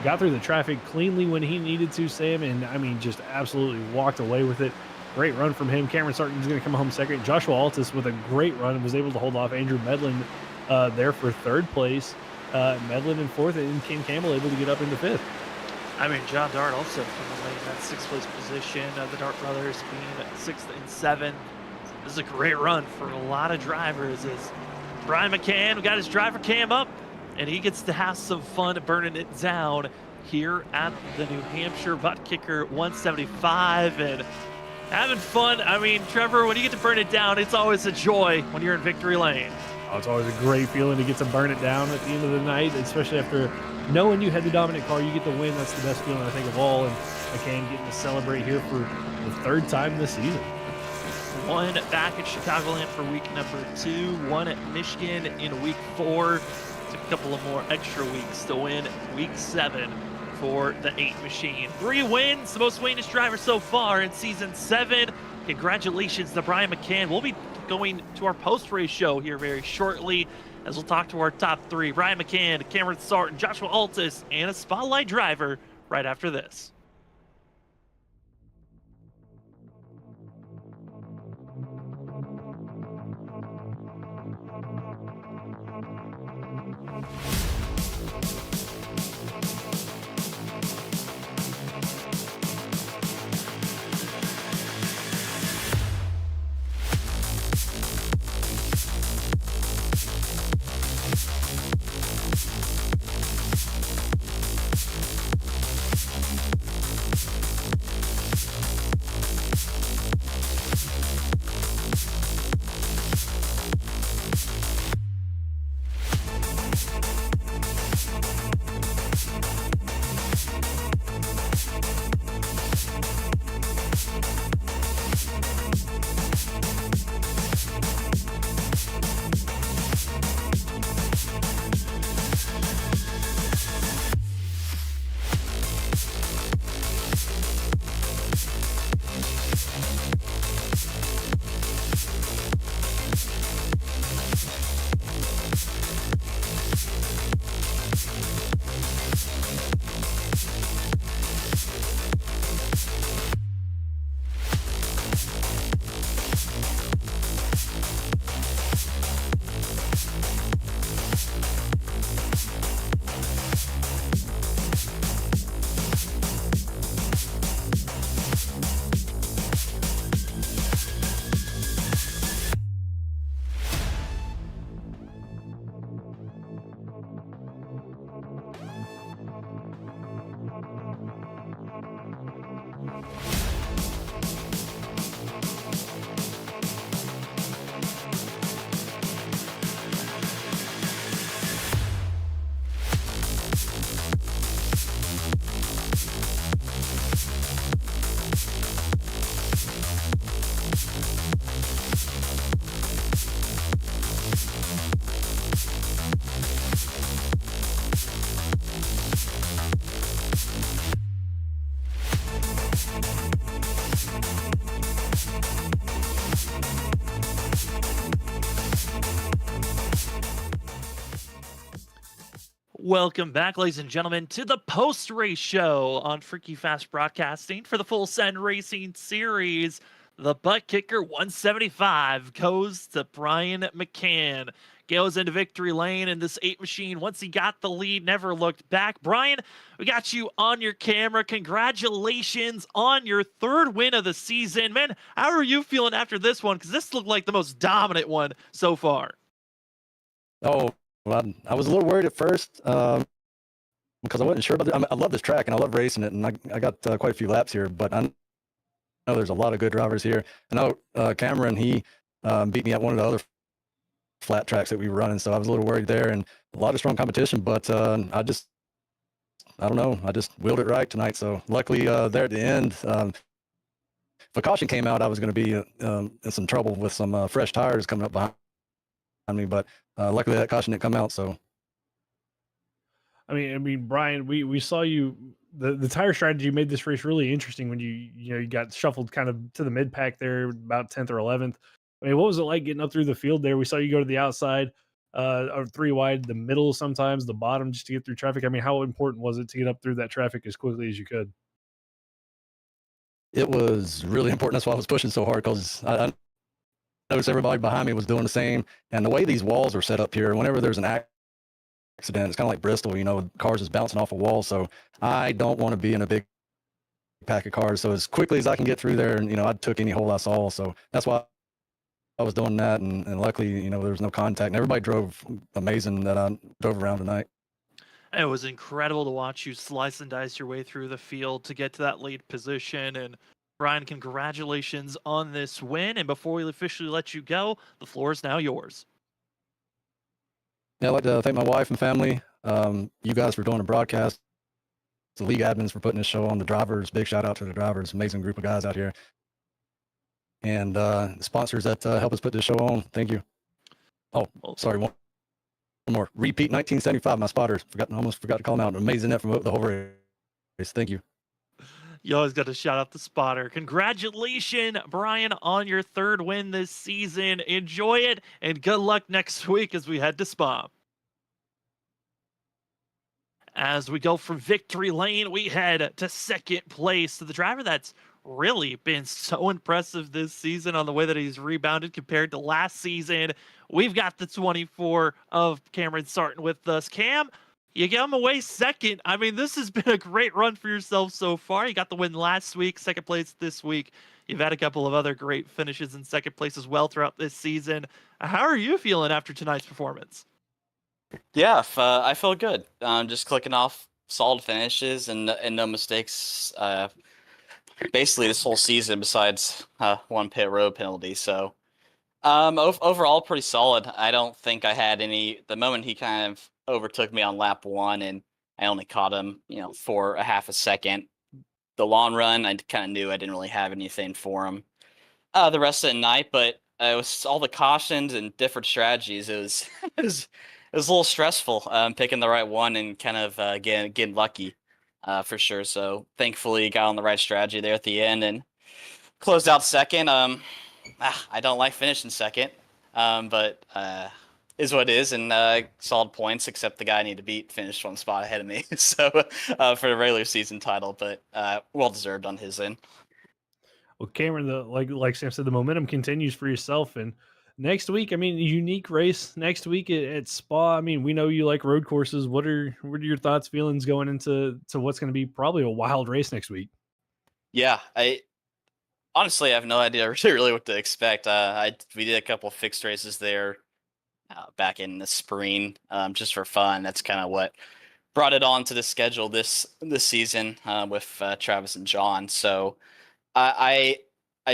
S3: Got through the traffic cleanly when he needed to, Sam, and I mean, just absolutely walked away with it. Great run from him. Cameron Sarton is going to come home second. Joshua Altus with a great run was able to hold off Andrew Medlin there for 3rd place. Medlin in 4th, and Ken Campbell able to get up into 5th.
S2: I mean, John Dart also from in that 6th place position. The Dart brothers being 6th and 7th. This is a great run for a lot of drivers. As Brian McCann got his driver cam up, and he gets to have some fun burning it down here at the New Hampshire ButtKicker 175 and having fun. I mean, Trevor, when you get to burn it down, it's always a joy when you're in victory lane.
S3: Oh, it's always a great feeling to get to burn it down at the end of the night, especially after knowing you had the dominant car. You get the win. That's the best feeling, I think, of all. And McCann getting to celebrate here for the 3rd time this season.
S2: 1 back at Chicagoland for week number 2, 1 at Michigan in week 4. Took a couple of more extra weeks to win week 7 for the 8 machine. 3 wins, the most winningest driver so far in season 7. Congratulations to Brian McCann. We'll be going to our post-race show here very shortly as we'll talk to our top 3. Brian McCann, Cameron Sarton, Joshua Altus, and a spotlight driver right after this. Welcome back, ladies and gentlemen, to the post-race show on Freaky Fast Broadcasting for the Full Send Racing Series. The ButtKicker 175 goes to Brian McCann. Goes into victory lane in this 8 machine. Once he got the lead, never looked back. Brian, we got you on your camera. Congratulations on your 3rd win of the season. Man, how are you feeling after this one? Because this looked like the most dominant one so far.
S10: Oh, well, I was a little worried at first because I wasn't sure about it. I love this track and I love racing it, and I got quite a few laps here, but I know there's a lot of good drivers here. I know Cameron, he beat me at one of the other flat tracks that we were running, so I was a little worried there, and a lot of strong competition, but I don't know, I just willed it right tonight. So luckily there at the end, a caution came out, I was going to be in some trouble with some fresh tires coming up behind me. But luckily, that caution didn't come out. So
S3: I mean, Brian, we saw you. The tire strategy made this race really interesting when you got shuffled kind of to the mid pack there, about 10th or 11th. I mean, what was it like getting up through the field there? We saw you go to the outside, or 3 wide, the middle, sometimes the bottom, just to get through traffic. I mean, how important was it to get up through that traffic as quickly as you could?
S10: it was really important. That's why I was pushing so hard, because I noticed everybody behind me was doing the same. And the way these walls are set up here, whenever there's an accident, it's kind of like Bristol, cars is bouncing off a wall. So I don't want to be in a big pack of cars. So as quickly as I can get through there, and I took any hole I saw. So that's why I was doing that. And luckily, there was no contact, and everybody drove amazing that I drove around tonight.
S2: It was incredible to watch you slice and dice your way through the field to get to that lead position. And Brian, congratulations on this win. And before we officially let you go, the floor is now yours.
S10: Yeah, I'd like to thank my wife and family, you guys for doing the broadcast, the league admins for putting this show on, the drivers. Big shout out to the drivers, amazing group of guys out here, and the sponsors that help us put this show on. Thank you. Oh, sorry, one more. Repeat 1975, my spotters. Almost forgot to call them out. Amazing net from the whole race. Thank you.
S2: You always got to shout out the spotter. Congratulations, Brian, on your 3rd win this season. Enjoy it, and good luck next week as we head to Spa. As we go from victory lane, we head to 2nd place to the driver that's really been so impressive this season on the way that he's rebounded compared to last season. We've got the 24 of Cameron Sarton with us. Cam, you get him away 2nd. I mean, this has been a great run for yourself so far. You got the win last week, 2nd place this week. You've had a couple of other great finishes in 2nd place as well throughout this season. How are you feeling after tonight's performance?
S11: Yeah, I feel good. Just clicking off solid finishes and no mistakes. Basically, this whole season, besides one pit road penalty. So, overall, pretty solid. I don't think I had any. The moment he kind of overtook me on lap 1, and I only caught him, for a half a second. The long run, I kind of knew I didn't really have anything for him. The rest of the night, but it was all the cautions and different strategies. It was it was a little stressful picking the right one and kind of getting lucky for sure. So thankfully got on the right strategy there at the end and closed out 2nd. I don't like finishing 2nd, but is what it is, and solid points, except the guy I need to beat finished 1 spot ahead of me. So for the regular season title, but well deserved on his end.
S3: Well, Cameron, like Sam said, the momentum continues for yourself. And next week, I mean, unique race next week at Spa. I mean, we know you like road courses. What are your thoughts, feelings going into what's going to be probably a wild race next week?
S11: Yeah, I honestly have no idea really what to expect. We did a couple of fixed races there back in the spring, just for fun. That's kind of what brought it on to the schedule this season with Travis and John. So I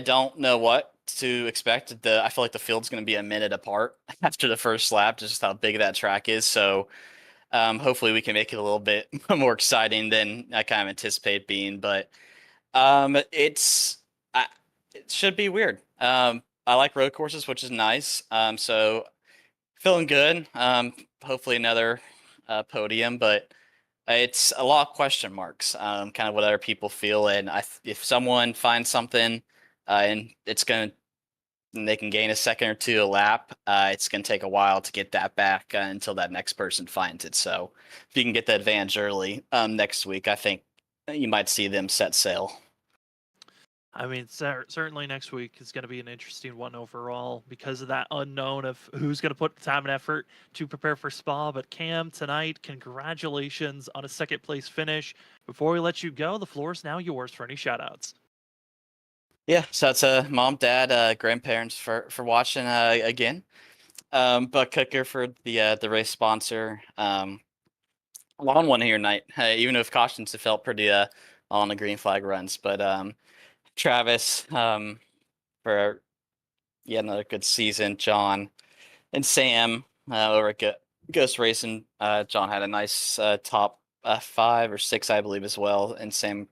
S11: don't know what to expect. I feel like the field's going to be a minute apart after the first lap, just how big that track is. So hopefully we can make it a little bit more exciting than I kind of anticipate being. But it should be weird. I like road courses, which is nice. So feeling good. Hopefully another podium, but it's a lot of question marks, kind of what other people feel. And if someone finds something and they can gain a second or 2 a lap, it's going to take a while to get that back until that next person finds it. So if you can get the advantage early next week, I think you might see them set sail.
S2: I mean, certainly next week is going to be an interesting one overall because of that unknown of who's going to put the time and effort to prepare for Spa. But Cam, tonight, congratulations on a 2nd place finish. Before we let you go, the floor is now yours for any shout-outs.
S11: Yeah, so that's mom, dad, grandparents for watching again. ButtKicker for the race sponsor. Long one here tonight, even if cautions have felt pretty on the green flag runs. But Travis for another good season. John and Sam over at Ghost Racing. John had a nice top 5 or 6, I believe, as well. And Sam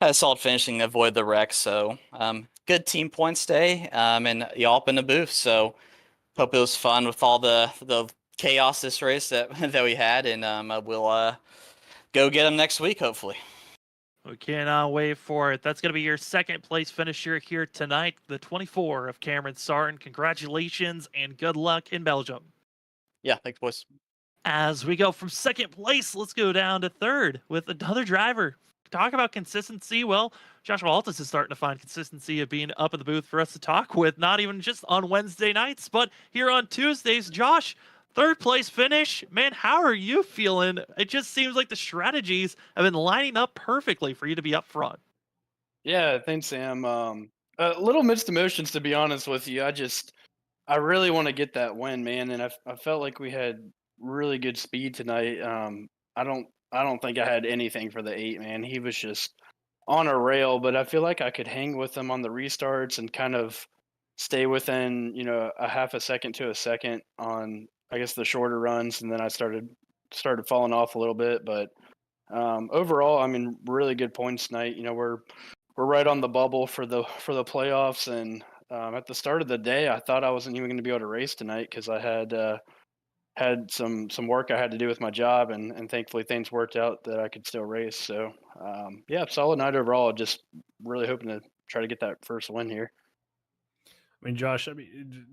S11: had a solid finishing, avoid the wreck. So good team points day, and y'all up in the booth. So hope it was fun with all the chaos this race that that we had, and we'll go get them next week, hopefully.
S2: We cannot wait for it. That's going to be your second place finisher here tonight, the 24 of Cameron Sarton. Congratulations and good luck in Belgium.
S11: Yeah, thanks, boys.
S2: As we go from second place, let's go down to third with another driver. Talk about consistency. Well, Joshua Altus is starting to find consistency of being up in the booth for us to talk with, not even just on Wednesday nights, but here on Tuesdays. Josh, third place finish. Man, how are you feeling? It just seems like the strategies have been lining up perfectly for you to be up front.
S12: Yeah, thanks, Sam. A little mixed emotions, to be honest with you. I really want to get that win, man, and I felt like we had really good speed tonight. I don't think I had anything for the 8, man. He was just on a rail, but I feel like I could hang with him on the restarts and kind of stay within, a half a second to a second on, I guess, the shorter runs, and then I started falling off a little bit. But overall, I mean, really good points tonight. We're right on the bubble for the playoffs, and at the start of the day, I thought I wasn't even going to be able to race tonight because I had some work I had to do with my job, and thankfully things worked out that I could still race. So yeah, solid night overall. Just really hoping to try to get that first win here.
S3: I mean, Josh,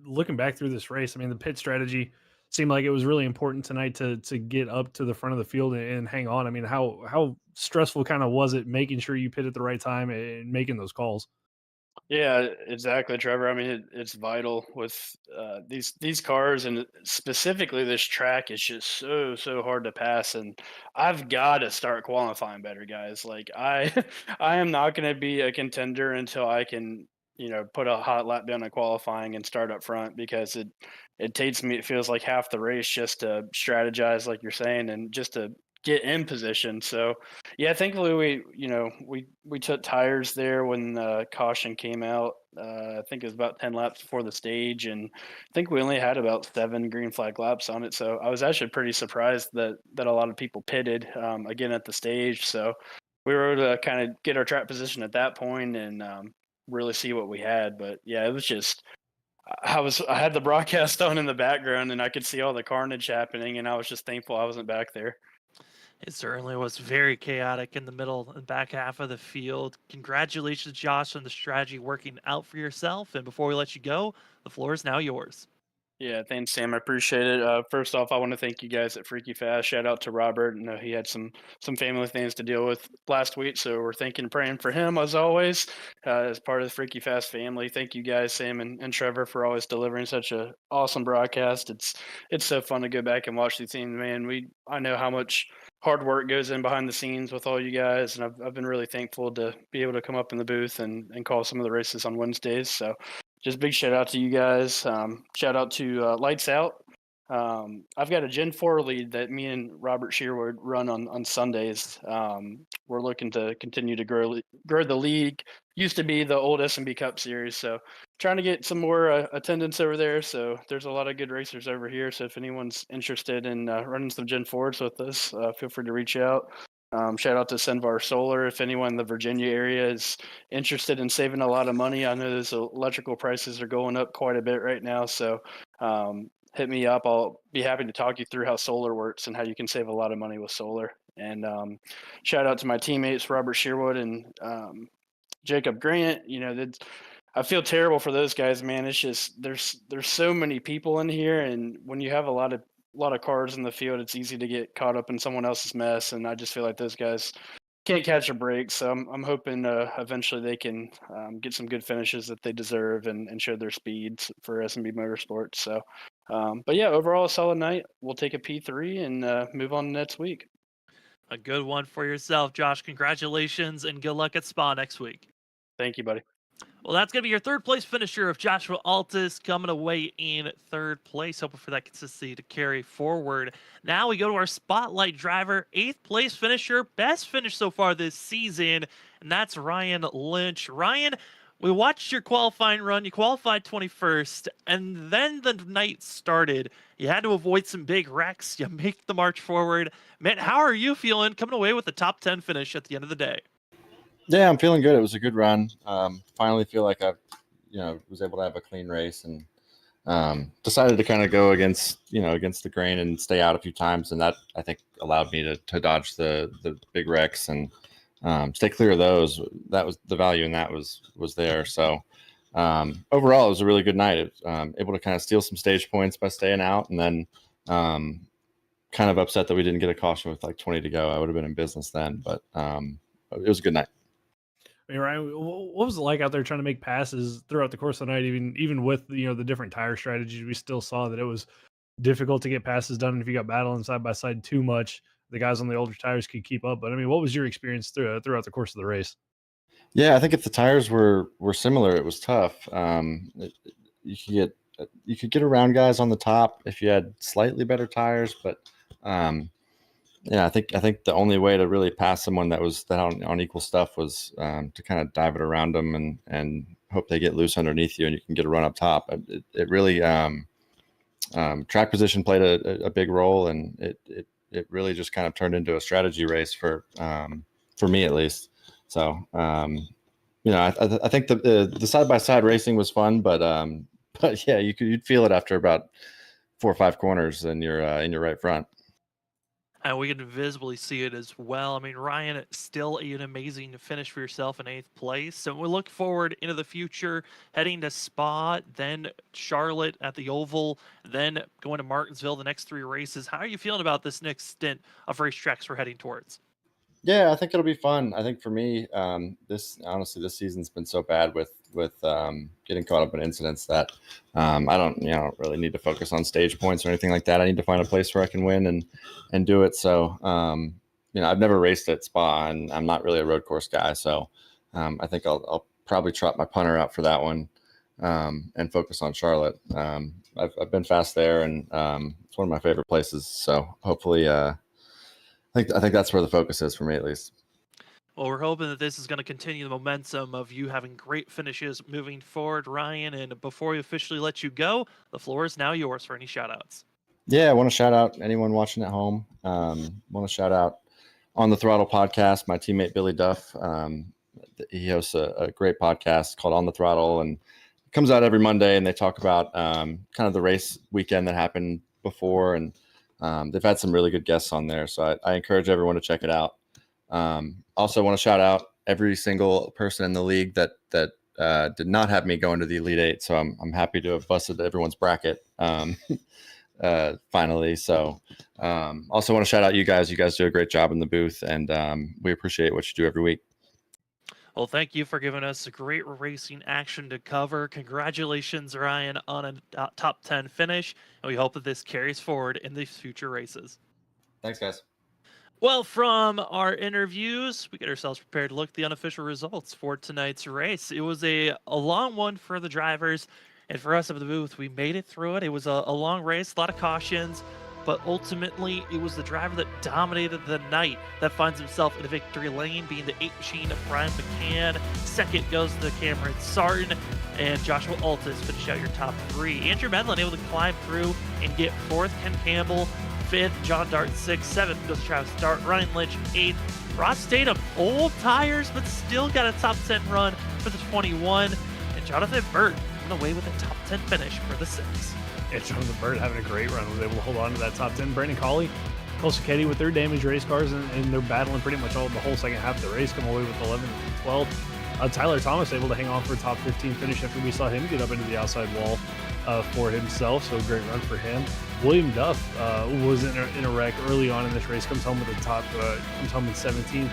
S3: looking back through this race, I mean, the pit strategy seemed like it was really important tonight to get up to the front of the field and hang on. I mean, how stressful kind of was it making sure you pit at the right time and making those calls?
S12: Yeah, exactly, Trevor. I mean, it's vital with these cars, and specifically this track is just so hard to pass. And I've got to start qualifying better, guys. Like I am not going to be a contender until I can, put a hot lap down in qualifying and start up front, because it takes me. It feels like half the race just to strategize, like you're saying, and just to get in position. So yeah, thankfully we took tires there when caution came out. I think it was about 10 laps before the stage, and I think we only had about 7 green flag laps on it. So I was actually pretty surprised that a lot of people pitted again at the stage. So we were able to kind of get our track position at that point and really see what we had. But yeah, it was just I had the broadcast on in the background, and I could see all the carnage happening, and I was just thankful I wasn't back there.
S2: It certainly was very chaotic in the middle and back half of the field. Congratulations, Josh, on the strategy working out for yourself. And before we let you go, the floor is now yours.
S12: Yeah, thanks, Sam. I appreciate it. First off, I want to thank you guys at Freaky Fast. Shout out to Robert. I know he had some family things to deal with last week, so we're thinking and praying for him as always, as part of the Freaky Fast family. Thank you guys, Sam and Trevor, for always delivering such a awesome broadcast. It's so fun to go back and watch these things, man. I know how much hard work goes in behind the scenes with all you guys, and I've been really thankful to be able to come up in the booth and call some of the races on Wednesdays. So just big shout out to you guys. Shout out to Lights Out. I've got a Gen 4 lead that me and Robert Shearwood run on Sundays. We're looking to continue to grow the league. Used to be the old S&B Cup series, so trying to get some more attendance over there. So there's a lot of good racers over here. So if anyone's interested in running some Gen 4s with us, feel free to reach out. Shout out to Senvar Solar. If anyone in the Virginia area is interested in saving a lot of money, I know those electrical prices are going up quite a bit right now. So hit me up. I'll be happy to talk you through how solar works and how you can save a lot of money with solar. And shout out to my teammates, Robert Shearwood and Jacob Grant. I feel terrible for those guys, man. It's just there's so many people in here, and when you have a lot of cars in the field, it's easy to get caught up in someone else's mess. And I just feel like those guys can't catch a break. So I'm hoping eventually they can get some good finishes that they deserve and show their speeds for S&B Motorsports. So, but yeah, overall a solid night. We'll take a P3 and move on to next week.
S2: A good one for yourself, Josh. Congratulations and good luck at Spa next week.
S12: Thank you, buddy.
S2: Well, that's going to be your third place finisher of Joshua Altus coming away in third place. Hoping for that consistency to carry forward. Now we go to our spotlight driver, 8th place finisher, best finish so far this season, and that's Ryan Lynch. Ryan, we watched your qualifying run. You qualified 21st, and then the night started. You had to avoid some big wrecks. You make the march forward. Man, how are you feeling coming away with the top 10 finish at the end of the day?
S13: Yeah, I'm feeling good. It was a good run. Finally feel like I, was able to have a clean race, and decided to kind of go against the grain and stay out a few times, and that I think allowed me to dodge the big wrecks and stay clear of those. That was the value, and that was there. So overall, it was a really good night. It was, able to kind of steal some stage points by staying out, and then kind of upset that we didn't get a caution with like 20 to go. I would have been in business then, but it was a good night.
S3: I mean, Ryan, what was it like out there trying to make passes throughout the course of the night? Even with the different tire strategies, we still saw that it was difficult to get passes done. And if you got battling side by side too much, the guys on the older tires could keep up. But I mean, what was your experience throughout the course of the race?
S13: Yeah, I think if the tires were similar, it was tough. You could get around guys on the top if you had slightly better tires, but yeah, I think the only way to really pass someone that was on equal stuff was to kind of dive it around them and hope they get loose underneath you and you can get a run up top. It really track position played a big role, and it really just kind of turned into a strategy race for me at least. So I think the side by side racing was fun, but yeah, you'd feel it after about 4 or 5 corners in your right front.
S2: And we can visibly see it as well. I mean, Ryan, still an amazing finish for yourself in 8th place. So we look forward into the future, heading to Spa, then Charlotte at the Oval, then going to Martinsville, the next 3 races. How are you feeling about this next stint of racetracks we're heading towards?
S13: Yeah, I think it'll be fun. I think for me, this season's been so bad with getting caught up in incidents that I don't really need to focus on stage points or anything like that. I need to find a place where I can win and do it. So I've never raced at Spa, and I'm not really a road course guy. So I think I'll probably trot my punter out for that one and focus on Charlotte. I've been fast there, and it's one of my favorite places. So hopefully. I think that's where the focus is for me, at least.
S2: Well, we're hoping that this is going to continue the momentum of you having great finishes moving forward, Ryan. And before we officially let you go, the floor is now yours for any shout-outs.
S13: Yeah, I want to shout out anyone watching at home. Want to shout out On the Throttle podcast, my teammate Billy Duff. He hosts a great podcast called On the Throttle, and it comes out every Monday, and they talk about kind of the race weekend that happened before, and they've had some really good guests on there, so I encourage everyone to check it out. Also want to shout out every single person in the league that did not have me go into the Elite Eight, so I'm happy to have busted everyone's bracket finally. So also want to shout out you guys. You guys do a great job in the booth, and we appreciate what you do every week.
S2: Well, thank you for giving us a great racing action to cover. Congratulations, Ryan, on a top 10 finish, and we hope that this carries forward in the future races.
S13: Thanks, guys.
S2: Well, from our interviews, we get ourselves prepared to look at the unofficial results for tonight's race. It was a long one for the drivers, and for us at the booth, we made it through it. It was a long race, a lot of cautions, but ultimately it was the driver that dominated the night that finds himself in the victory lane, being the 8 machine of Brian McCann. Second goes to Cameron Sarton, and Joshua Altis finished out your top 3. Andrew Medlin able to climb through and get 4th. Ken Campbell 5th. John Dart 6th. 7th goes Travis Dart. Ryan Lynch 8th. Ross Statham, old tires, but still got a top 10 run for the 21. And Jonathan Burt coming away with a top 10 finish for the 6.
S3: Yeah, Jonathan Burt having a great run, was able to hold on to that top 10. Brandon Colley, Cole Sacchetti with their damaged race cars, and they're battling pretty much the whole second half of the race, come away with 11 and 12. Tyler Thomas able to hang on for a top 15 finish after we saw him get up into the outside wall for himself, so a great run for him. William Duff was in a wreck early on in this race, comes home with a top, comes home in 17th.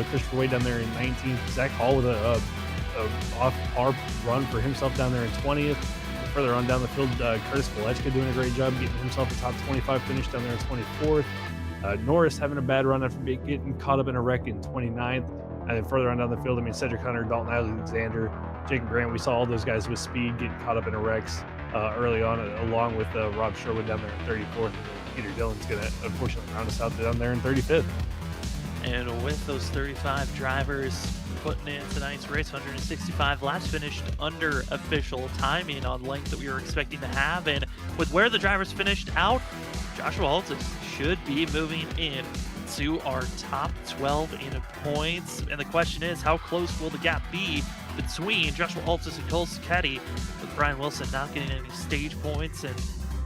S3: Christopher Wade down there in 19th. Zach Hall with a off-par run for himself down there in 20th. Further on down the field, Curtis Valechka doing a great job getting himself a top 25 finish down there in 24th. Norris having a bad run after getting caught up in a wreck in 29th. And then further on down the field, I mean, Cedric Hunter, Dalton Alexander, Jacob Grant, we saw all those guys with speed getting caught up in a wrecks early on, along with Rob Sherwood down there in 34th. Peter Dillon's going to unfortunately round us out down there in 35th.
S2: And with those 35 drivers putting in tonight's race, 165 laps finished under official timing on length that we were expecting to have. And with where the drivers finished out, Joshua Altis should be moving in into our top 12 in points. And the question is, how close will the gap be between Joshua Altus and Cole Sacchetti, with Brian Wilson not getting any stage points and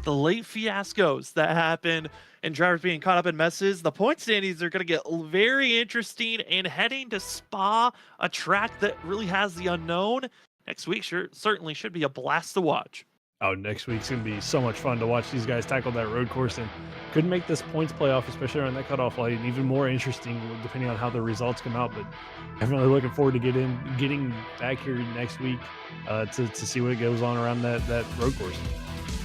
S2: the late fiascos that happen and drivers being caught up in messes? The point standings are going to get very interesting, and heading to Spa, a track that really has the unknown, next week certainly should be a blast to watch.
S3: Oh, next week's going to be so much fun to watch these guys tackle that road course, and couldn't make this points playoff, especially on that cutoff light, and even more interesting depending on how the results come out. But definitely looking forward to getting back here next week to see what goes on around that road course.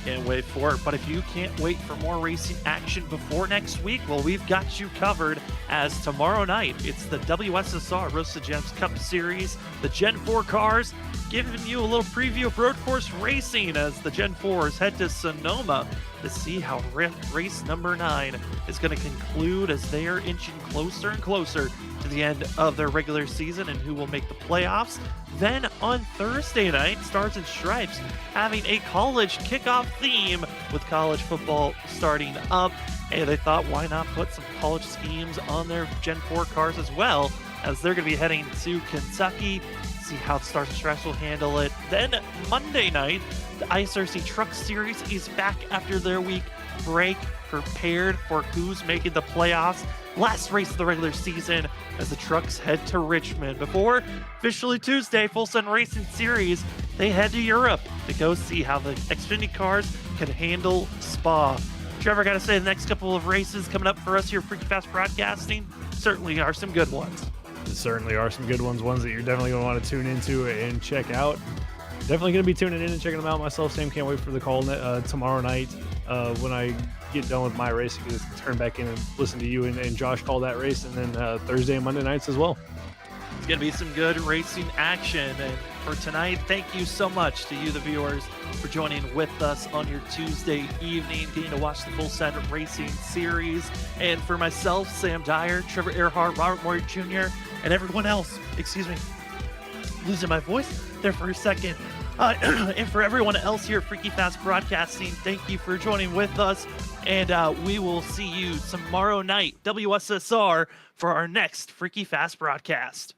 S2: Can't wait for it. But if you can't wait for more racing action before next week, well, we've got you covered, as tomorrow night it's the WSSR Roasted Gems Cup Series, the Gen 4 cars, giving you a little preview of road course racing as the Gen 4s head to Sonoma to see how race number 9 is going to conclude, as they are inching closer and closer to the end of their regular season and who will make the playoffs. Then on Thursday night, Stars and Stripes having a college kickoff theme with college football starting up. And they thought, why not put some college schemes on their Gen 4 cars as well, as they're going to be heading to Kentucky. See how the Stars and Stripes will handle it. Then Monday night, the ISRC Truck Series is back after their week break, prepared for who's making the playoffs. Last race of the regular season as the trucks head to Richmond. Before officially Tuesday, Full Sun Racing Series, they head to Europe to go see how the Xfinity cars can handle Spa. Trevor, got to say, the next couple of races coming up for us here at Freaky Fast Broadcasting certainly are some good ones.
S3: Certainly are some good ones that you're definitely going to want to tune into and check out. Definitely going to be tuning in and checking them out myself. Sam, can't wait for the call tomorrow night when I get done with my racing, to turn back in and listen to you and Josh call that race, and then Thursday and Monday nights as well.
S2: It's going to be some good racing action. And for tonight, thank you so much to you, the viewers, for joining with us on your Tuesday evening, getting to watch the Full Sun Racing Series. And for myself, Sam Dyer, Trevor Earhart, Robert Moyer Jr., and everyone else, losing my voice there for a second. And for everyone else here at Freaky Fast Broadcasting, thank you for joining with us. And we will see you tomorrow night, WSSR, for our next Freaky Fast broadcast.